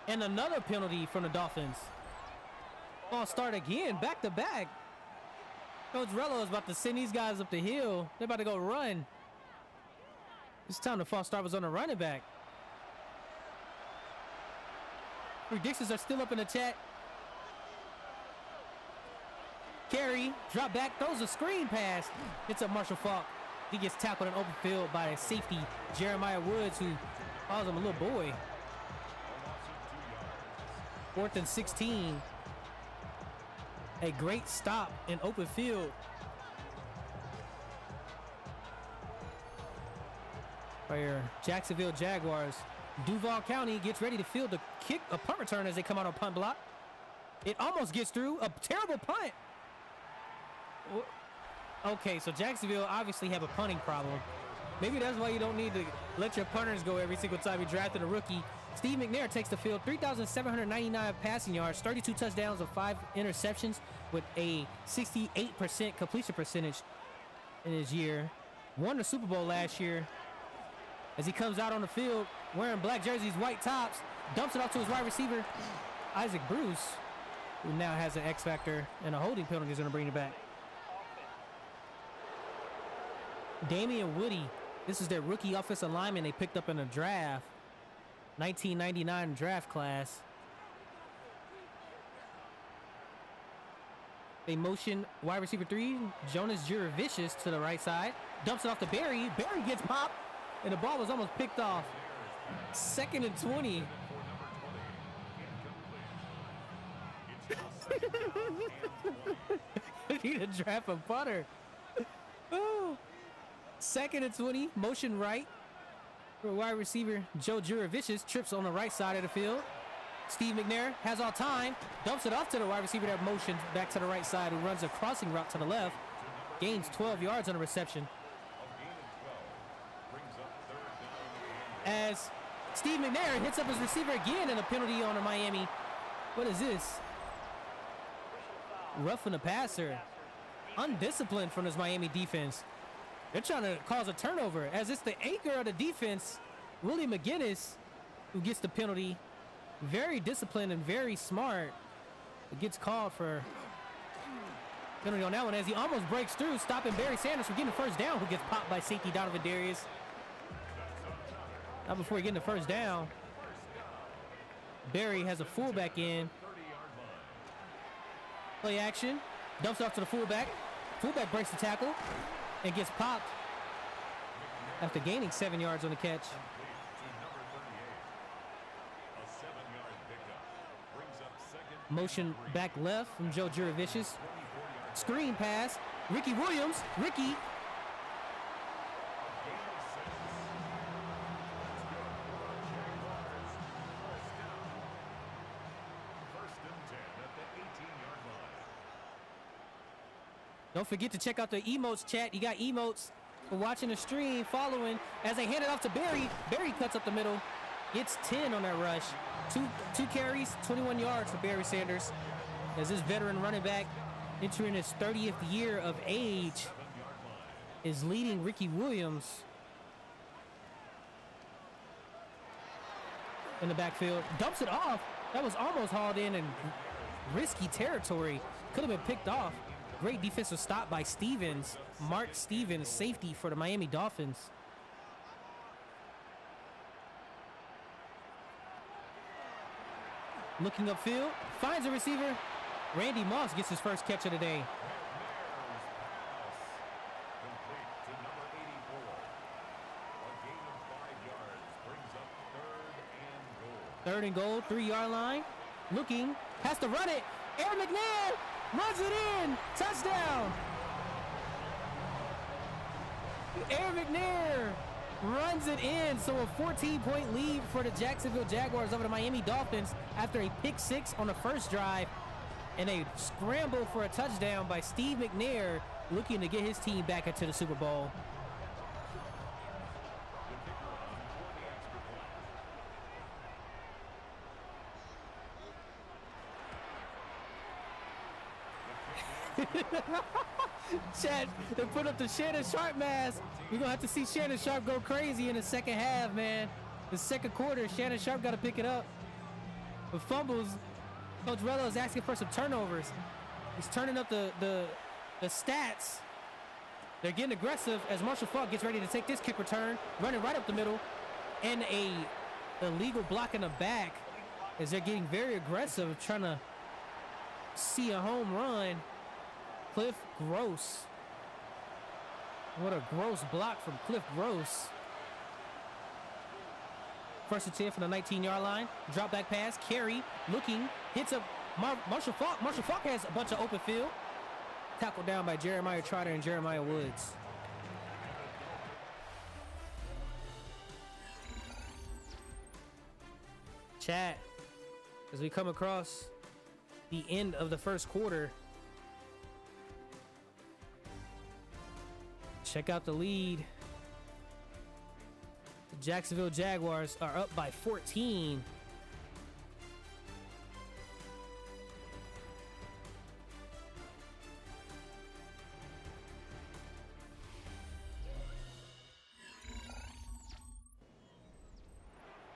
And another penalty from the Dolphins. False start again, back to back. Coach Rello is about to send these guys up the hill. They're about to go run. It's time the false start was on the running back. Predictions are still up in the chat. Carry, drop back, throws a screen pass. It's a Marshall Faulk. He gets tackled in open field by a safety, Jeremiah Woods, who calls him a little boy. 4th and 16. A great stop in open field. Right here, Jacksonville Jaguars. Duval County gets ready to field a punt return as they come out on punt block. It almost gets through. A terrible punt. Okay, so Jacksonville obviously have a punting problem. Maybe that's why you don't need to let your punters go every single time you drafted a rookie. Steve McNair takes the field, 3,799 passing yards, 32 touchdowns and 5 interceptions with a 68% completion percentage in his year. Won the Super Bowl last year. As he comes out on the field wearing black jerseys, white tops, dumps it off to his wide receiver, Isaac Bruce, who now has an X factor and a holding penalty is going to bring it back. Damian Woody, this is their rookie offensive lineman they picked up in the draft. 1999 draft class. They motion wide receiver 3, Jonas Jurevicius, to the right side. Dumps it off to Barry. Barry gets popped, and the ball was almost picked off. 2nd and 20. Need to draft a punter. Oh. 2nd and 20. Motion right. For wide receiver Joe Jurevicius, trips on the right side of the field. Steve McNair has all time, dumps it off to the wide receiver that motions back to the right side, who runs a crossing route to the left, gains 12 yards on the reception. As Steve McNair hits up his receiver again, and a penalty on the Miami. What is this? Roughing the passer. Undisciplined from this Miami defense. They're trying to cause a turnover, as it's the anchor of the defense, Willie McGinnis, who gets the penalty. Very disciplined and very smart. It gets called for penalty on that one, as he almost breaks through, stopping Barry Sanders from getting the first down, who gets popped by safety Donovan Darius. Not before he getting the first down. Barry has a fullback in. Play action. Dumps off to the fullback. Fullback breaks the tackle and gets popped after gaining 7 yards on the catch. Motion back left from Joe Jurevicius. Screen pass. Ricky Williams. Ricky. Don't forget to check out the emotes chat. You got emotes for watching the stream, following as they hand it off to Barry. Barry cuts up the middle, gets 10 on that rush. Two carries, 21 yards for Barry Sanders, as this veteran running back, entering his 30th year of age, is leading Ricky Williams in the backfield. Dumps it off. That was almost hauled in risky territory. Could have been picked off. Great defensive stop by Stevens. Mark Stevens, safety for the Miami Dolphins. Looking upfield, finds a receiver. Randy Moss gets his first catch of the day. Third and goal, 3-yard line. Looking, has to run it. Aaron McNair runs it in. Touchdown. Aaron McNair runs it in. So a 14-point lead for the Jacksonville Jaguars over the Miami Dolphins after a pick six on the first drive and a scramble for a touchdown by Steve McNair, looking to get his team back into the Super Bowl. Chad, they put up the Shannon Sharp mask. We're going to have to see Shannon Sharp go crazy in the second half, man. The second quarter, Shannon Sharp got to pick it up. With fumbles, Coach Rello is asking for some turnovers. He's turning up the stats They're getting aggressive as Marshall Faulk gets ready to take this kick return, running right up the middle, and a illegal block in the back as they're getting very aggressive, trying to see a home run. Cliff Gross. What a gross block from Cliff Gross. First and 10 from the 19-yard line. Drop back pass. Carey looking. Hits up Marshall Faulk. Marshall Faulk has a bunch of open field. Tackled down by Jeremiah Trotter and Jeremiah Woods. Chat, as we come across the end of the first quarter, check out the lead. The Jacksonville Jaguars are up by 14.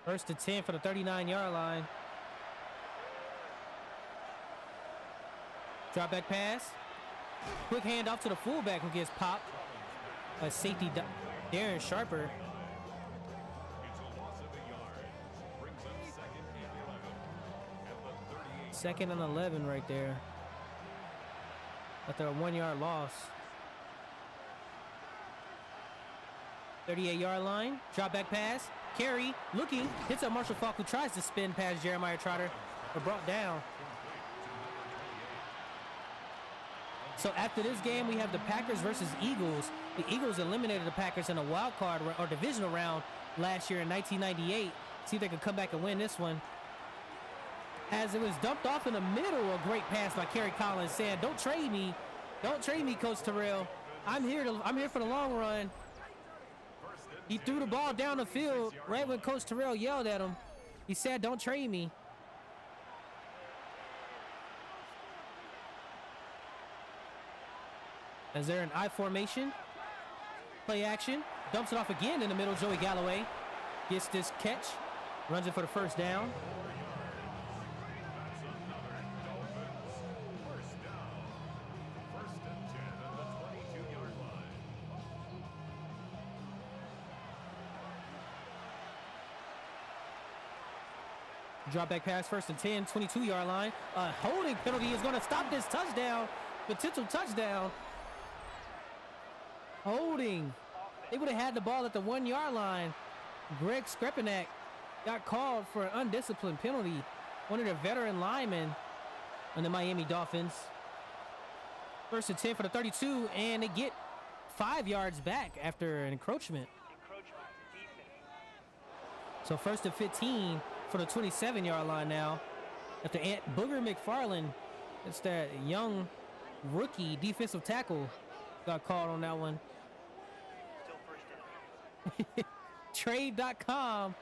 First and 10 for the 39-yard line. Drop back pass. Quick handoff to the fullback who gets popped. A safety, Darren Sharper. It's a loss of a yard. Brings up second and 11 at the 38. Second and 11 right there. After a 1-yard loss. 38-yard line. Drop back pass. Carey looking. Hits up Marshall Faulk, who tries to spin past Jeremiah Trotter, but brought down. So after this game, we have the Packers versus Eagles. The Eagles eliminated the Packers in a wild card or divisional round last year in 1998. See if they can come back and win this one. As it was dumped off in the middle, a great pass by Kerry Collins saying, "Don't trade me. Don't trade me, Coach Terrell. I'm here for the long run." He threw the ball down the field right when Coach Terrell yelled at him. He said, "Don't trade me." As they're in I formation, play action, dumps it off again in the middle. Joey Galloway gets this catch, runs it for the first down. That's another Dolphins first down. First and 10 at the 22-yard line. Drop back pass, first and 10, 22-yard line. A holding penalty is going to stop this touchdown, potential touchdown. Holding. They would have had the ball at the 1-yard line. Greg Skrepenak got called for an undisciplined penalty. One of their veteran linemen on the Miami Dolphins. First and 10 for the 32, and they get 5 yards back after an encroachment. So first and 15 for the 27-yard line now. After Booger McFarland, it's that young rookie defensive tackle, got called on that one. Trade.com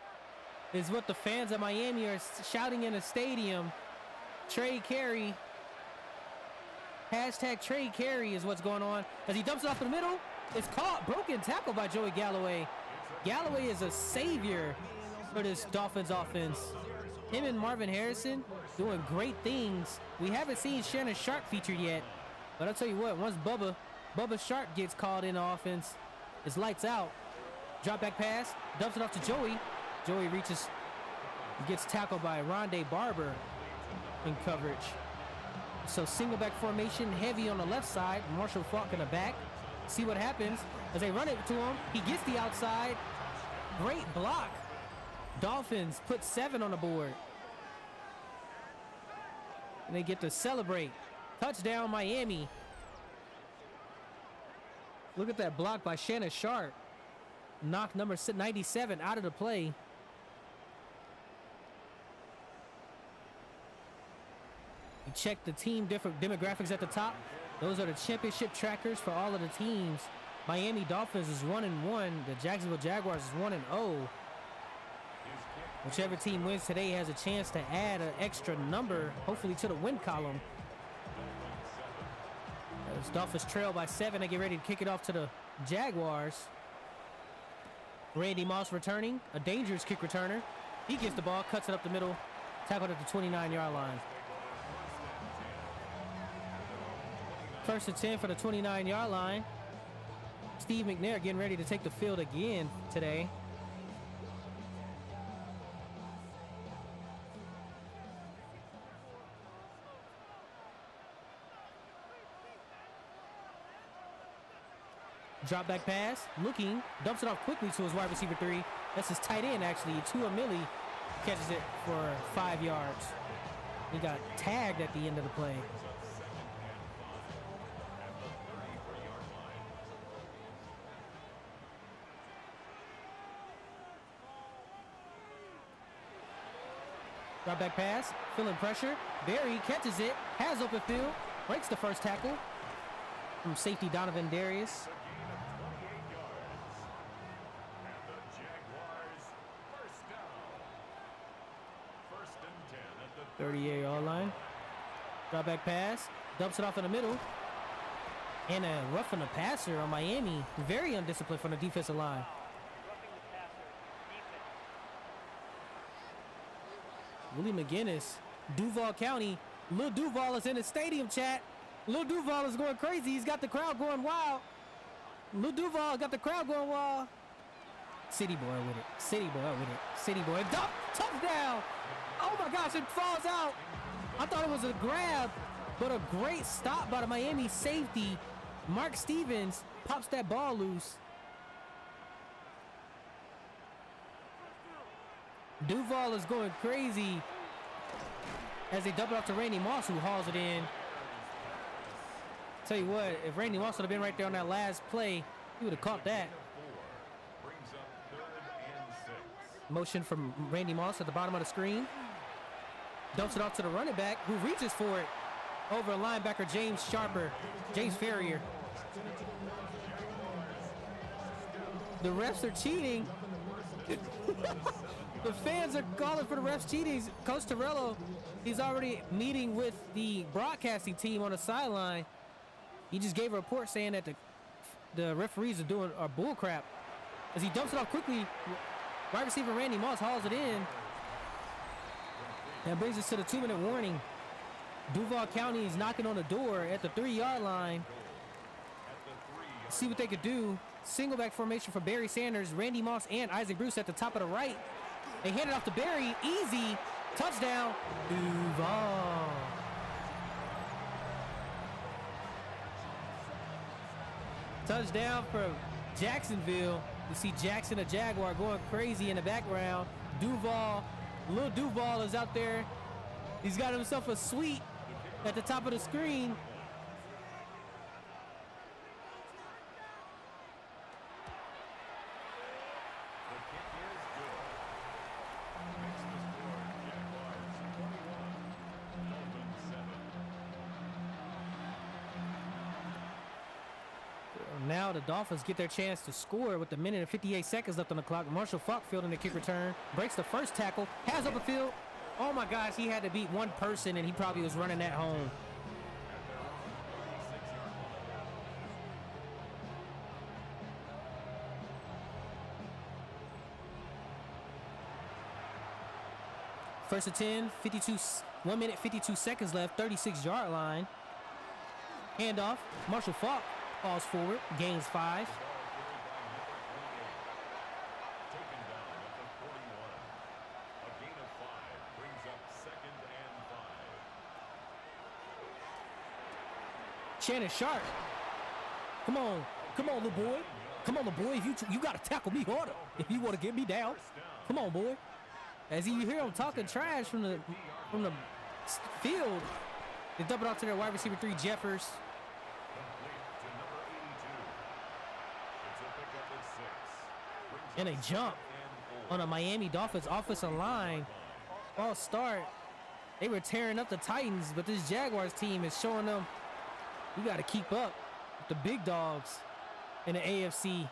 is what the fans of Miami are shouting in the stadium. Trade Carey. Hashtag trade Carey is what's going on. As he dumps it off in the middle, it's caught. Broken tackle by Joey Galloway. Galloway is a savior for this Dolphins offense. Him and Marvin Harrison doing great things. We haven't seen Shannon Sharp featured yet, but I'll tell you what, once Bubba Sharp gets called in the offense, it's lights out. Drop back pass, dumps it off to Joey. Joey reaches, gets tackled by Rondé Barber in coverage. So single back formation, heavy on the left side, Marshall Faulk in the back. See what happens as they run it to him. He gets the outside. Great block. Dolphins put 7 on the board. And they get to celebrate. Touchdown, Miami. Look at that block by Shannon Sharp. Knocked number 97 out of the play. You check the team different demographics at the top. Those are the championship trackers for all of the teams. Miami Dolphins is 1-1. The Jacksonville Jaguars is 1-0. Whichever team wins today has a chance to add an extra number, hopefully to the win column. As Dolphins trail by 7, they get ready to kick it off to the Jaguars. Randy Moss returning, a dangerous kick returner. He gets the ball, cuts it up the middle, tackled at the 29-yard line. First and 10 for the 29-yard line. Steve McNair getting ready to take the field again today. Drop back pass, looking, dumps it off quickly to his wide receiver 3. That's his tight end, actually. Tua Millie catches it for 5 yards. He got tagged at the end of the play. Drop back pass, feeling pressure. Barry catches it, has open field, breaks the first tackle from safety Donovan Darius. And the Jaguars first down. First and 10 at the 38-yard line. Drop back pass, dumps it off in the middle. And a roughing the passer on Miami. Very undisciplined from the defensive line. Willie McGinnis, Duval County. Lil Duval is in the stadium, chat. Lil Duval is going crazy. He's got the crowd going wild. Lil Duval got the crowd going wild. City boy with it. City boy with it. City boy. Touchdown. Oh my gosh, it falls out. I thought it was a grab, but a great stop by the Miami safety. Mark Stevens pops that ball loose. Duval is going crazy as they dump it off to Randy Moss, who hauls it in. Tell you what, if Randy Moss would have been right there on that last play, he would have caught that. brings up 3rd and 6. Motion from Randy Moss at the bottom of the screen. Dumps it off to the running back, who reaches for it over linebacker James Ferrier. The refs are cheating. The fans are calling for the refs cheating. Coach Torello, he's already meeting with the broadcasting team on the sideline. He just gave a report saying that the referees are doing bull crap. As he dumps it off quickly, wide receiver Randy Moss hauls it in. That brings us to the 2-minute warning. Duval County is knocking on the door at the 3-yard line. See what they could do. Single back formation for Barry Sanders, Randy Moss, and Isaac Bruce at the top of the right. They hand it off to Barry. Easy. Touchdown. Duval. Touchdown for Jacksonville. You see Jackson, a Jaguar, going crazy in the background. Duval, Lil Duval is out there. He's got himself a suite at the top of the screen. Now the Dolphins get their chance to score with the minute and 58 seconds left on the clock. Marshall Falk fielding the kick return. Breaks the first tackle. Has open field. Oh my gosh, he had to beat one person and he probably was running that home. First and 10, 1 minute 52 seconds left, 36-yard line. Handoff. Marshall Falk falls forward, gains 5. Taken down at the 41. A gain of 5 brings up 2nd and 5. Shannon Sharp. Come on, little boy. Come on, little boy. If you gotta tackle me harder if you want to get me down. Come on, boy. As you hear him talking trash from the field, they dump it off to their wide receiver 3, Jeffers. And a jump on a Miami Dolphins offensive line. False start. They were tearing up the Titans, but this Jaguars team is showing them you got to keep up with the big dogs in the AFC.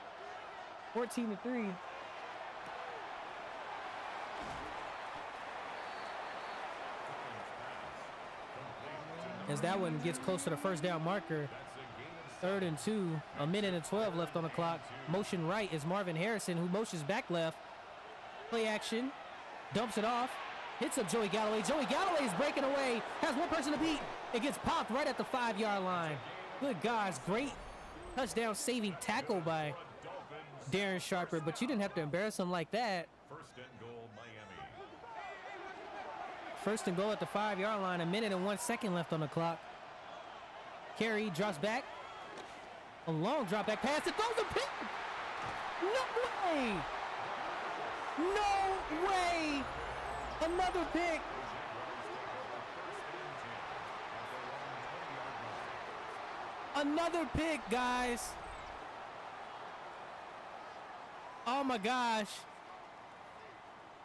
14-3. As that one gets close to the first down marker. 3rd and 2, a minute and 12 left on the clock. Motion right is Marvin Harrison, who motions back left. Play action, dumps it off, hits up Joey Galloway. Joey Galloway is breaking away, has one person to beat. It gets popped right at the 5-yard line. Good guys, great touchdown saving tackle by Darren Sharper, but you didn't have to embarrass him like that. First and goal, Miami. First and goal at the 5-yard line. 1:01 left on the clock. Carey drops back. A long drop back pass. It throws a pick. No way. No way. Another pick. Another pick, guys. Oh my gosh.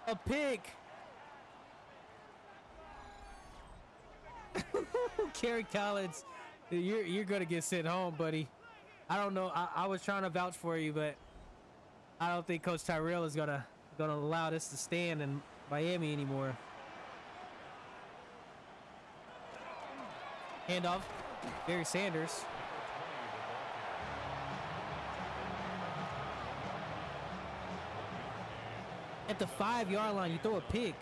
A pick. Kerry Collins, you're gonna get sent home, buddy. I don't know. I was trying to vouch for you, but I don't think Coach Tyrell is gonna allow this to stand in Miami anymore. Handoff, Barry Sanders. At the 5-yard line, you throw a pick.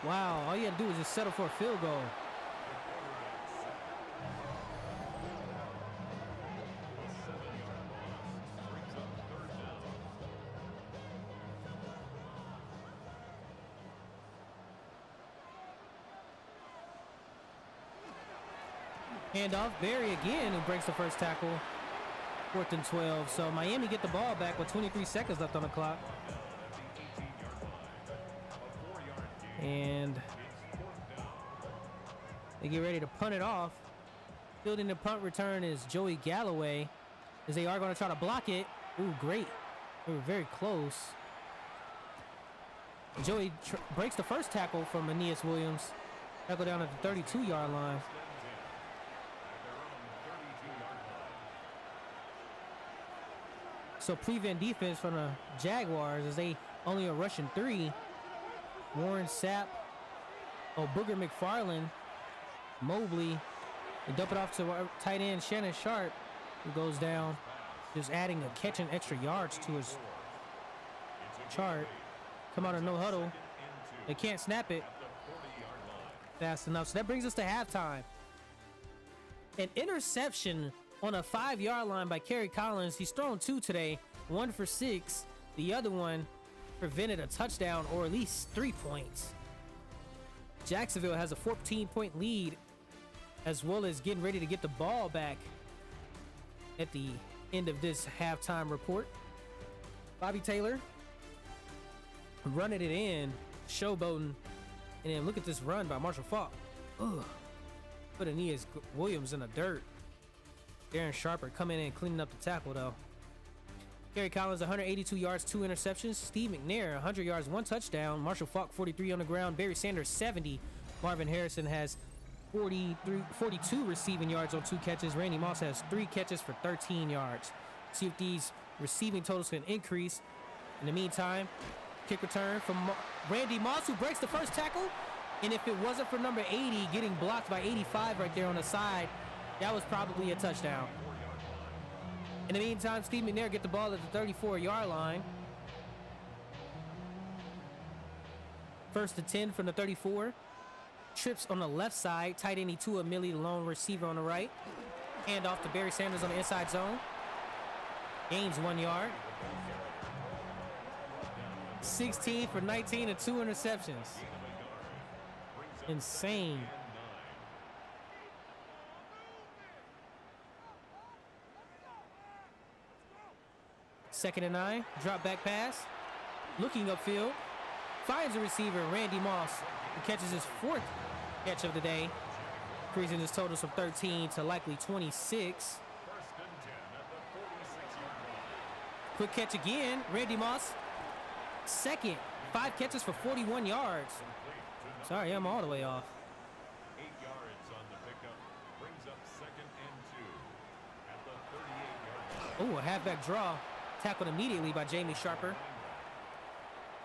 Wow, all you had to do was just settle for a field goal. Handoff, Barry again, who breaks the first tackle. 4th and 12. So Miami get the ball back with 23 seconds left on the clock. And they get ready to punt it off. Fielding the punt return is Joey Galloway, as they are going to try to block it. Ooh, great. They were very close. Joey breaks the first tackle from Aeneas Williams. Tackle down at the 32-yard line. So prevent defense from the Jaguars, as they only are rushing 3. Warren Sapp, Booger McFarland, Mobley. They dump it off to tight end Shannon Sharp, who goes down, just adding a catch and extra yards to his chart. Come out of no huddle. They can't snap it fast enough. So that brings us to halftime. An interception on a 5-yard line by Kerry Collins. He's thrown 2 today, 1 for 6. The other one prevented a touchdown, or at least 3 points. Jacksonville has a 14-point lead, as well as getting ready to get the ball back at the end of this halftime report. Bobby Taylor running it in, showboating, and then look at this run by Marshall Faulk. Ugh. Put Aeneas Williams in the dirt. Darren Sharper coming in and cleaning up the tackle, though. Kerry Collins, 182 yards, 2 interceptions. Steve McNair, 100 yards, 1 touchdown. Marshall Faulk, 43 on the ground. Barry Sanders, 70. Marvin Harrison has 42 receiving yards on 2 catches. Randy Moss has 3 catches for 13 yards. See if these receiving totals can increase. In the meantime, kick return from Randy Moss, who breaks the first tackle. And if it wasn't for number 80 getting blocked by 85 right there on the side, that was probably a touchdown. In the meantime, Steve McNair get the ball at the 34-yard line. 1st and 10 from the 34. Trips on the left side. Tight end Itua Millie, the lone receiver on the right. Hand off to Barry Sanders on the inside zone. Gains 1 yard. 16 for 19 and 2 interceptions. Insane. 2nd and 9. Drop back pass. Looking upfield. Finds a receiver, Randy Moss, who catches his 4th catch of the day, increasing his totals from 13 to likely 26. Quick catch again. Randy Moss, 2nd. 5 catches for 41 yards. Sorry, I'm all the way off. 8 yards on the pickup. Brings up 2nd and 2 at the 38-yard line. Oh, a halfback draw. Tackled immediately by Jamie Sharper.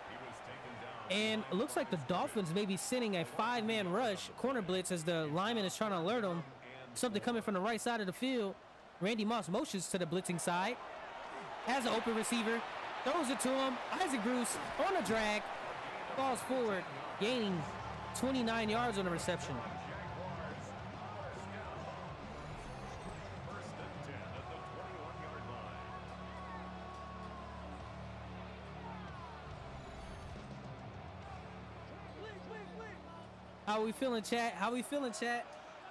He was taken down. And it looks like the Dolphins may be sending a 5-man rush, corner blitz, as the lineman is trying to alert them. Something coming from the right side of the field. Randy Moss motions to the blitzing side. Has an open receiver. Throws it to him. Isaac Bruce on a drag. Falls forward, gaining 29 yards on the reception. How we feeling, chat? How we feeling, chat?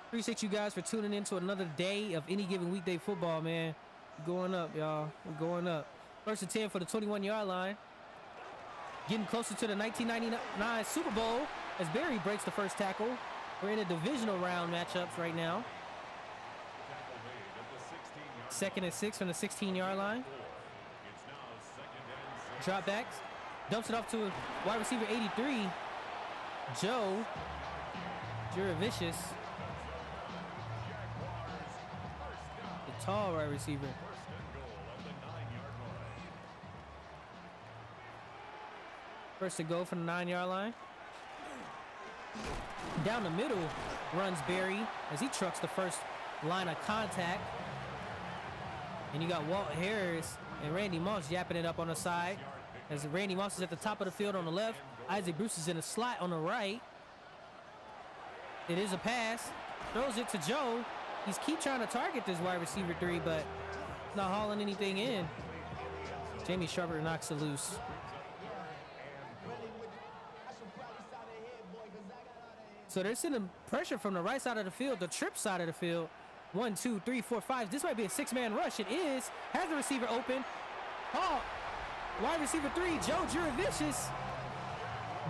Appreciate you guys for tuning in to another day of any given weekday football, man. We're going up, y'all. We're going up. First and 10 for the 21-yard line. Getting closer to the 1999 Super Bowl as Barry breaks the first tackle. We're in a divisional round matchups right now. Second and 6 from the 16-yard line. Drop backs. Dumps it off to wide receiver 83. Joe Juravicious. The tall wide receiver. First to go from the 9-yard line. Down the middle runs Barry as he trucks the first line of contact. And you got Walt Harris and Randy Moss yapping it up on the side. As Randy Moss is at the top of the field on the left. Isaac Bruce is in a slot on the right. It is a pass. Throws it to Joe. He's keep trying to target this wide receiver 3, but not hauling anything in. Jamie Sharper knocks it loose. So they're sending pressure from the right side of the field, the trip side of the field. 1, 2, 3, 4, 5. This might be a 6-man rush. It is. Has the receiver open. Oh, wide receiver 3, Joe Juravicious.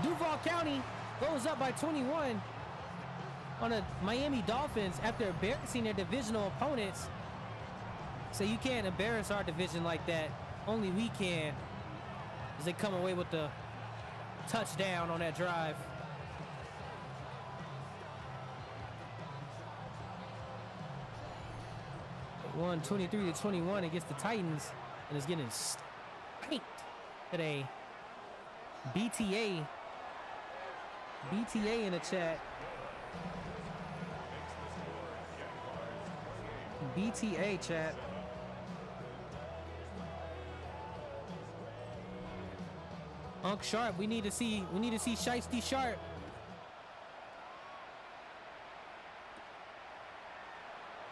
Duval County goes up by 21 on the Miami Dolphins after embarrassing their divisional opponents. So you can't embarrass our division like that. Only we can. As they come away with the touchdown on that drive. Won 23-21 against the Titans and is getting spanked today. BTA in the chat. BTA chat. Unc Sharp, we need to see Shiesty Sharp.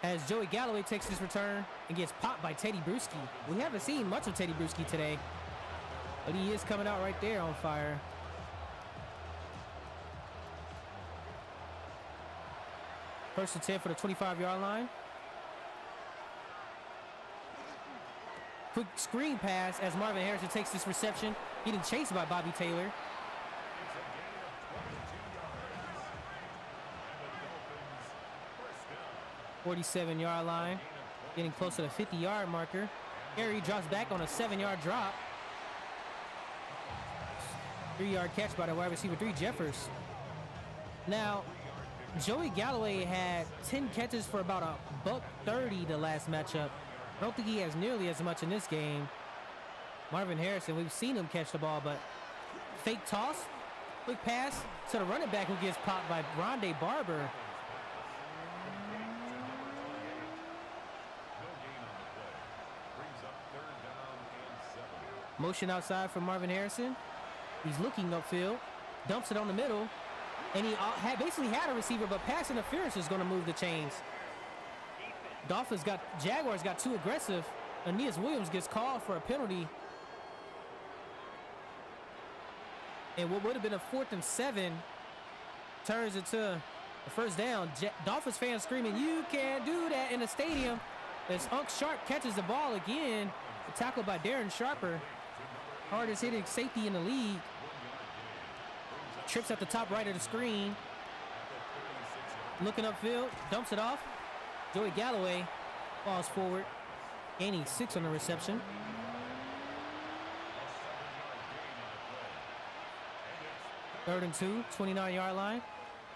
As Joey Galloway takes this return and gets popped by Teddy Bruschi. We haven't seen much of Teddy Bruschi today, but he is coming out right there on fire. First and 10 for the 25-yard line. Quick screen pass as Marvin Harrison takes this reception, getting chased by Bobby Taylor. 47-yard line, getting close to the 50-yard marker. Harry drops back on a 7-yard drop. 3-yard catch by the wide receiver 3, Jeffers. Now, Joey Galloway had 10 catches for about $130 the last matchup. I don't think he has nearly as much in this game. Marvin Harrison, we've seen him catch the ball, but fake toss, quick pass to the running back who gets popped by Rondé Barber. Motion outside from Marvin Harrison. He's looking upfield, dumps it on the middle, and he basically had a receiver, but pass interference is going to move the chains. Jaguars got too aggressive. Aeneas Williams gets called for a penalty. And what would have been a 4th and 7 turns into a first down. Dolphins fans screaming, "You can't do that," in the stadium. As Unc Sharp catches the ball again, tackled by Darren Sharper. Hardest hitting safety in the league. Trips at the top right of the screen. Looking upfield, dumps it off. Joey Galloway falls forward, gaining 6 on the reception. Third and 2, 29-yard line.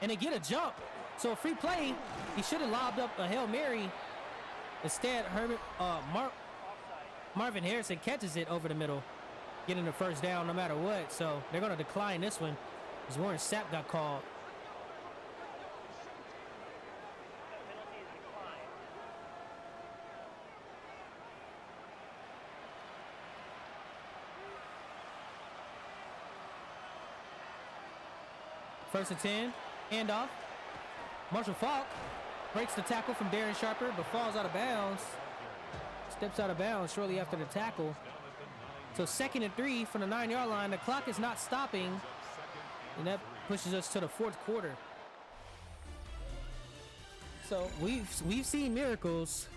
And they get a jump. So a free play, he should have lobbed up a Hail Mary. Instead, Marvin Harrison catches it over the middle, getting the first down no matter what. So they're going to decline this one as Warren Sapp got called. First and 10, handoff. Marshall Falk breaks the tackle from Darren Sharper, but falls out of bounds. Steps out of bounds shortly after the tackle. So 2nd and 3 from the 9-yard line. The clock is not stopping, and that pushes us to the 4th quarter. So we've seen miracles,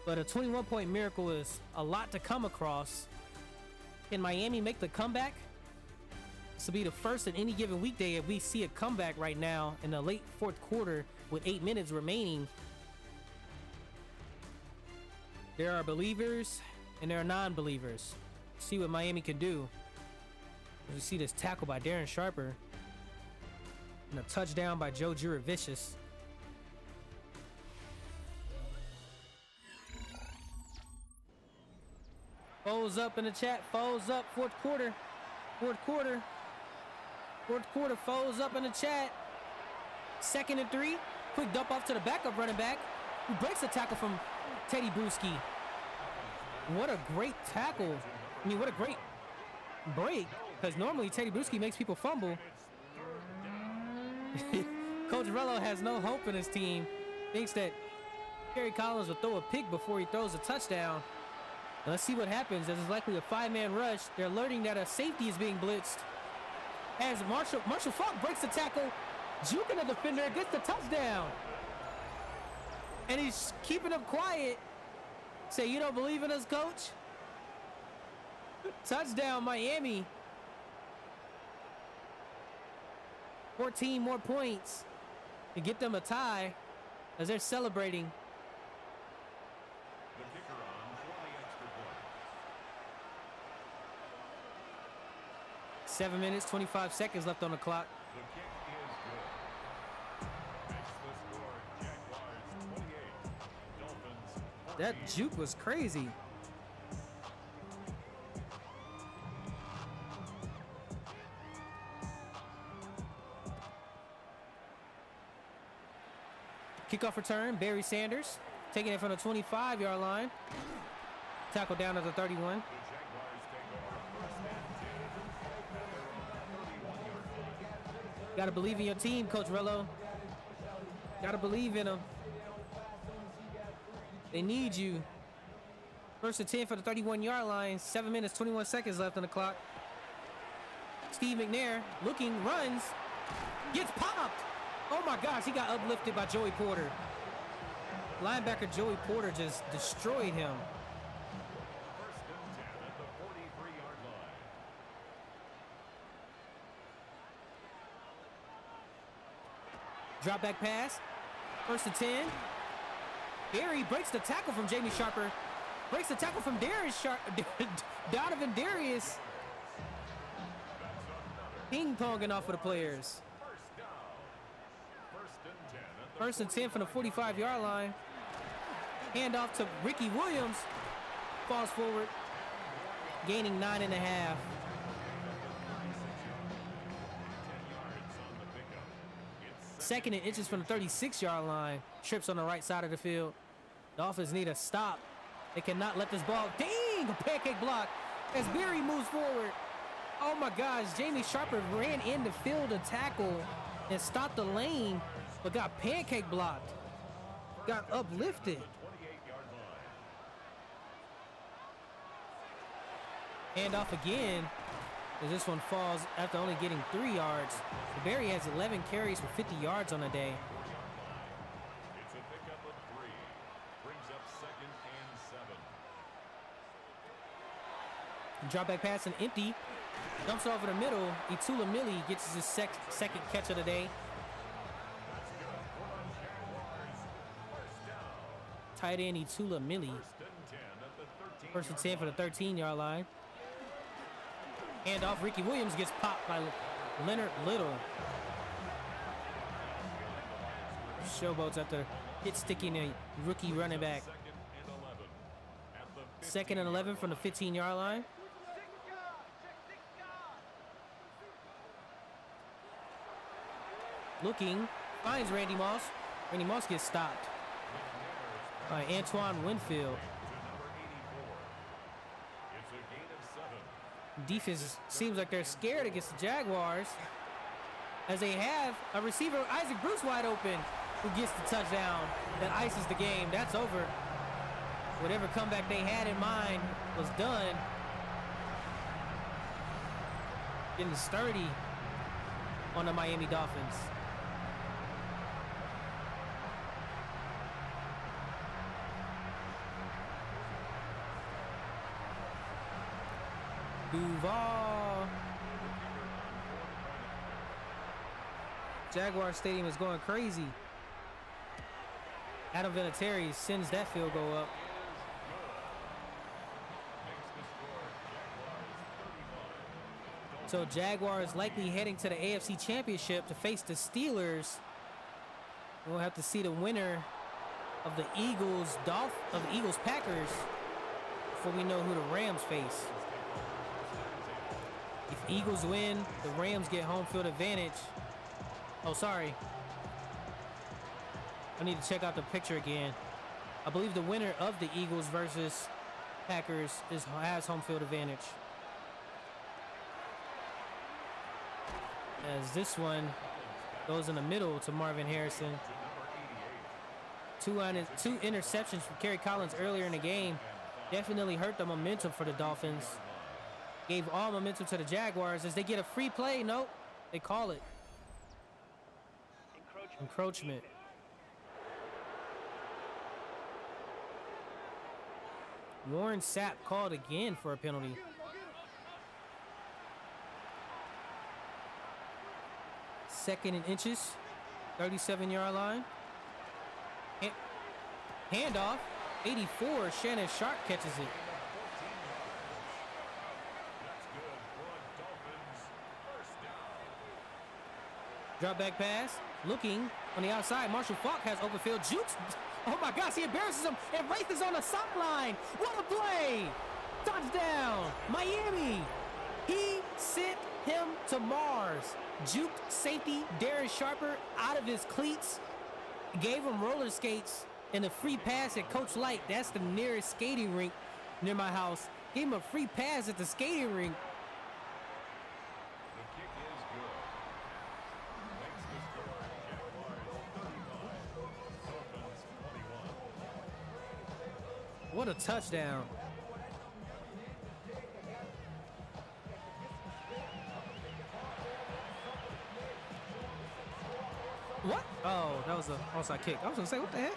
but a 21-point miracle is a lot to come across. Can Miami make the comeback? This will be the first in any given weekday if we see a comeback right now in the late fourth quarter with 8 minutes remaining. There are believers and there are non-believers. See what Miami can do. We see this tackle by Darren Sharper and a touchdown by Joe Juravicious. Foes up in the chat. Foes up. Fourth quarter. Fourth quarter. Fourth quarter. Foes up in the chat. 2nd and 3. Quick dump off to the backup running back, who breaks the tackle from Teddy Bruschi. What a great tackle. I mean, what a great break. Because normally Teddy Bruschi makes people fumble. Coach Rello has no hope in his team. Thinks that Kerry Collins will throw a pick before he throws a touchdown. Let's see what happens. This is likely a 5-man rush. They're alerting that a safety is being blitzed. As Marshall Faulk breaks the tackle, juking the defender, gets the touchdown. And he's keeping them quiet. Say, you don't believe in us, coach? Touchdown, Miami. 14 more points to get them a tie as they're celebrating. The kicker on for the extra point. 7 minutes, 25 seconds left on the clock. The kick is good. Makes the score Jaguars 28, Dolphins 14. That juke was crazy. Kickoff return, Barry Sanders taking it from the 25-yard line. Tackle down at the 31. The Jaguars take over 1st and 10 at their own 31-yard line. Gotta believe in your team, Coach Rello. Gotta believe in them. They need you. 1st and 10 for the 31-yard line. 7 minutes, 21 seconds left on the clock. Steve McNair looking, runs, gets popped. Oh my gosh, he got uplifted by Joey Porter. Linebacker Joey Porter just destroyed him. 1st and 10 at the 43-yard line. Drop back pass. 1st and 10. Barry breaks the tackle from Jamie Sharper. Breaks the tackle from Donovan Darius. Ping-ponging off of the players. First down. 1st and 10 at the 1st and 10 from the 45-yard line. Hand off to Ricky Williams. Falls forward. Gaining 9.5. 10 yards on the pickup. It's 2nd and inches from the 36-yard line. Trips on the right side of the field. Dolphins need a stop. They cannot let this ball. Dang! A pancake block as Barry moves forward. Oh my gosh. Jamie Sharper ran in to field a tackle and stopped the lane, but got pancake blocked. Got uplifted. the 28-yard line. Hand off again as this one falls after only getting 3 yards. Barry has 11 carries for 50 yards on the day. It's a pickup of 3. Brings up 2nd and 7. Drop back pass and empty. Dumps it over the middle. Itula Millie gets his second catch of the day. That's good for the Jaguars. First down. Tight end Itula Millie. 1st and 10 at the 13. 1st and 10 for the 13-yard line. Hand off. Ricky Williams gets popped by Leonard Little. Showboats after hit sticking a rookie running back. 2nd and 11 from the 15-yard line. Looking, finds Randy Moss. Randy Moss gets stopped by Antoine Winfield. It's a gain of 7. Defense seems like they're scared against the Jaguars, as they have a receiver, Isaac Bruce, wide open, who gets the touchdown. That ices the game. That's over. Whatever comeback they had in mind was done. Getting sturdy on the Miami Dolphins. Duval. Jaguar Stadium is going crazy. Adam Vinatieri sends that field goal up. So Jaguars likely heading to the AFC Championship to face the Steelers. We'll have to see the winner of the Eagles Packers before we know who the Rams face. If Eagles win, the Rams get home field advantage. Oh, sorry. I need to check out the picture again. I believe the winner of the Eagles versus Packers has home field advantage. As this one goes in the middle to Marvin Harrison. Two interceptions from Kerry Collins earlier in the game definitely hurt the momentum for the Dolphins. Gave all momentum to the Jaguars as they get a free play. Nope, they call it. Encroachment. Warren Sapp called again for a penalty. Second and inches, 37-yard line. Handoff, 84. Shannon Sharp catches it. Drop back pass, looking on the outside. Marshall Faulk has open field. Jukes. Oh my gosh, he embarrasses him. And Wraith is on the sideline. What a play! Touchdown, Miami. He sent him to Mars. Juked safety Darren Sharper out of his cleats. Gave him roller skates and a free pass at Coach Light. That's the nearest skating rink near my house. Gave him a free pass at the skating rink. What a touchdown. What? Oh, that was a onside kick. I was gonna say, what the heck?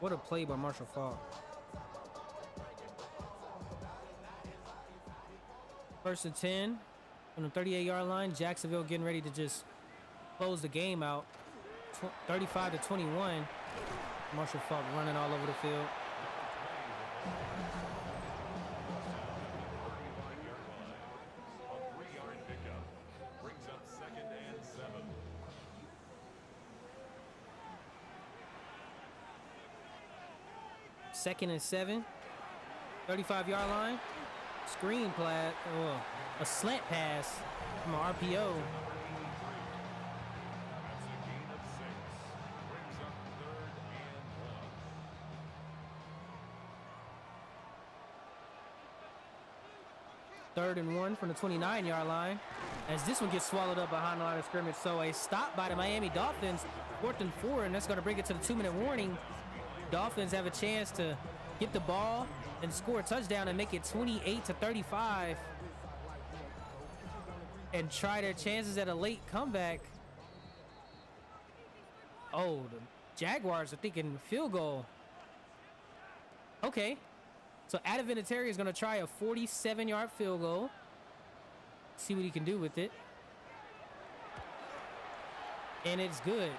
What a play by Marshall Faulk. First and 10 from the 38-yard line. Jacksonville getting ready to just close the game out. 35-21. Marshall Faulk running all over the field. Second and 7, 35-yard line. Screen play, a slant pass from an RPO. Third and 1 from the 29-yard line. As this one gets swallowed up behind the line of scrimmage. So a stop by the Miami Dolphins, 4th and 4, and that's going to bring it to the 2-minute warning. Dolphins have a chance to get the ball and score a touchdown and make it 28-35 and try their chances at a late comeback. Oh, the Jaguars are thinking field goal. Okay, so Adam Vinatieri is going to try a 47-yard field goal. See what he can do with it. And it's good.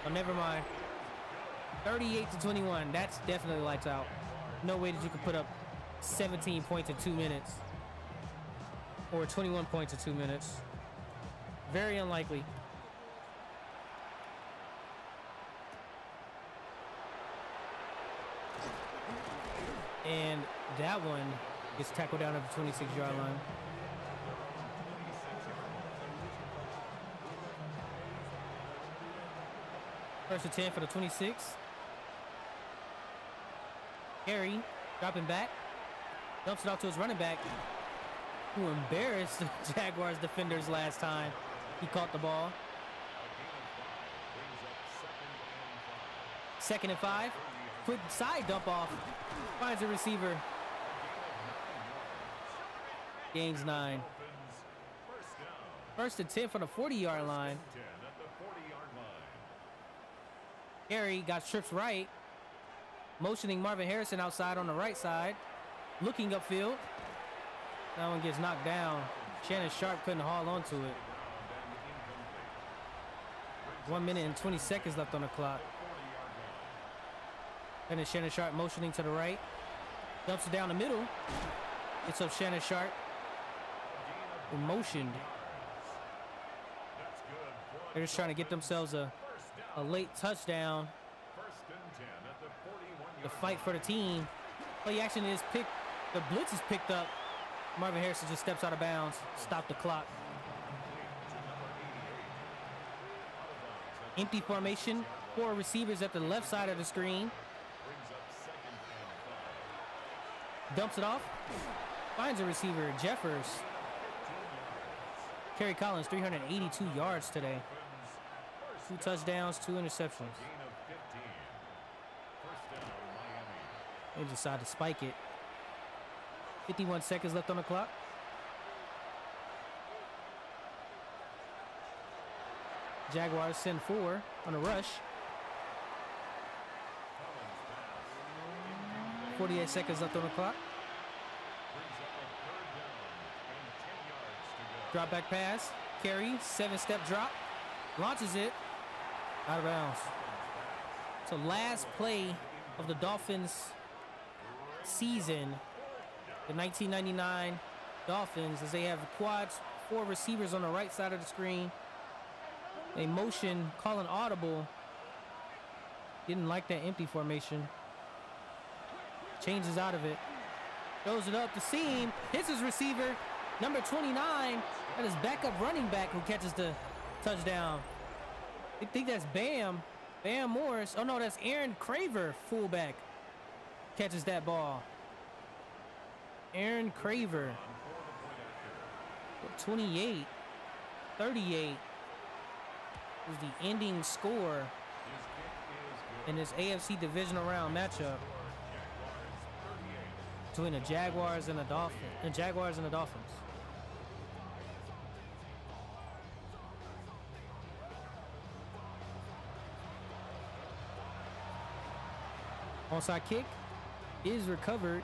Oh, never mind. 38-21. That's definitely lights out. No way that you could put up 17 points in 2 minutes. Or 21 points in 2 minutes. Very unlikely. And that one gets tackled down at the 26-yard line. First and 10 for the 26. Harry dropping back. Dumps it off to his running back, who embarrassed the Jaguars defenders last time he caught the ball. 2nd and 5. Quick side dump off. Finds a receiver. Gains 9. First and 10 from the 40-yard line. Gary got trips right. Motioning Marvin Harrison outside on the right side. Looking upfield. That one gets knocked down. Shannon Sharp couldn't haul onto it. 1 minute and 20 seconds left on the clock. And then Shannon Sharp motioning to the right. Dumps it down the middle. Gets up Shannon Sharp. And motioned. They're just trying to get themselves a late touchdown. The fight for the team. Play action is picked. The blitz is picked up. Marvin Harrison just steps out of bounds. Stop the clock. Empty formation. 4 receivers at the left side of the screen. Dumps it off. Finds a receiver. Jeffers. Kerry Collins, 382 yards today. 2 touchdowns, 2 interceptions. They decide to spike it. 51 seconds left on the clock. Jaguars send 4 on a rush. 48 seconds left on the clock. Drop back pass. Carry. 7-step drop. Launches it. Out of bounds. So last play of the Dolphins season. The 1999 Dolphins, as they have quads, 4 receivers on the right side of the screen. They motion, call an audible. Didn't like that empty formation. Changes out of it. Throws it up the seam. Hits his receiver. Number 29. That is backup running back who catches the touchdown. I think that's Bam. Bam Morris. Oh, no, that's Aaron Craver, fullback. Catches that ball. Aaron Craver. 28. 38 was the ending score in this AFC divisional round matchup between the Jaguars and the Dolphins. Onside kick is recovered.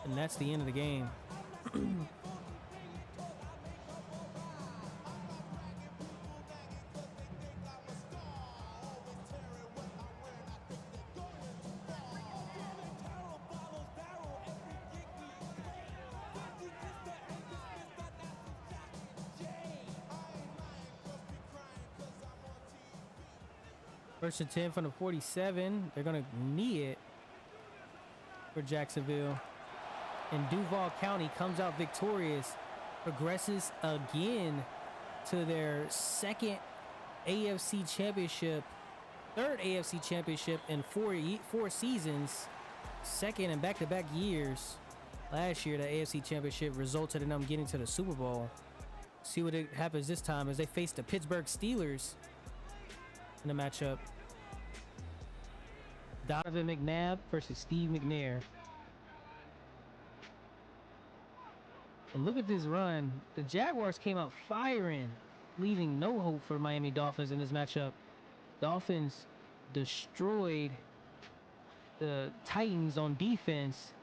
And that's the end of the game. First and 10 from the 47. They're going to knee it for Jacksonville. And Duval County comes out victorious, progresses again to their second AFC championship, third AFC championship in four seasons, second in back-to-back years. Last year, the AFC championship resulted in them getting to the Super Bowl. See what happens this time as they face the Pittsburgh Steelers in the matchup. Donovan McNabb versus Steve McNair. And look at this run. The Jaguars came out firing, leaving no hope for Miami Dolphins in this matchup. Dolphins destroyed the Titans on defense.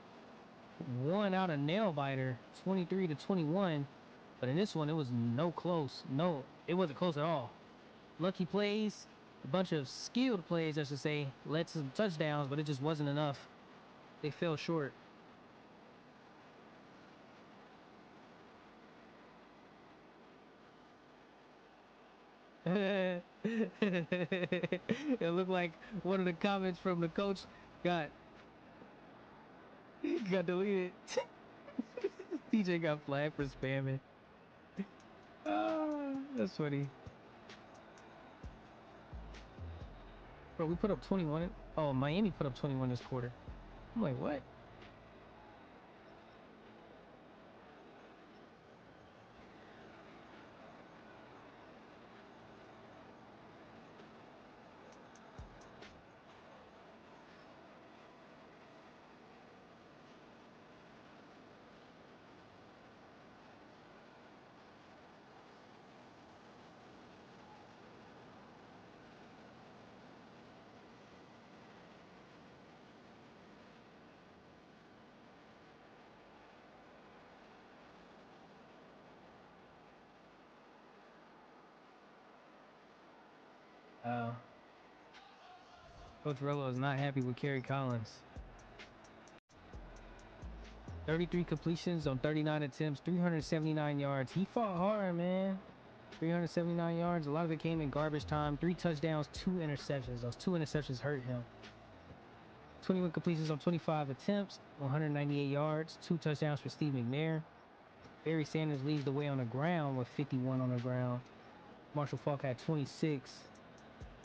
One out a nail biter, 23-21. But in this one, it was no close. No, it wasn't close at all. Lucky plays, a bunch of skilled plays, I should say, led to some touchdowns, but it just wasn't enough. They fell short. It looked like one of the comments from the coach got deleted. DJ got flagged for spamming. That's funny. Bro, we put up 21. Oh, Miami put up 21 this quarter. I'm like, what? Coach Rello is not happy with Kerry Collins. 33 completions on 39 attempts, 379 yards. He fought hard, man. 379 yards. A lot of it came in garbage time. 3 touchdowns, 2 interceptions. Those 2 interceptions hurt him. 21 completions on 25 attempts, 198 yards. 2 touchdowns for Steve McNair. Barry Sanders leads the way on the ground with 51 on the ground. Marshall Faulk had 26.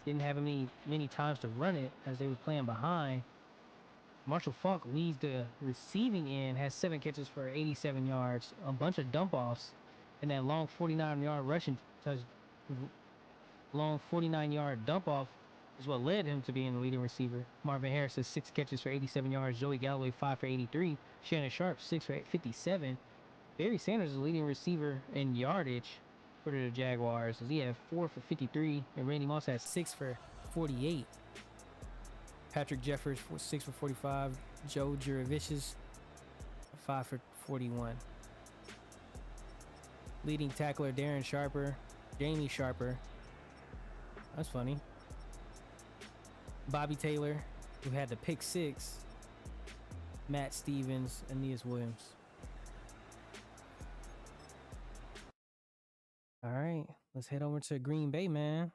Didn't have many times to run it as they were playing behind. Marshall Faulk leads the receiving end, has 7 catches for 87 yards, a bunch of dump offs, and that long 49-yard rushing touch, long 49-yard dump off is what led him to being the leading receiver. Marvin Harris has 6 catches for 87 yards, Joey Galloway 5 for 83, Shannon Sharp 6 for 57. Barry Sanders is the leading receiver in yardage for the Jaguars, as he had 4 for 53, and Randy Moss had 6 for 48. Patrick Jeffers 6 for 45. Joe Juravicius 5 for 41. Leading tackler Darren Sharper, Jamie Sharper. That's funny. Bobby Taylor, who had the pick 6. Matt Stevens, Aeneas Williams. All right, let's head over to Green Bay, man.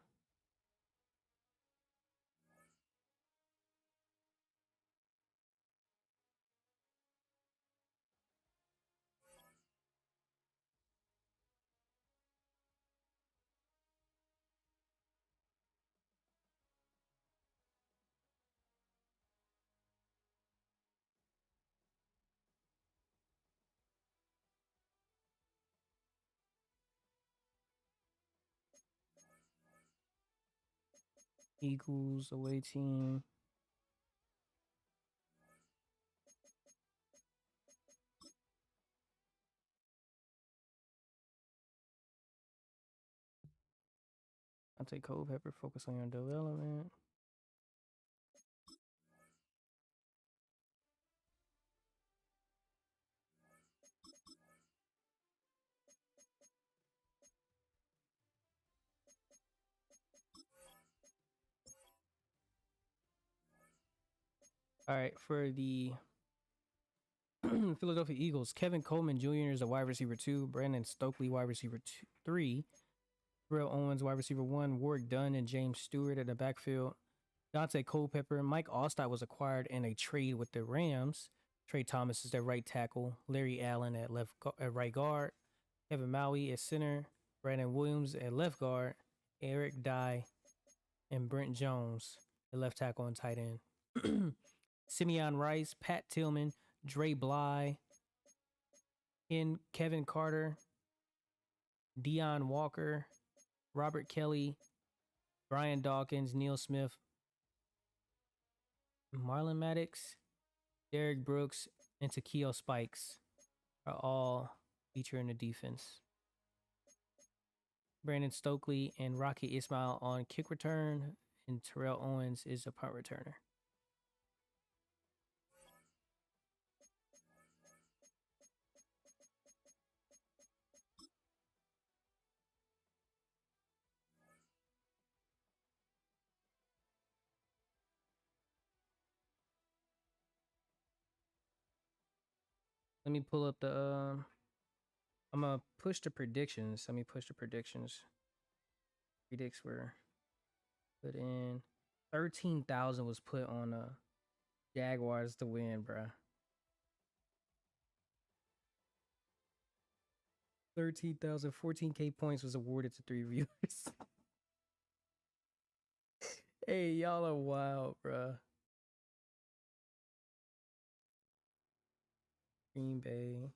Eagles away team. I'll take Culpepper, focus on your development. All right, for the Philadelphia Eagles, Kevin Coleman Jr. is a wide receiver 2, Brandon Stokely wide receiver 3, Terrell Owens wide receiver 1, Warwick Dunn and James Stewart at the backfield. Dante Culpepper, Mike Allstott was acquired in a trade with the Rams. Trey Thomas is at right tackle, Larry Allen at right guard, Kevin Maui at center, Brandon Williams at left guard, Eric Dye and Brent Jones at left tackle and tight end. Simeon Rice, Pat Tillman, Dre Bly, Kevin Carter, Deion Walker, Robert Kelly, Brian Dawkins, Neil Smith, Marlon Maddox, Derek Brooks, and Takeo Spikes are all featured in the defense. Brandon Stokely and Rocky Ismail on kick return, and Terrell Owens is a punt returner. Let me pull up the I'm gonna push the predictions. Let me push the predictions. Predicts were put in. 13,000 was put on Jaguars to win, bruh. 13,000, 14K points was awarded to 3 viewers. Hey, y'all are wild, bruh. Green Bay,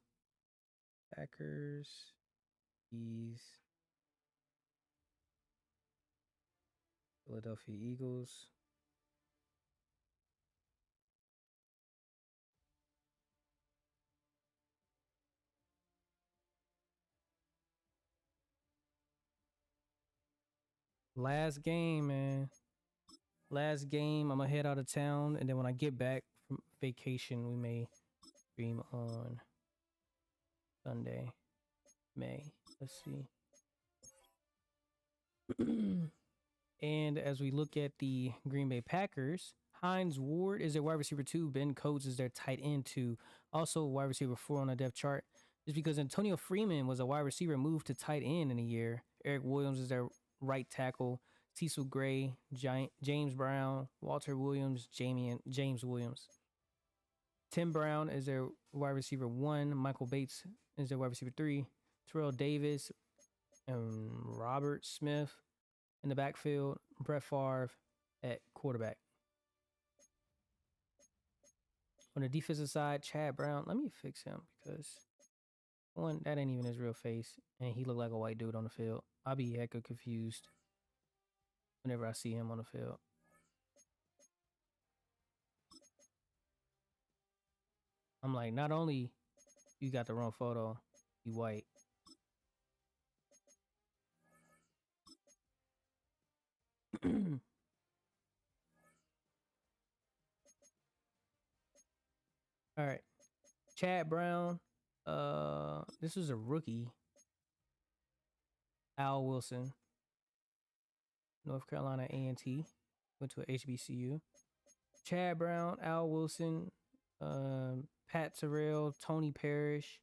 Packers, Bees, Philadelphia Eagles. Last game, man. Last game. I'm gonna head out of town, and then when I get back from vacation, we may stream on Sunday, May. Let's see. And as we look at the Green Bay Packers, Hines Ward is their wide receiver 2. Ben Coates is their tight end 2. Also wide receiver 4 on the depth chart. Just because Antonio Freeman was a wide receiver moved to tight end in a year. Eric Williams is their right tackle. Cecil Gray, James Brown, Walter Williams, James Williams. Tim Brown is their wide receiver 1. Michael Bates is their wide receiver 3. Terrell Davis and Robert Smith in the backfield. Brett Favre at quarterback. On the defensive side, Chad Brown. Let me fix him because one, that ain't even his real face, and he looked like a white dude on the field. I'll be hecka confused whenever I see him on the field. I'm like, not only you got the wrong photo, you white. All right. Chad Brown. This was a rookie. Al Wilson. North Carolina A&T. Went to a HBCU. Chad Brown, Al Wilson, Pat Terrell, Tony Parrish,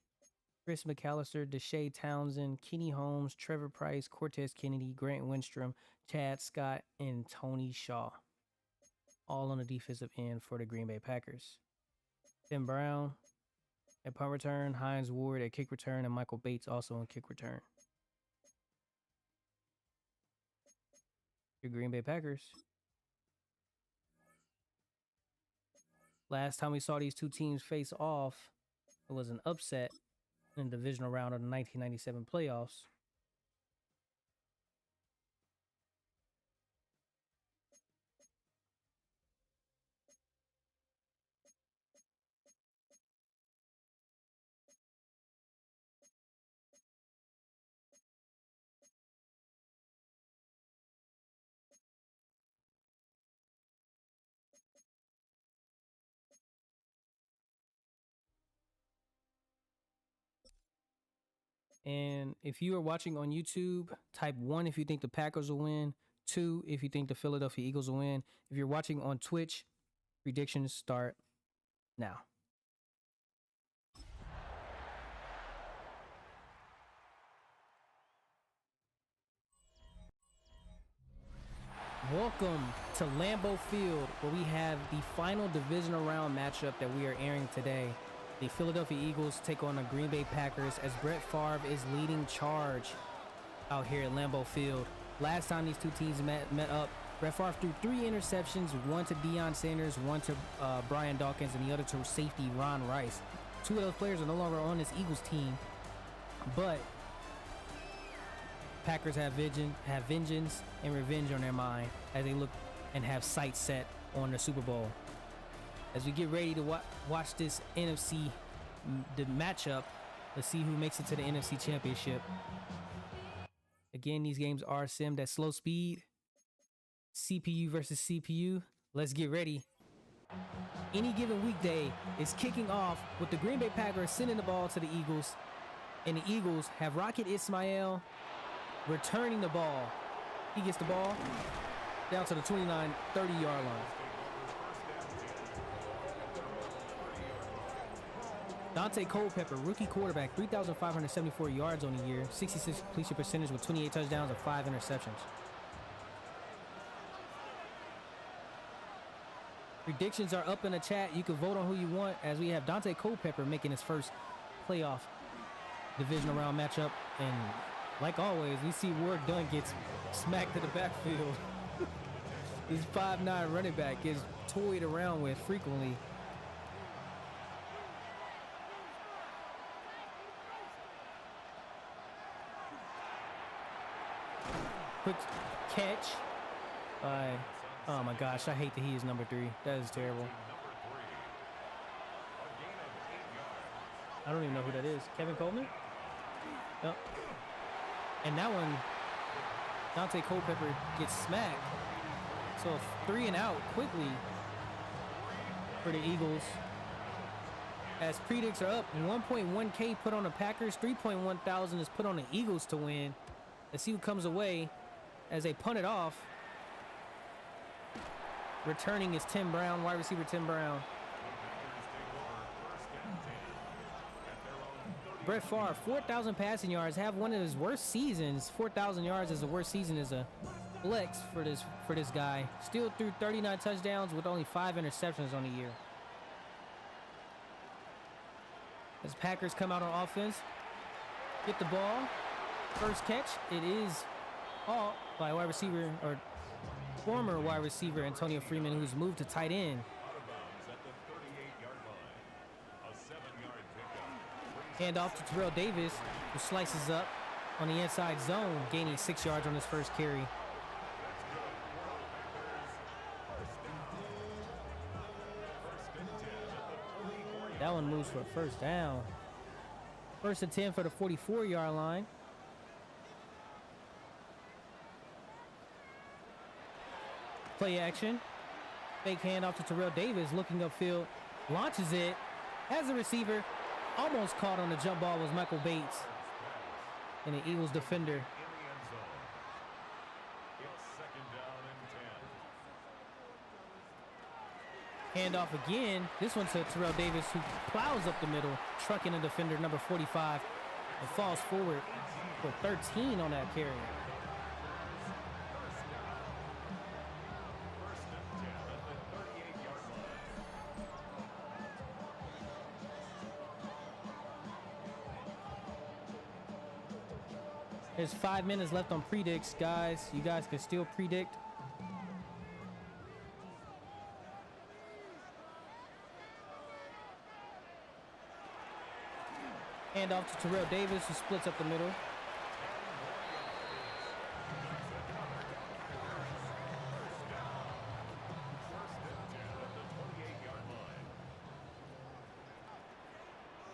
Chris McAllister, Deshae Townsend, Kenny Holmes, Trevor Price, Cortez Kennedy, Grant Winstrom, Chad Scott, and Tony Shaw. All on the defensive end for the Green Bay Packers. Tim Brown at punt return, Hines Ward at kick return, and Michael Bates also on kick return. Your Green Bay Packers. Last time we saw these two teams face off, it was an upset in the divisional round of the 1997 playoffs. And if you are watching on YouTube, type 1 if you think the Packers will win, 2 if you think the Philadelphia Eagles will win. If you're watching on Twitch, predictions start now. Welcome to Lambeau Field, where we have the final divisional round matchup that we are airing today. The Philadelphia Eagles take on the Green Bay Packers as Brett Favre is leading charge out here at Lambeau Field. Last time these two teams met up, Brett Favre threw 3 interceptions, one to Deion Sanders, one to Brian Dawkins, and the other to safety Ron Rice. 2 of those players are no longer on this Eagles team, but Packers have vengeance and revenge on their mind as they look and have sights set on the Super Bowl. As we get ready to watch this NFC the matchup, let's see who makes it to the NFC Championship. Again, these games are simmed at slow speed. CPU versus CPU. Let's get ready. Any given weekday is kicking off with the Green Bay Packers sending the ball to the Eagles, and the Eagles have Rocket Ismail returning the ball. He gets the ball down to the 29-30 yard line. Dante Culpepper, rookie quarterback, 3,574 yards on the year, 66 completion percentage with 28 touchdowns and 5 interceptions. Predictions are up in the chat. You can vote on who you want as we have Dante Culpepper making his first playoff divisional round matchup. And like always, we see Ward Dunn gets smacked to the backfield. This 5'9" running back is toyed around with frequently. Quick catch by, oh my gosh, I hate that he is number 3. That is terrible. I don't even know who that is. Kevin Coleman? Yep. And that one, Dante Culpepper gets smacked. So 3 and out quickly for the Eagles. As predicts are up, 1.1K put on the Packers, 3.1 thousand is put on the Eagles to win. Let's see who comes away as they punt it off. Returning is Tim Brown, wide receiver Tim Brown. Brett Favre, 4,000 passing yards, have one of his worst seasons. 4,000 yards is the worst season as a flex for this guy. Still threw 39 touchdowns with only 5 interceptions on the year. As Packers come out on offense, get the ball, first catch, it is caught by wide receiver or former wide receiver Antonio Freeman, who's moved to tight end. Hand off to Terrell Davis, who slices up on the inside zone, gaining 6 yards on his first carry. That one moves for a first down. First and 10 for the 44-yard line. Play action. Fake handoff to Terrell Davis, looking upfield, launches it, has a receiver, almost caught on the jump ball was Michael Bates, and the Eagles defender. Handoff again. This one to Terrell Davis, who plows up the middle, trucking a defender, number 45, and falls forward for 13 on that carry. There's 5 minutes left on predicts, guys. You guys can still predict. Hand off to Terrell Davis, who splits up the middle.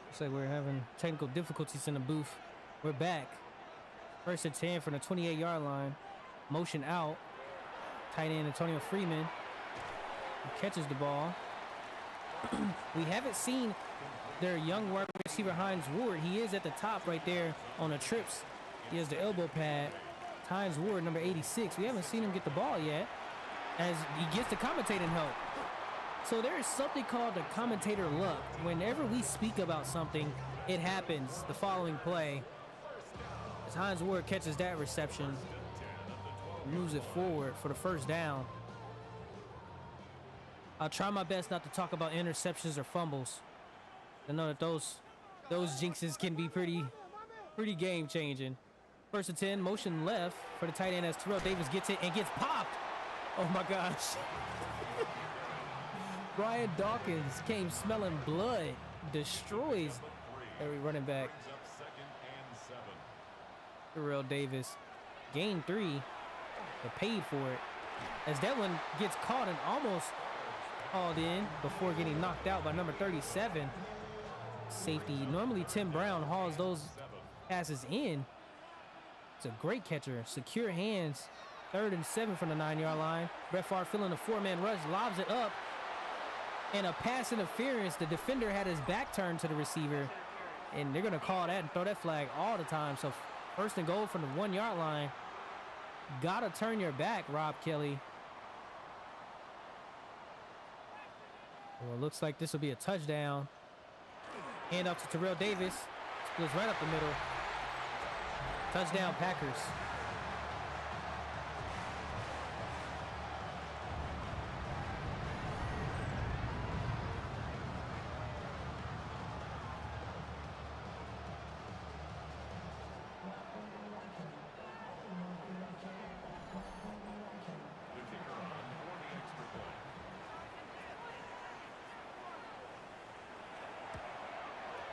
Looks like we're having technical difficulties in the booth. We're back. First and 10 from the 28-yard line. Motion out. Tight end Antonio Freeman, who catches the ball. We haven't seen their young wide receiver Hines Ward. He is at the top right there on the trips. He has the elbow pad. Hines Ward, number 86. We haven't seen him get the ball yet, as he gets the commentating help. So there is something called the commentator luck. Whenever we speak about something, it happens the following play. As Hines Ward catches that reception, moves it forward for the first down. I'll try my best not to talk about interceptions or fumbles. I know that those jinxes can be pretty game changing. First and 10, motion left for the tight end as Terrell Davis gets it and gets popped. Oh my gosh. Brian Dawkins came smelling blood, destroys every running back. Terrell Davis gained 3, but paid for it, as that one gets caught and almost hauled in before getting knocked out by number 37. Safety. Normally Tim Brown hauls those passes in. It's a great catcher. Secure hands. 3rd and 7 from the 9-yard line. Brett Favre filling a 4-man rush, lobs it up, and a pass interference. The defender had his back turned to the receiver, and they're going to call that and throw that flag all the time. So first and goal from the 1-yard line. Gotta turn your back, Rob Kelly. Well, it looks like this will be a touchdown. Hand off to Terrell Davis. Splits right up the middle. Touchdown, Packers.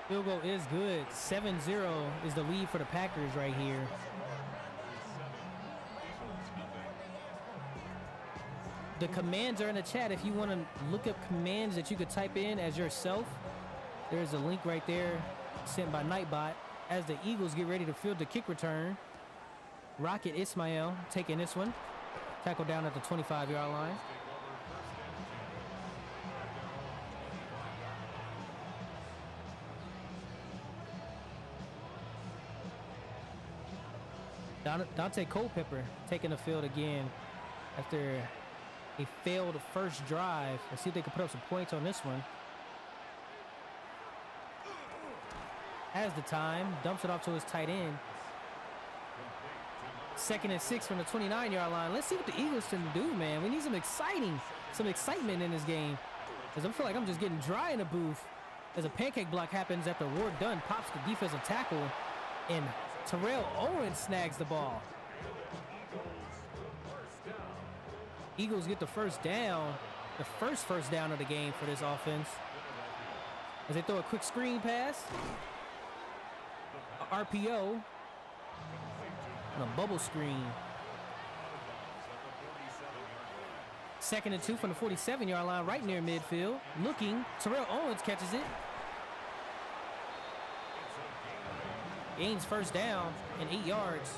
Field goal is good. 7-0 is the lead for the Packers right here. The commands are in the chat. If you want to look up commands that you could type in as yourself, there's a link right there sent by Nightbot. As the Eagles get ready to field the kick return, Rocket Ismail taking this one. Tackle down at the 25-yard line. Dante Culpepper taking the field again after a failed first drive. Let's see if they can put up some points on this one. Has the time, dumps it off to his tight end. 2nd and 6 from the 29-yard line. Let's see what the Eagles can do, man. We need some excitement in this game. Because I feel like I'm just getting dry in the booth. As a pancake block happens after Ward Dunn pops the defensive tackle, and Terrell Owens snags the ball. Eagles get the first down, the first down of the game for this offense. As they throw a quick screen pass, a RPO, and a bubble screen. 2nd and 2 from the 47-yard line, right near midfield. Looking, Terrell Owens catches it. Gains first down and 8 yards.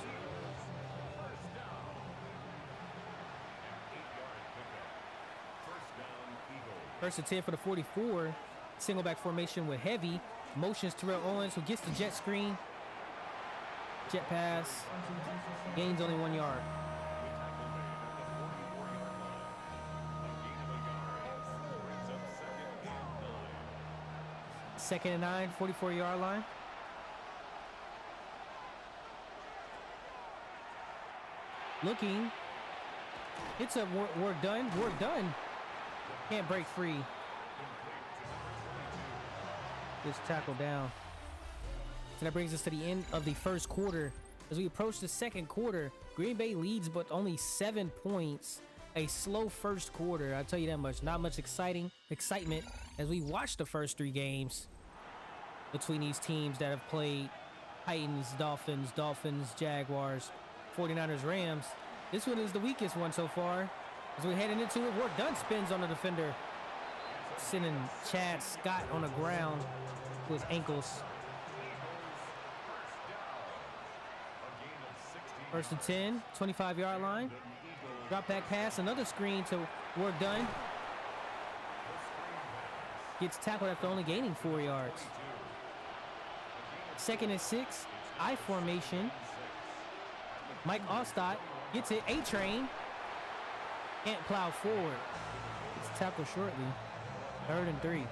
First and 10 for the 44. Single back formation with heavy. Motions Terrell Owens, who gets the jet screen. Jet pass. Gains only 1 yard. Second and 9, 44-yard line. Looking. It's a work done. Work done. Can't break free. Just tackled down. So that brings us to the end of the first quarter. As we approach the second quarter, Green Bay leads, but only 7 points. A slow first quarter, I'll tell you that much. Not much excitement as we watch the first 3 games between these teams that have played. Titans, Dolphins, Jaguars, 49ers, Rams. This one is the weakest one so far. As we're heading into it, Ward Dunn spins on the defender, sending Chad Scott on the ground with his ankles. First and 10, 25-yard line. Drop back pass, another screen to Ward Dunn. Gets tackled after only gaining 4 yards. 2nd and 6, I formation. Mike Allstott gets it, A-Train. Can't plow forward. It's tackled shortly. 3rd and 3.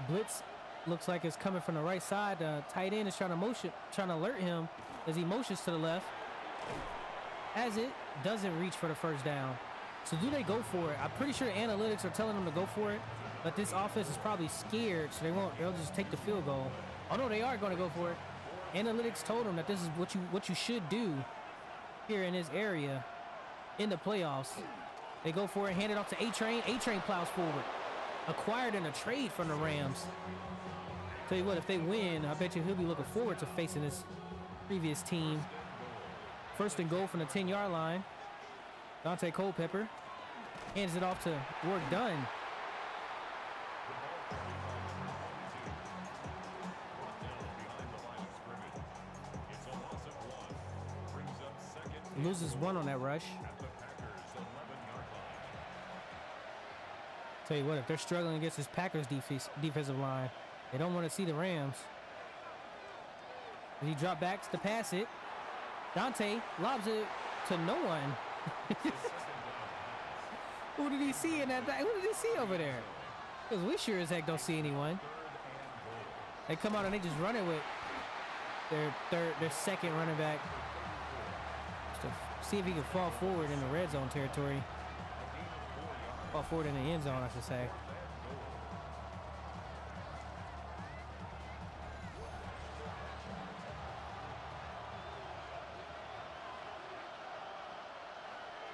Blitz looks like it's coming from the right side. Tight end is trying to alert him as he motions to the left. As it doesn't reach for the first down. So do they go for it? I'm pretty sure analytics are telling them to go for it, but this offense is probably scared, so they'll just take the field goal. Oh no, they are going to go for it. Analytics told them that this is what you should do here in this area in the playoffs. They go for it, hand it off to A-Train. A-Train plows forward. Acquired in a trade from the Rams. Tell you what, if they win, I bet you he'll be looking forward to facing this previous team. First and goal from the 10-yard line. Dante Culpepper hands it off to Ward Dunn. Loses 1 on that rush. Tell you what, if they're struggling against this Packers defensive line, they don't want to see the Rams. He drop backs to pass it. Dante lobs it to no one. Who did he see in that? Who did he see over there? Because we sure as heck don't see anyone. They come out and they just run it with their second running back. Just to see if he can fall forward in the red zone territory. Fall forward in the end zone, I should say.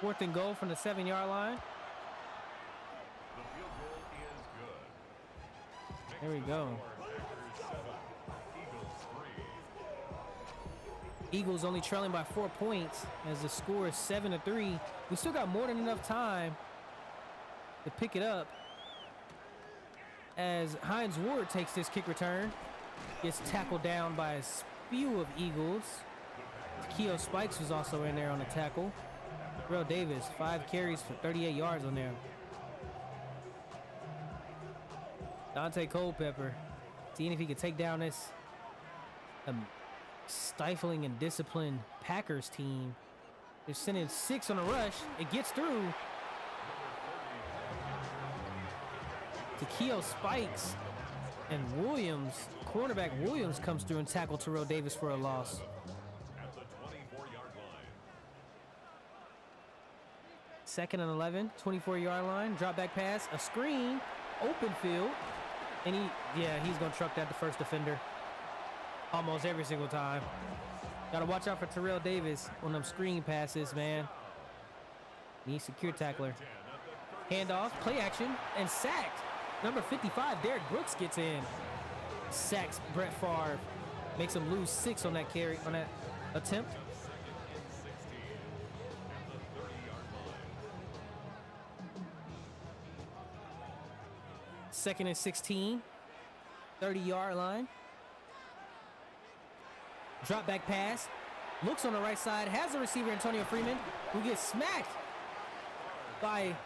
Fourth and goal from the 7-yard line. There we go. Eagles only trailing by 4 points as the score is 7-3. We still got more than enough time to pick it up as Hines Ward takes this kick return. Gets tackled down by a spew of Eagles. Keo Spikes was also in there on the tackle. Terrell Davis, 5 carries for 38 yards on there. Dante Culpepper, seeing if he could take down this stifling and disciplined Packers team. They're sending 6 on a rush. It gets through. Takeo spikes. And Williams, cornerback Williams, comes through and tackles Terrell Davis for a loss. At the 24-yard line. 2nd and 11, 24-yard line. Drop back pass, a screen, open field. And he's going to truck that the first defender. Almost every single time. Got to watch out for Terrell Davis on them screen passes, man. Needs secure tackler. Handoff, play action, and sacked. Number 55, Derek Brooks gets in. Sacks Brett Favre. Makes him lose 6 on that carry, on that attempt. Second and 16. 30-yard line. Drop back pass. Looks on the right side. Has the receiver Antonio Freeman, who gets smacked by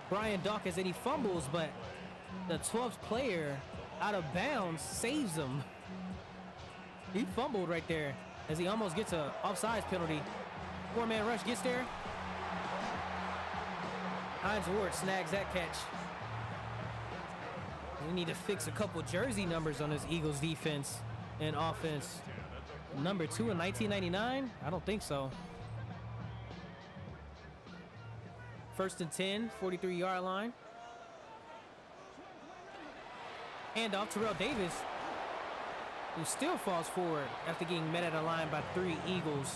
Brian Dawkins, and he fumbles, but the 12th player out of bounds saves him. He fumbled right there as he almost gets a offsides penalty. 4-man rush gets there. Hines Ward snags that catch. We need to fix a couple jersey numbers on this Eagles defense and offense. Number 2 in 1999? I don't think so. First and 10, 43-yard line. Handoff, Terrell Davis, who still falls forward after getting met at a line by 3 Eagles.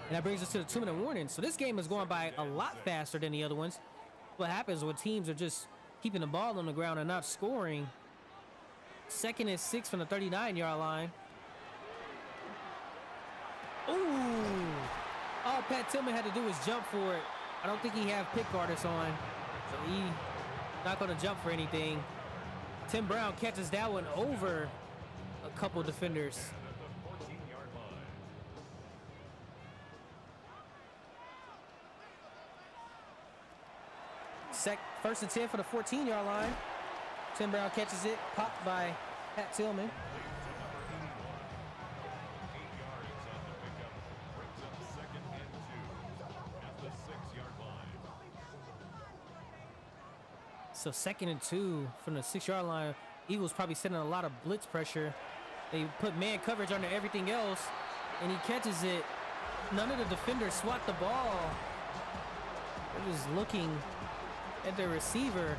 And that brings us to the 2-minute warning. So this game is going by a lot faster than the other ones. What happens when teams are just keeping the ball on the ground and not scoring? 2nd and 6 from the 39-yard line. Ooh! All Pat Tillman had to do was jump for it. I don't think he have pick artists on, so he not going to jump for anything. Tim Brown catches that one over a couple defenders. First and 10 for the 14-yard line. Tim Brown catches it, popped by Pat Tillman. So 2nd and 2 from the 6-yard line. Eagles probably sending a lot of blitz pressure. They put man coverage under everything else, and he catches it. None of the defenders swat the ball. They're just looking at the receiver.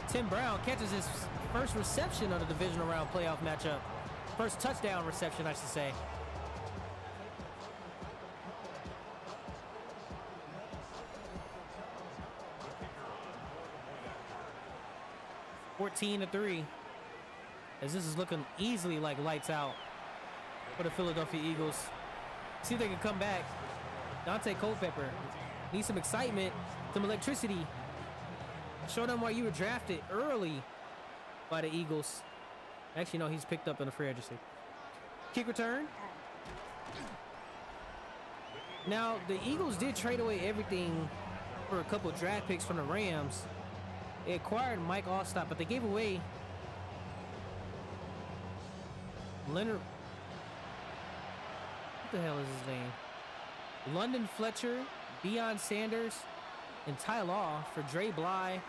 Tim Brown catches his first reception of the divisional round playoff matchup. First touchdown reception, I should say. (14-3), as this is looking easily like lights out for the Philadelphia Eagles. See if they can come back. Dante Culpepper needs some excitement, some electricity. Show them why you were drafted early by the Eagles. Actually, no, he's picked up in the free agency. Kick return. Now, the Eagles did trade away everything for a couple draft picks from the Rams. They acquired Mike Allstott, but they gave away Leonard. What the hell is his name? London Fletcher, Deion Sanders, and Ty Law for Dre Bly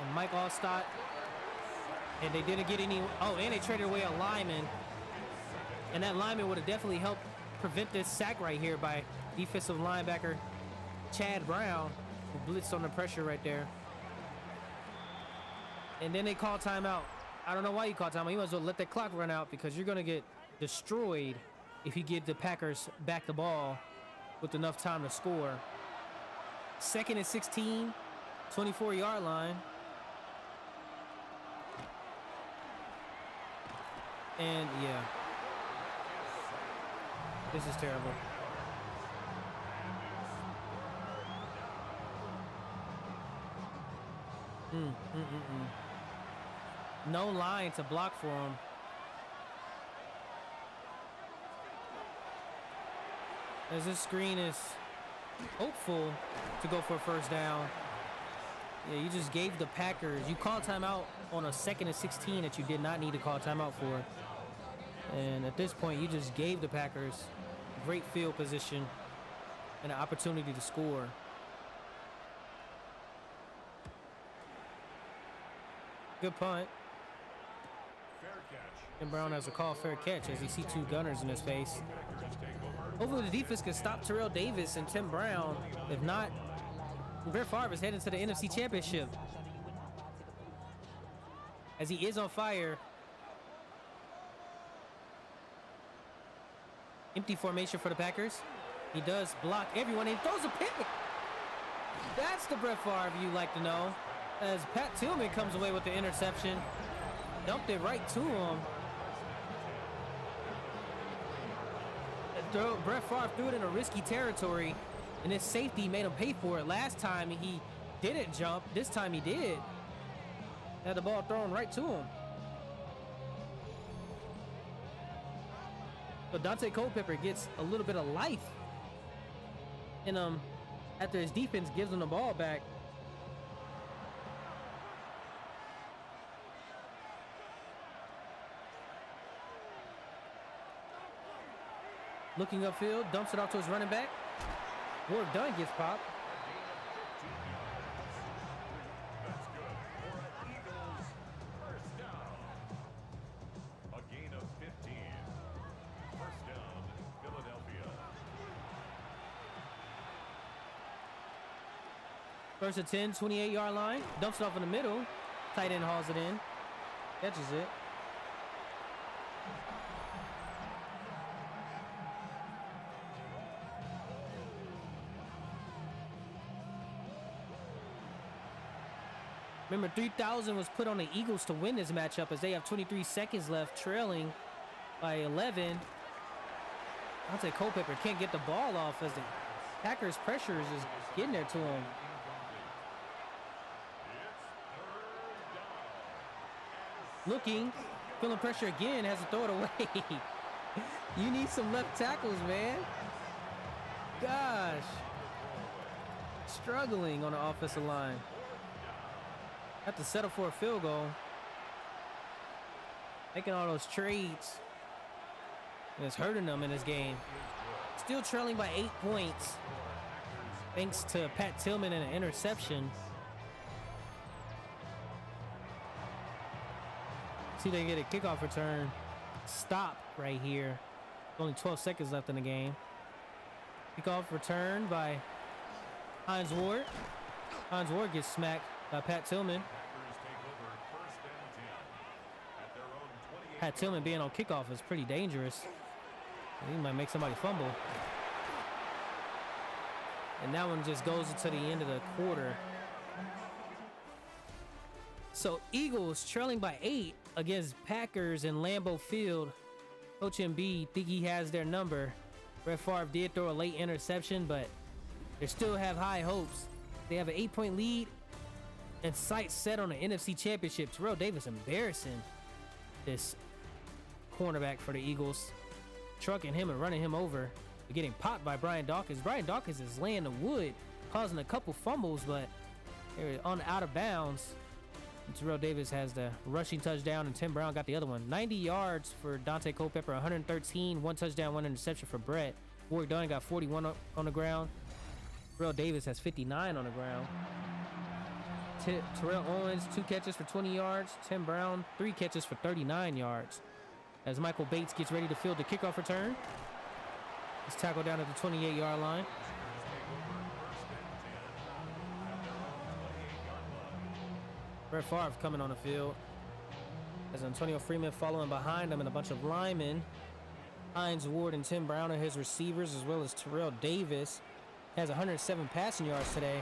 and Mike Allstott. And they didn't get any. Oh, and they traded away a lineman. And that lineman would have definitely helped prevent this sack right here by defensive linebacker Chad Brown, who blitzed on the pressure right there. And then they call timeout. I don't know why you call timeout. You might as well let that clock run out, because you're going to get destroyed if you give the Packers back the ball with enough time to score. 2nd and 16, 24-yard line. And yeah, this is terrible. No line to block for him. As this screen is hopeful to go for a first down. Yeah, you just gave the Packers. You called timeout on a 2nd and 16 that you did not need to call timeout for. And at this point, you just gave the Packers great field position and an opportunity to score. Good punt. Fair catch. And Brown has a call fair catch as he sees two gunners in his face. Packers take over. Hopefully the defense can stop Terrell Davis and Tim Brown. If not, Brett Favre is heading to the NFC Championship. As he is on fire. Empty formation for the Packers. He does block everyone. He throws a pick. That's the Brett Favre you like to know. As Pat Tillman comes away with the interception. Dumped it right to him. Brett Favre threw it in a risky territory, and his safety made him pay for it. Last time he didn't jump. This time he did. Had the ball thrown right to him. So Dante Culpepper gets a little bit of life in him after his defense gives him the ball back. Looking upfield, dumps it off to his running back. Work done, gets popped. That's good for an Eagles first down. A gain of 15. First down, Philadelphia. First and 10, 28-yard line. Dumps it off in the middle. Tight end hauls it in. Catches it. Remember, 3,000 was put on the Eagles to win this matchup as they have 23 seconds left, trailing by 11. Dante Culpepper can't get the ball off as the Packers' pressure is just getting there to him. Looking, feeling pressure again, has to throw it away. You need some left tackles, man. Gosh. Struggling on the offensive line. Have to settle for a field goal. Making all those trades. And it's hurting them in this game. Still trailing by 8 points. Thanks to Pat Tillman and an interception. See, they get a kickoff return. Stop right here. Only 12 seconds left in the game. Kickoff return by Hines Ward. Hines Ward gets smacked by Pat Tillman. Pat Tillman being on kickoff is pretty dangerous. He might make somebody fumble. And that one just goes into the end of the quarter. So Eagles trailing by 8 against Packers in Lambeau Field. Coach MB think he has their number. Brett Favre did throw a late interception, but they still have high hopes. They have an 8-point lead and sights set on the NFC Championship. Terrell Davis embarrassing this cornerback for the Eagles. Trucking him and running him over. They're getting popped by Brian Dawkins. Brian Dawkins is laying the wood, causing a couple fumbles, but they're on out of bounds. And Terrell Davis has the rushing touchdown, and Tim Brown got the other one. 90 yards for Dante Culpepper, 113, 1 touchdown, 1 interception for Brett. Warwick Dunn got 41 on the ground. Terrell Davis has 59 on the ground. Terrell Owens, 2 catches for 20 yards. Tim Brown, 3 catches for 39 yards. As Michael Bates gets ready to field the kickoff return. He's tackled down at the 28-yard line. Brett Favre coming on the field. As Antonio Freeman following behind him and a bunch of linemen. Hines Ward and Tim Brown are his receivers, as well as Terrell Davis. Has 107 passing yards today.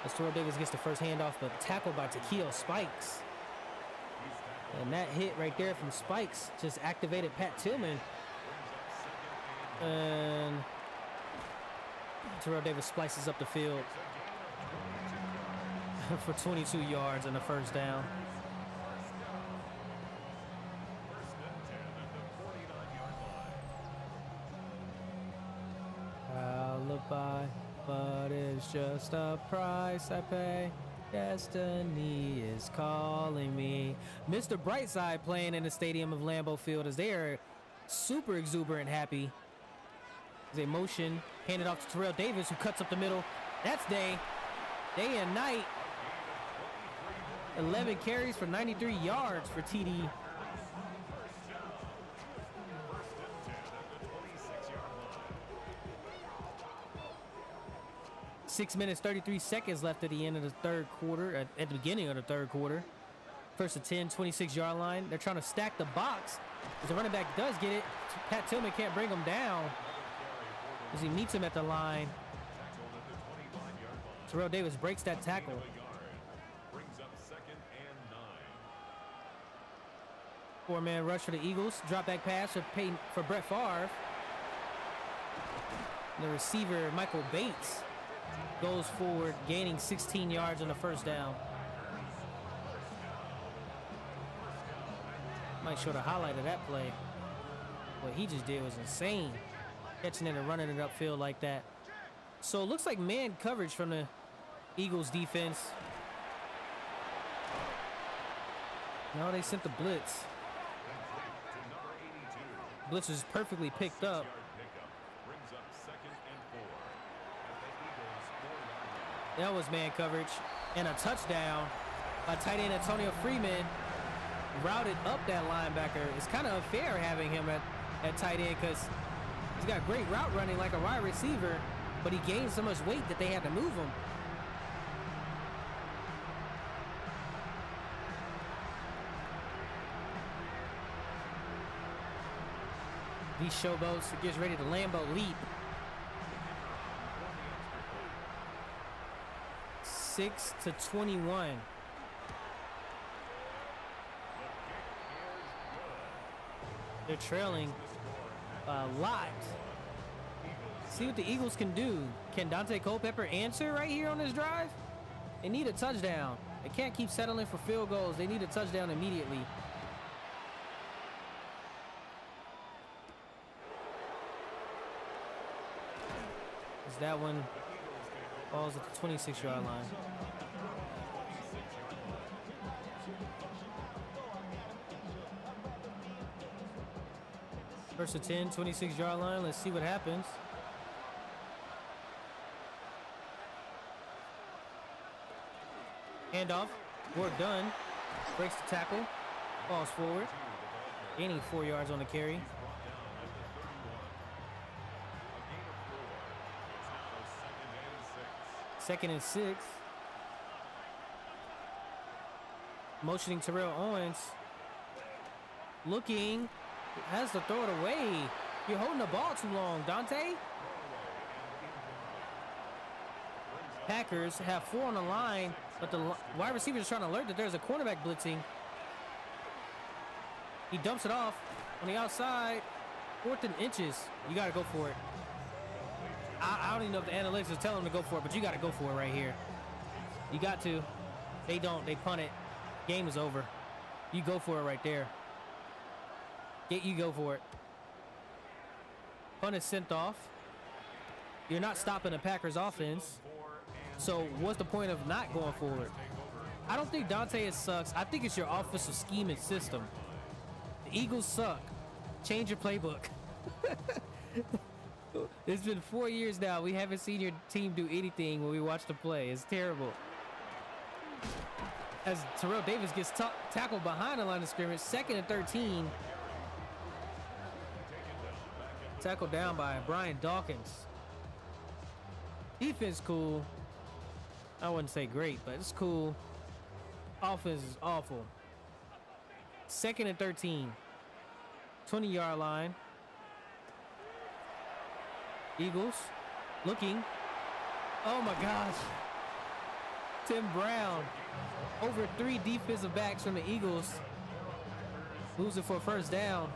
As Terrell Davis gets the first handoff, but tackled by Takeo Spikes. And that hit right there from Spikes just activated Pat Tillman. And Terrell Davis splices up the field for 22 yards and the first down. Alibi, but it's just a price I pay. Destiny is calling me. Mr. Brightside playing in the stadium of Lambeau Field as they are super exuberant happy. As a motion handed off to Terrell Davis, who cuts up the middle. That's day and night. 11 carries for 93 yards for TD. 6 minutes, 33 seconds left at the end of the third quarter, at the beginning of the third quarter. First and 10, 26-yard line. They're trying to stack the box. As the running back does get it, Pat Tillman can't bring him down as he meets him at the line. Terrell Davis breaks that tackle. Brings up 2nd and 9. Four-man rush for the Eagles. Drop back pass for Brett Favre. The receiver, Michael Bates, goes forward, gaining 16 yards on the first down. Might show the highlight of that play. What he just did was insane. Catching it and running it upfield like that. So it looks like man coverage from the Eagles defense. No, they sent the blitz. Blitz was perfectly picked up. Brings up 2nd and 4. As the Eagles 4-yard line. That was man coverage. And a touchdown by tight end Antonio Freeman. Routed up that linebacker. It's kind of unfair having him at tight end because he's got great route running like a wide receiver, but he gained so much weight that they had to move him. These showboats gets ready to Lambeau leap. 6-21. They're trailing a lot. See what the Eagles can do. Can Dante Culpepper answer right here on this drive? They need a touchdown. They can't keep settling for field goals. They need a touchdown immediately. As that one falls at the 26-yard line. First and 10, 26-yard line. Let's see what happens. Handoff. Work done. Breaks the tackle. Falls forward. Gaining 4 yards on the carry. Second and 6. Motioning Terrell Owens. Looking. Has to throw it away. You're holding the ball too long, Dante. Packers have 4 on the line, but the wide receiver is trying to alert that there's a cornerback blitzing. He dumps it off on the outside. 4th and inches. You got to go for it. I don't even know if the analytics is telling him to go for it, but you got to go for it right here. You got to. They don't. They punt it. Game is over. You go for it right there. You go for it. Punt is sent off. You're not stopping the Packers offense. So what's the point of not going forward? I don't think Dante sucks. I think it's your offensive scheme and system. The Eagles suck. Change your playbook. It's been 4 years now. We haven't seen your team do anything when we watch the play. It's terrible. As Terrell Davis gets tackled behind the line of scrimmage, 2nd and 13. Tackled down by Brian Dawkins. Defense cool. I wouldn't say great, but it's cool. Offense is awful. 2nd and 13. 20-yard line. Eagles looking. Oh my gosh. Tim Brown. Over 3 defensive backs from the Eagles. Losing for a first down.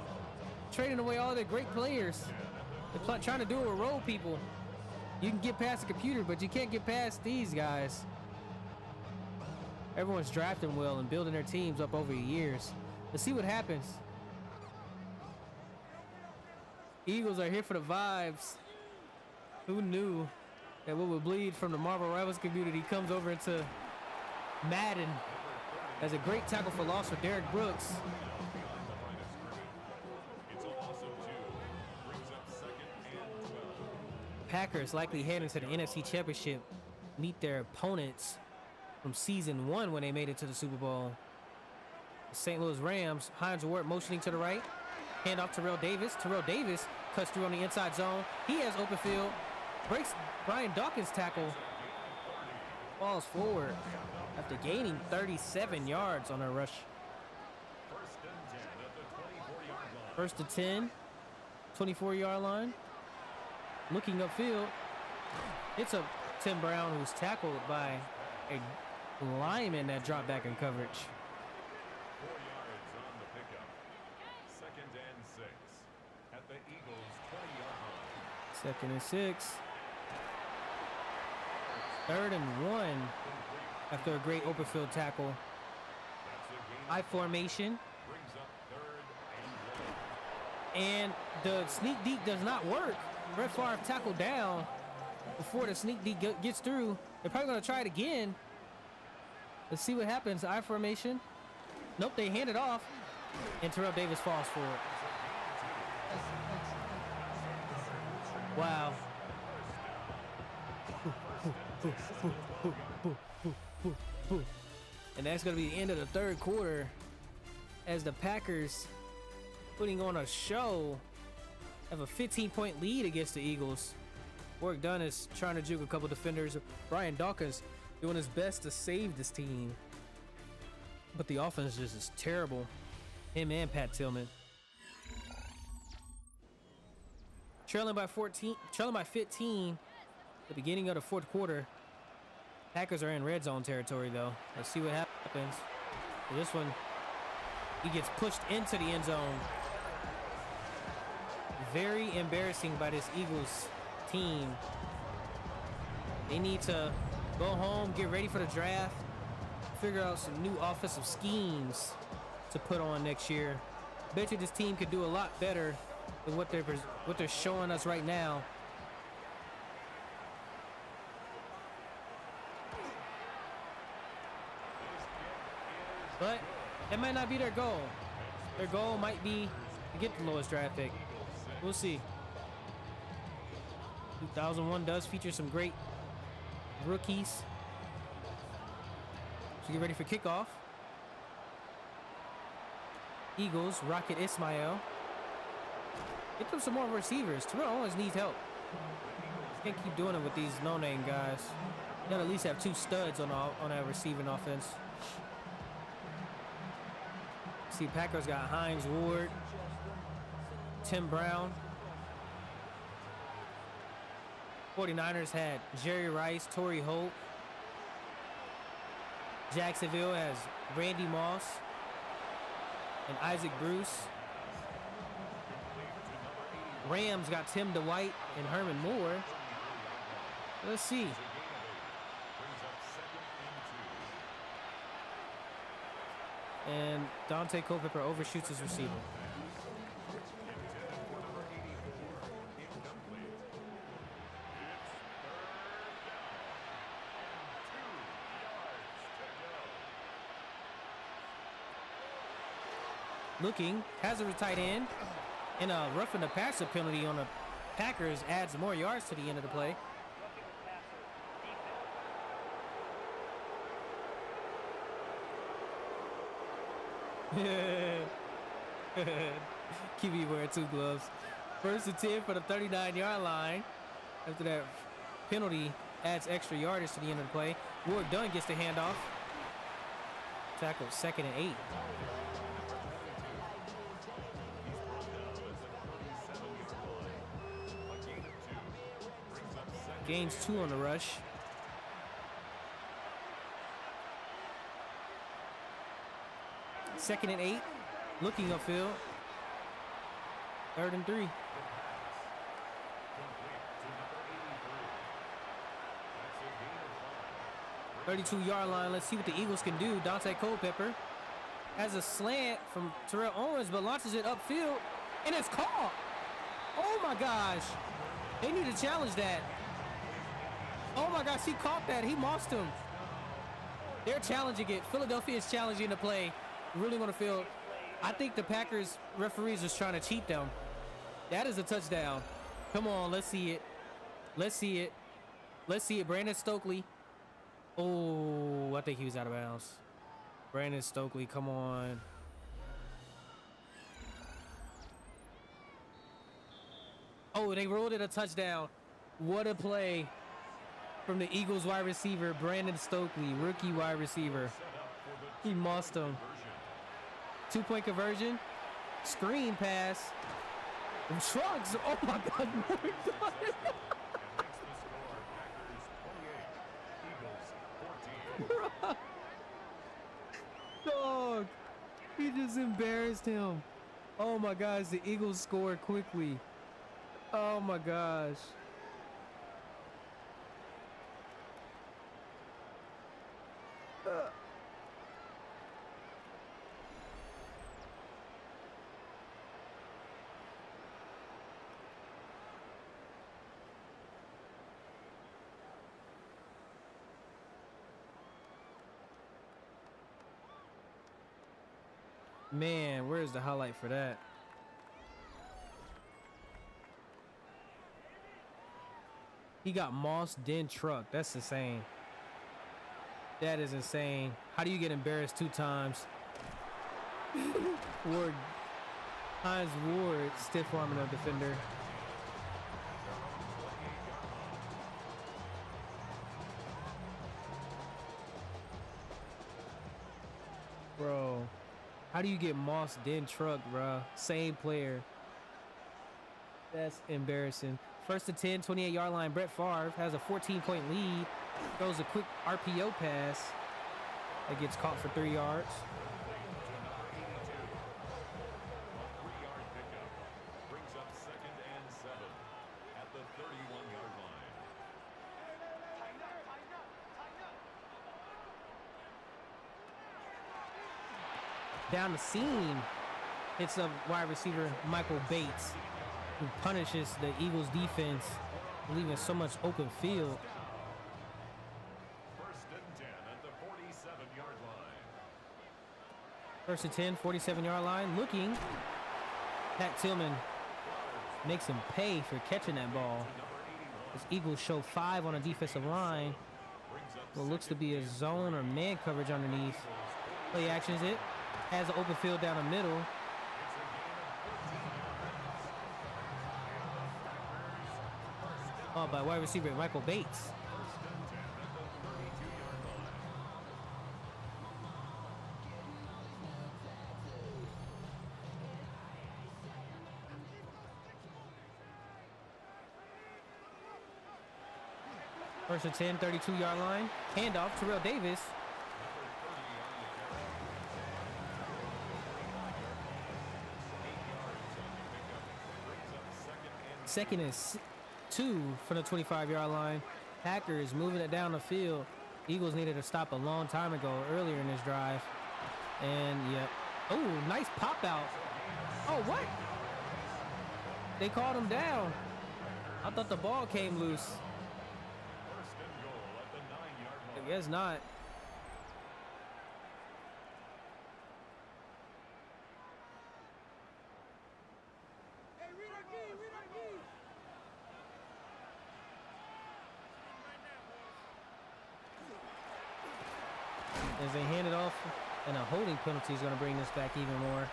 Trading away all their great players. They're trying to do it with role people. You can get past the computer, but you can't get past these guys. Everyone's drafting well and building their teams up over the years. Let's see what happens. Eagles are here for the vibes. Who knew that what would bleed from the Marvel Rivals community comes over into Madden has a great tackle for loss for Derek Brooks. Beyond the line of scrimmage. It's a loss of 2. Brings up second and 12. Packers likely heading to the NFC Championship, meet their opponents from season 1 when they made it to the Super Bowl. The St. Louis Rams, Hines Ward motioning to the right. Hand off to Terrell Davis. Terrell Davis cuts through on the inside zone. He has open field. Breaks Brian Dawkins' tackle. Falls forward after gaining 37 yards on a rush. First and 10 at the 24-yard line. First to 10, 24-yard line. Looking upfield. It's a Tim Brown who's tackled by a lineman that dropped back in coverage. 4 yards on the pickup. Second and 6 at the Eagles' 20-yard line. Second and 6. Third and 1 after a great open field tackle. That's a gain. I formation. Brings up third and 1. And the sneak deep does not work. Brett Favre tackled down before the sneak deep gets through. They're probably going to try it again. Let's see what happens. I formation. Nope, they hand it off. And Terrell Davis falls for it. Wow. And that's going to be the end of the third quarter as the Packers, putting on a show, have a 15-point lead against the Eagles. Work done is trying to juke a couple defenders. Brian Dawkins doing his best to save this team. But the offense just is terrible. Him and Pat Tillman. Trailing by 15 at the beginning of the fourth quarter. Packers are in red zone territory though. Let's see what happens. For this one, he gets pushed into the end zone. Very embarrassing by this Eagles team. They need to go home, get ready for the draft, figure out some new offensive schemes to put on next year. Bet you this team could do a lot better than what they're showing us right now. But that might not be their goal. Their goal might be to get the lowest draft pick. We'll see. 2001 does feature some great rookies. So get ready for kickoff. Eagles, Rocket Ismail. Get them some more receivers. Terrell Owens needs help. Can't keep doing it with these no-name guys. You gotta at least have 2 studs on that receiving offense. See, Packers got Hines Ward, Tim Brown. 49ers had Jerry Rice, Torrey Holt. Jacksonville has Randy Moss and Isaac Bruce. Rams got Tim Dwight and Herman Moore. Let's see. And Dante Culpepper overshoots his receiver. Looking, has a tight end, and a roughing the passer penalty on the Packers adds more yards to the end of the play. QB wearing 2 gloves. First and 10 for the 39-yard line. After that penalty adds extra yardage to the end of the play. Ward Dunn gets the handoff. Tackle second and 8. Gains 2 on the rush. Second and 8. Looking upfield. Third and 3. "32-yard line. Let's see what the Eagles can do. Dante Culpepper has a slant from Terrell Owens, but launches it upfield, and it's caught. Oh my gosh. They need to challenge that. Oh my gosh, he caught that. He mossed him. They're challenging it. Philadelphia is challenging the play, ruling on the field. I think the Packers referees is trying to cheat them. That is a touchdown. Come on, let's see it. Let's see it. Let's see it. Brandon Stokely. Oh, I think he was out of bounds. Brandon Stokely, come on. Oh, they ruled it a touchdown. What a play from the Eagles wide receiver, Brandon Stokely, rookie wide receiver. He mossed him. 2-point conversion. Screen pass. And Trucks. Oh my God. Dog. He just embarrassed him. Oh my gosh. The Eagles scored quickly. Oh my gosh. Man, where's the highlight for that? He got Moss, then Truck. That's insane. That is insane. How do you get embarrassed 2 times? Ward, Hines Ward, stiff arming a defender. Bro, how do you get Moss, then Truck, bro? Same player. That's embarrassing. First and 10, 28-yard line. Brett Favre has a 14-point lead. Throws a quick RPO pass that gets caught for 3 yards. Brings up 2nd and 7 at the 31-yard line. Down the seam, hits a wide receiver, Michael Bates, who punishes the Eagles defense, leaving so much open field. 1st and 10 at the 47-yard line. First and 10, 47-yard line. Looking. Pat Tillman makes him pay for catching that ball. As Eagles show 5 on a defensive line. What looks to be a zone or man coverage underneath. Play actions it. Has an open field down the middle. Oh, by wide receiver Michael Bates. First and 10, 32-yard line. Handoff, Terrell Davis. Second and 2 from the 25-yard line. Packers moving it down the field. Eagles needed to stop a long time ago, earlier in this drive. And, yep. Oh, nice pop out. Oh, what? They called him down. I thought the ball came loose. I guess not. As they hand it off, and a holding penalty is going to bring this back even more.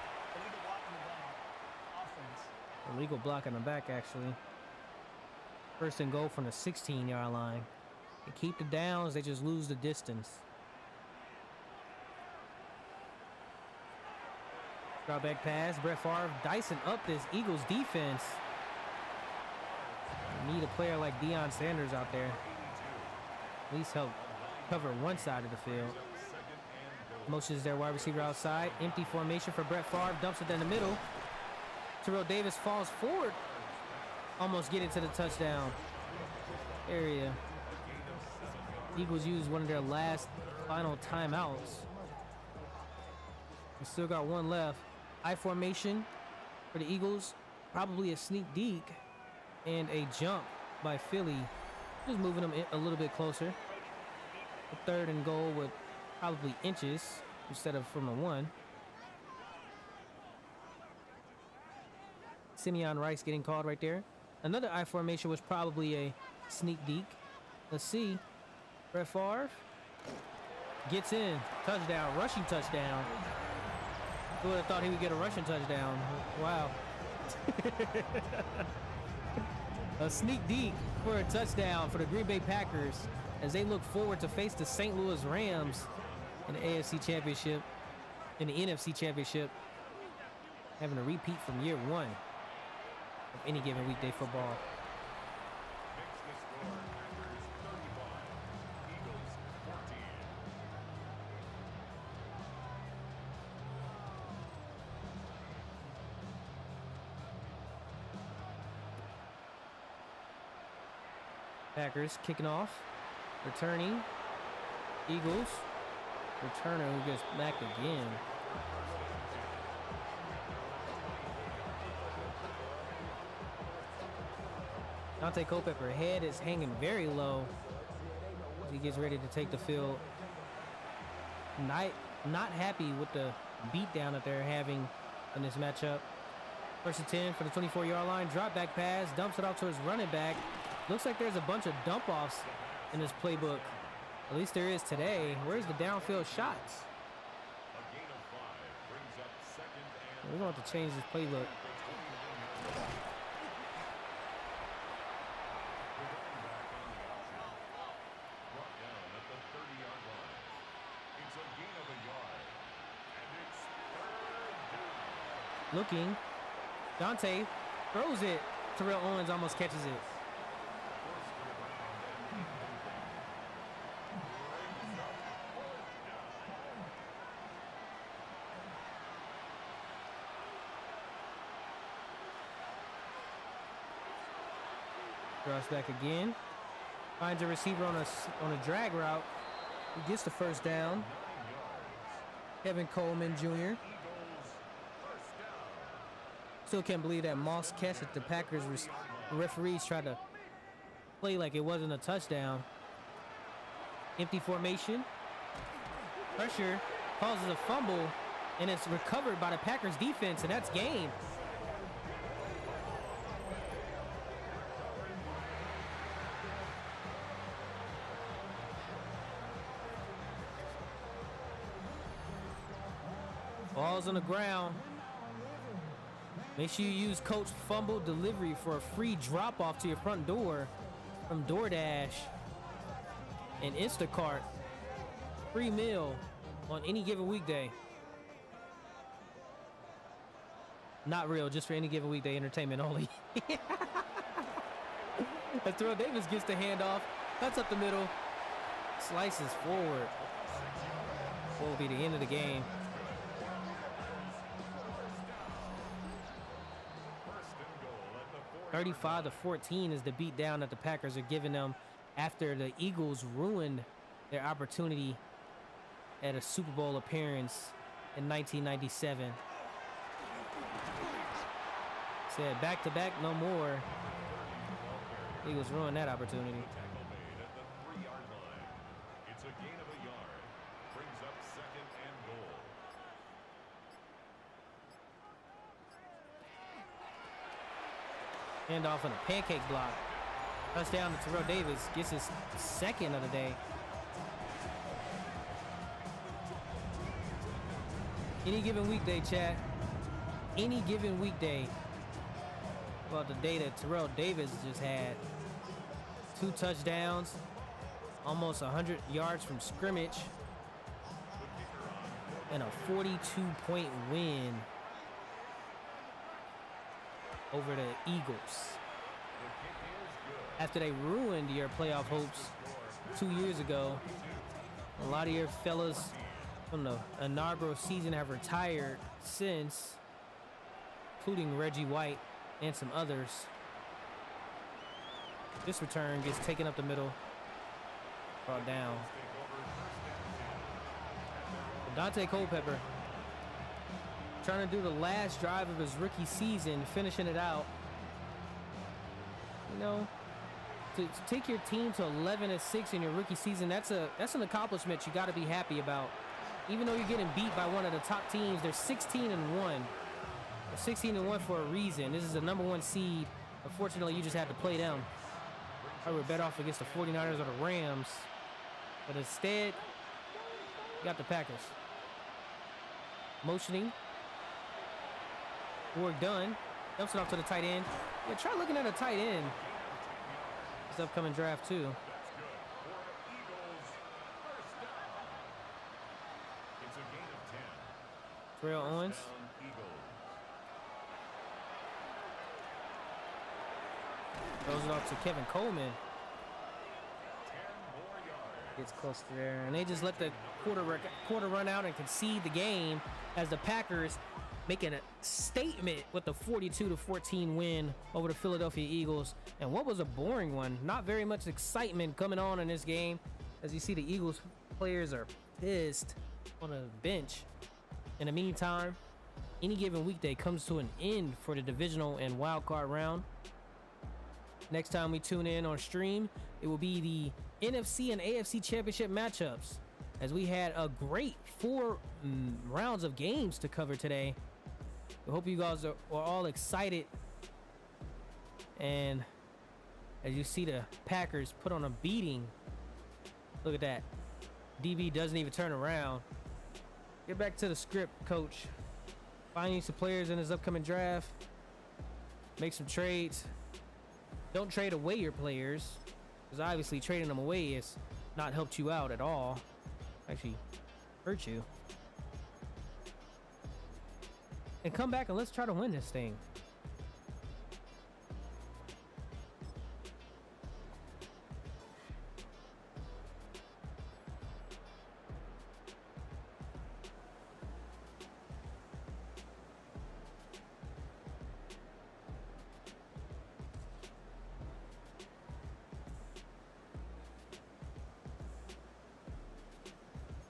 Illegal block on the back, actually. First and goal from the 16-yard line. They keep the downs, they just lose the distance. Drop back pass, Brett Favre dicing up this Eagles defense. You need a player like Deion Sanders out there. At least help cover one side of the field. Motions their wide receiver outside. Empty formation for Brett Favre. Dumps it in the middle. Terrell Davis falls forward. Almost get into the touchdown area. Eagles use one of their last final timeouts. We still got one left. I formation for the Eagles. Probably a sneak deke and a jump by Philly. Just moving them a little bit closer. A 3rd and goal with probably inches instead of from the 1. Simeon Rice getting called right there. Another I formation was probably a sneak deke. Let's see. Brett Favre gets in. Touchdown. Rushing touchdown. Who would have thought he would get a rushing touchdown? Wow. A sneak deke for a touchdown for the Green Bay Packers as they look forward to face the St. Louis Rams in the AFC Championship, in the NFC Championship, having a repeat from year 1 of any given weekday football. Makes the score Packers 35, Eagles 14. Packers kicking off, returning. Eagles, returner who gets back again. Dante Culpepper head is hanging very low as he gets ready to take the field. Not happy with the beatdown that they're having in this matchup. First and 10 for the 24-yard line. Drop back pass, dumps it off to his running back. Looks like there's a bunch of dump offs in this playbook. At least there is today. Where's the downfield shots? A gain of 5 brings up second and We're going to have to change this playbook. brought down at the 30-yard line. It's a gain of a yard, and it's third down. Looking. Dante throws it. Terrell Owens almost catches it. Drops back again. Finds a receiver on a drag route. He gets the first down. Kevin Coleman Jr. Still can't believe that Moss catch that the Packers referees tried to play like it wasn't a touchdown. Empty formation. Pressure causes a fumble, and it's recovered by the Packers defense, and that's game. Ball's on the ground. Make sure you use Coach Fumble Delivery for a free drop-off to your front door from DoorDash and Instacart. Free meal on any given weekday. Not real, just for any given weekday entertainment only. As Terrell Davis gets the handoff, cuts up the middle, slices forward. Will be the end of the game. 35-14 is the beat down that the Packers are giving them after the Eagles ruined their opportunity at a Super Bowl appearance in 1997. Said back-to-back, no more. Eagles ruined that opportunity. Tackle made at the 3-yard line. It's a gain of a yard. Brings up second and goal. Handoff on a pancake block. Touchdown to Terrell Davis. Gets his second of the day. Any given weekday, chat. Any given weekday. Well, the day that Terrell Davis just had. 2 touchdowns. Almost 100 yards from scrimmage. And a 42-point win over the Eagles. After they ruined your playoff hopes 2 years ago, a lot of your fellas from the inaugural season have retired since, including Reggie White and some others. This return gets taken up the middle, brought down. Dante Culpepper trying to do the last drive of his rookie season, finishing it out. You know, to take your team to 11-6 in your rookie season, that's an accomplishment you got to be happy about. Even though you're getting beat by one of the top teams, they're 16-1. They're 16-1 for a reason. This is the #1 seed. Unfortunately, you just had to play them. I would bet off against the 49ers or the Rams, but instead, you got the Packers. Motioning. Work done. Dumps it off to the tight end. Yeah, try looking at a tight end. This upcoming draft too. That's good for Eagles. First down. It's a gain of 10. Terrell Owens. First down, Eagles. Throws it off to Kevin Coleman. 10 more yards. Gets close to there. And they just let the quarter run out and concede the game as the Packers making a statement with the 42-14 win over the Philadelphia Eagles. And what was a boring one. Not very much excitement coming on in this game. As you see, the Eagles players are pissed on the bench. In the meantime, any given weekday comes to an end for the divisional and wild card round. Next time we tune in on stream, it will be the NFC and AFC championship matchups, as we had a great 4 rounds of games to cover today. I hope you guys are all excited. And as you see, the Packers put on a beating. Look at that. DB doesn't even turn around. Get back to the script, coach. Finding some players in his upcoming draft. Make some trades. Don't trade away your players, because obviously trading them away has not helped you out at all. Actually hurt you. And come back and let's try to win this thing.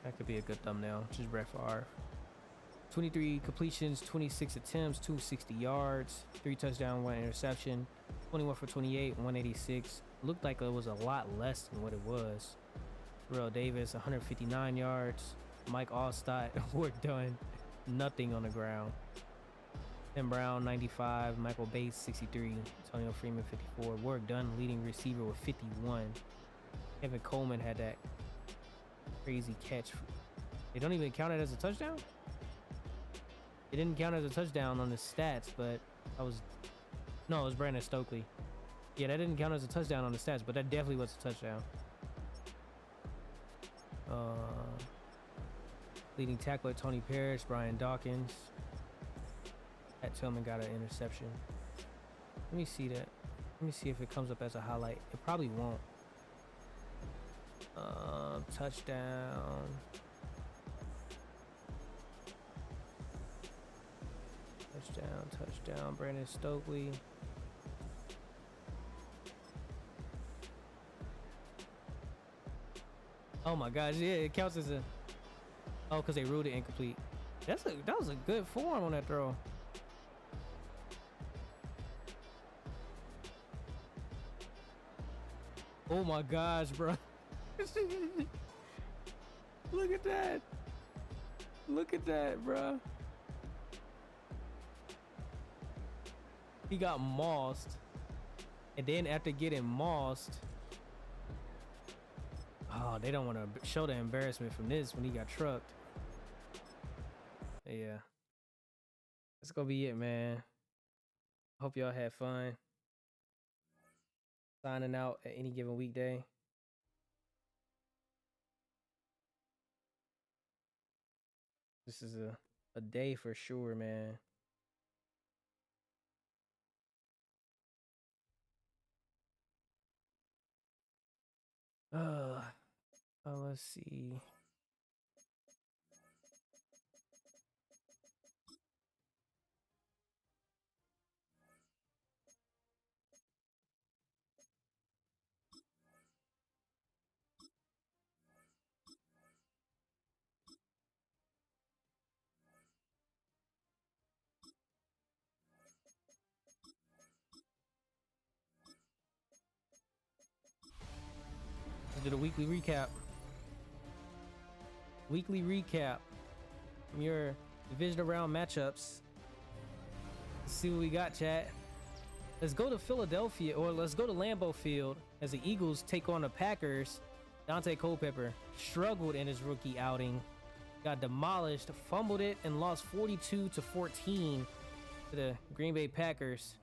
That could be a good thumbnail. Just Brett Favre. 23 completions, 26 attempts, 260 yards, 3 touchdowns, 1 interception, 21 for 28, 186. Looked like it was a lot less than what it was. Terrell Davis, 159 yards. Mike Allstott, work done. Nothing on the ground. Tim Brown, 95. Michael Bates, 63. Antonio Freeman, 54. Work done. Leading receiver with 51. Kevin Coleman had that crazy catch. They don't even count it as a touchdown? It didn't count as a touchdown on the stats, but I was... No, it was Brandon Stokely. Yeah, that didn't count as a touchdown on the stats, but that definitely was a touchdown. Leading tackler Tony Parrish, Brian Dawkins. Pat Tillman got an interception. Let me see that. Let me see if it comes up as a highlight. It probably won't. Touchdown. Touchdown, Brandon Stokely. Oh my gosh, yeah, it counts as a... Oh, because they ruled it incomplete. That was a good form on that throw. Oh my gosh, bro. Look at that. Look at that, bro. He got mossed. And then after getting mossed... Oh, they don't want to show the embarrassment from this when he got trucked. Yeah. That's gonna be it, man. Hope y'all had fun. Signing out at any given weekday. This is a day for sure, man. Let's see. weekly recap. Weekly recap from your division round matchups. Let's see what we got, chat. Let's go to Philadelphia, or let's go to Lambeau Field as the Eagles take on the Packers. Dante Culpepper struggled in his rookie outing, got demolished, fumbled it, and lost 42-14 to the Green Bay Packers.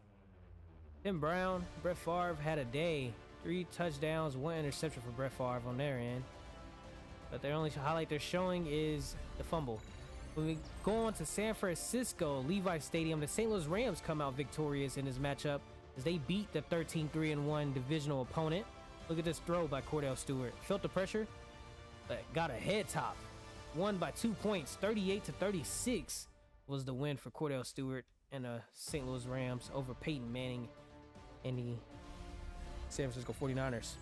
Tim Brown, Brett Favre had a day. 3 touchdowns, 1 interception for Brett Favre on their end. But their only highlight they're showing is the fumble. When we go on to San Francisco, Levi Stadium, the St. Louis Rams come out victorious in this matchup as they beat the 13-3-1 divisional opponent. Look at this throw by Cordell Stewart. Felt the pressure, but got a head top. Won by 2 points, 38-36 was the win for Cordell Stewart and the St. Louis Rams over Peyton Manning and the San Francisco 49ers.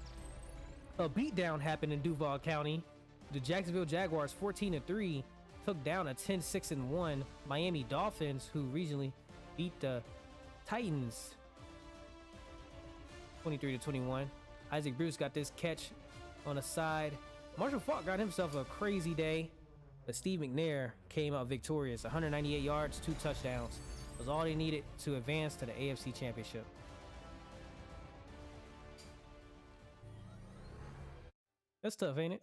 A beatdown happened in Duval County. The Jacksonville Jaguars, 14-3, took down a 10-6-1 Miami Dolphins, who recently beat the Titans 23-21. Isaac Bruce got this catch on the side. Marshall Faulk got himself a crazy day, but Steve McNair came out victorious. 198 yards, 2 touchdowns was all they needed to advance to the AFC Championship. That's tough, ain't it?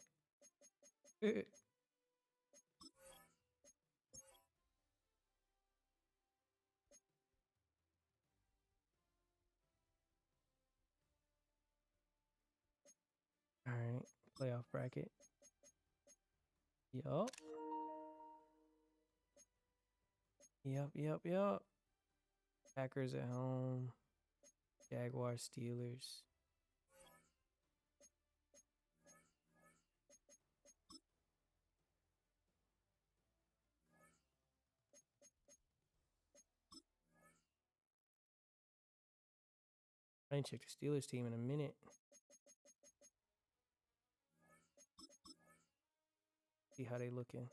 All right, playoff bracket. Yup. Yup. Packers at home. Jaguars, Steelers. I ain't checked the Steelers team in a minute. See how they looking.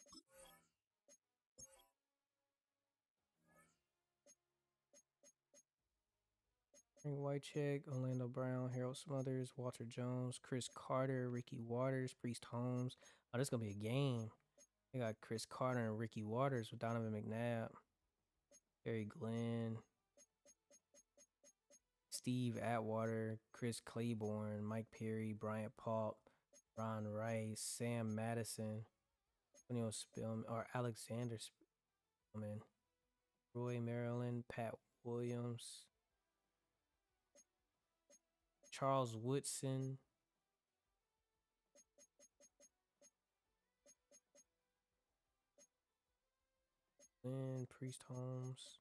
Frank Whitecheck, Orlando Brown, Harold Smothers, Walter Jones, Chris Carter, Ricky Waters, Priest Holmes. Oh, this is gonna be a game. They got Chris Carter and Ricky Waters with Donovan McNabb, Terry Glenn, Steve Atwater, Chris Claiborne, Mike Perry, Bryant Paulk, Ron Rice, Sam Madison, Antonio Spillman, or Alexander Spillman, Roy Maryland, Pat Williams, Charles Woodson, Lynn, Priest Holmes.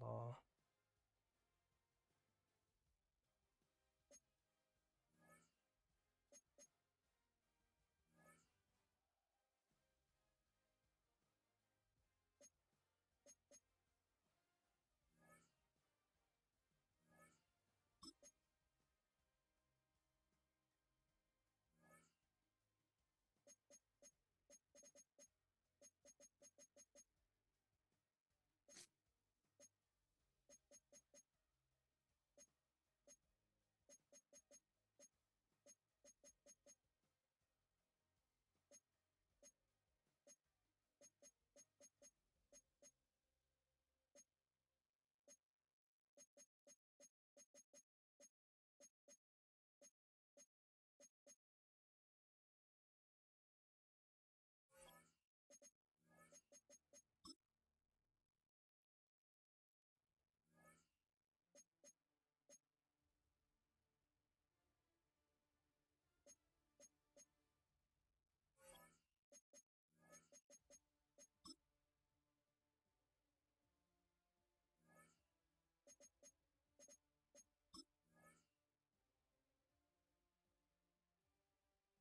Law.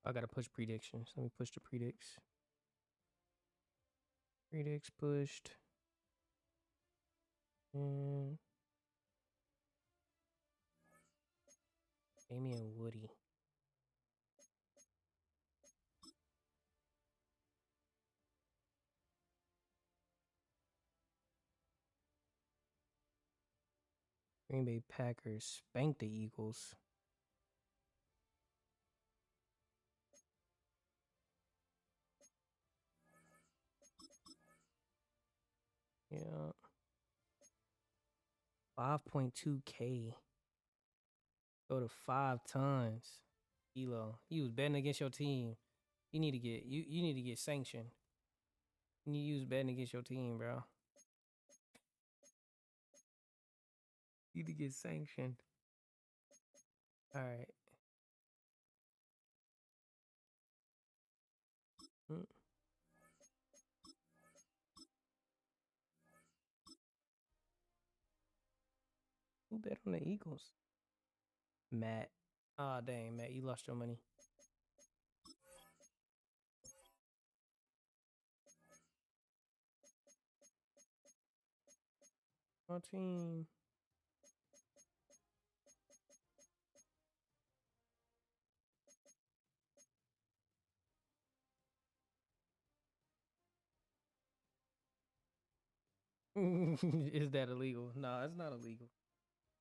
I gotta push predictions. Let me push the predicts. Predicts pushed. And Amy and Woody. Green Bay Packers spanked the Eagles. Yeah. 5.2K. Go to 5 tons. Elo. You was betting against your team. You need to get sanctioned. You use betting against your team, bro. You need to get sanctioned. All right. Who bet on the Eagles? Matt. Ah, dang, Matt, you lost your money. My team. Is that illegal? No, it's not illegal.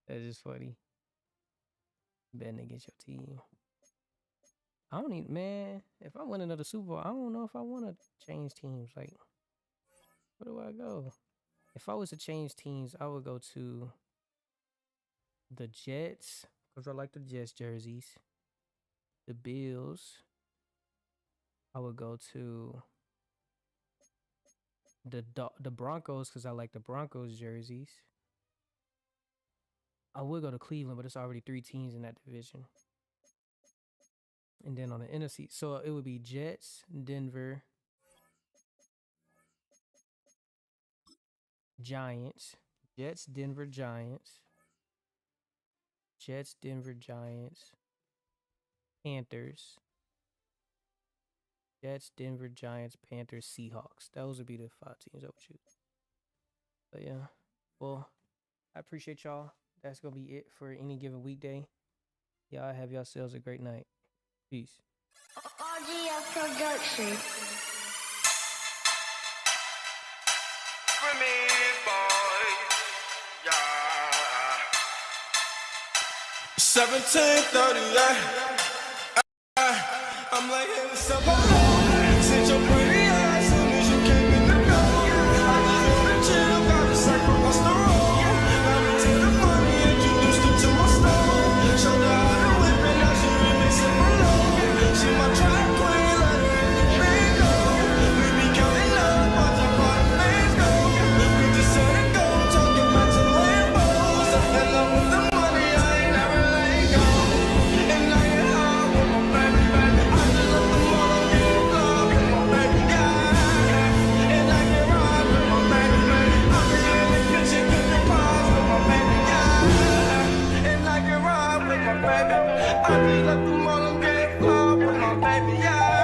That's just funny. Betting against your team. I don't even, man. If I win another Super Bowl, I don't know if I want to change teams. Like, where do I go? If I was to change teams, I would go to the Jets because I like the Jets jerseys. The Bills. I would go to the Broncos because I like the Broncos jerseys. I would go to Cleveland, but it's already 3 teams in that division. And then on the NFC, so it would be Jets, Denver, Giants, Jets, Denver, Giants, Jets, Denver, Giants, Panthers, Jets, Denver, Giants, Panthers, Seahawks. Those would be the 5 teams I would choose. But yeah, well, I appreciate y'all. That's going to be it for any given weekday. Y'all have yourselves a great night. Peace. RGF Production. For me, boy, yeah. 1738. I'm like, hey, what's up?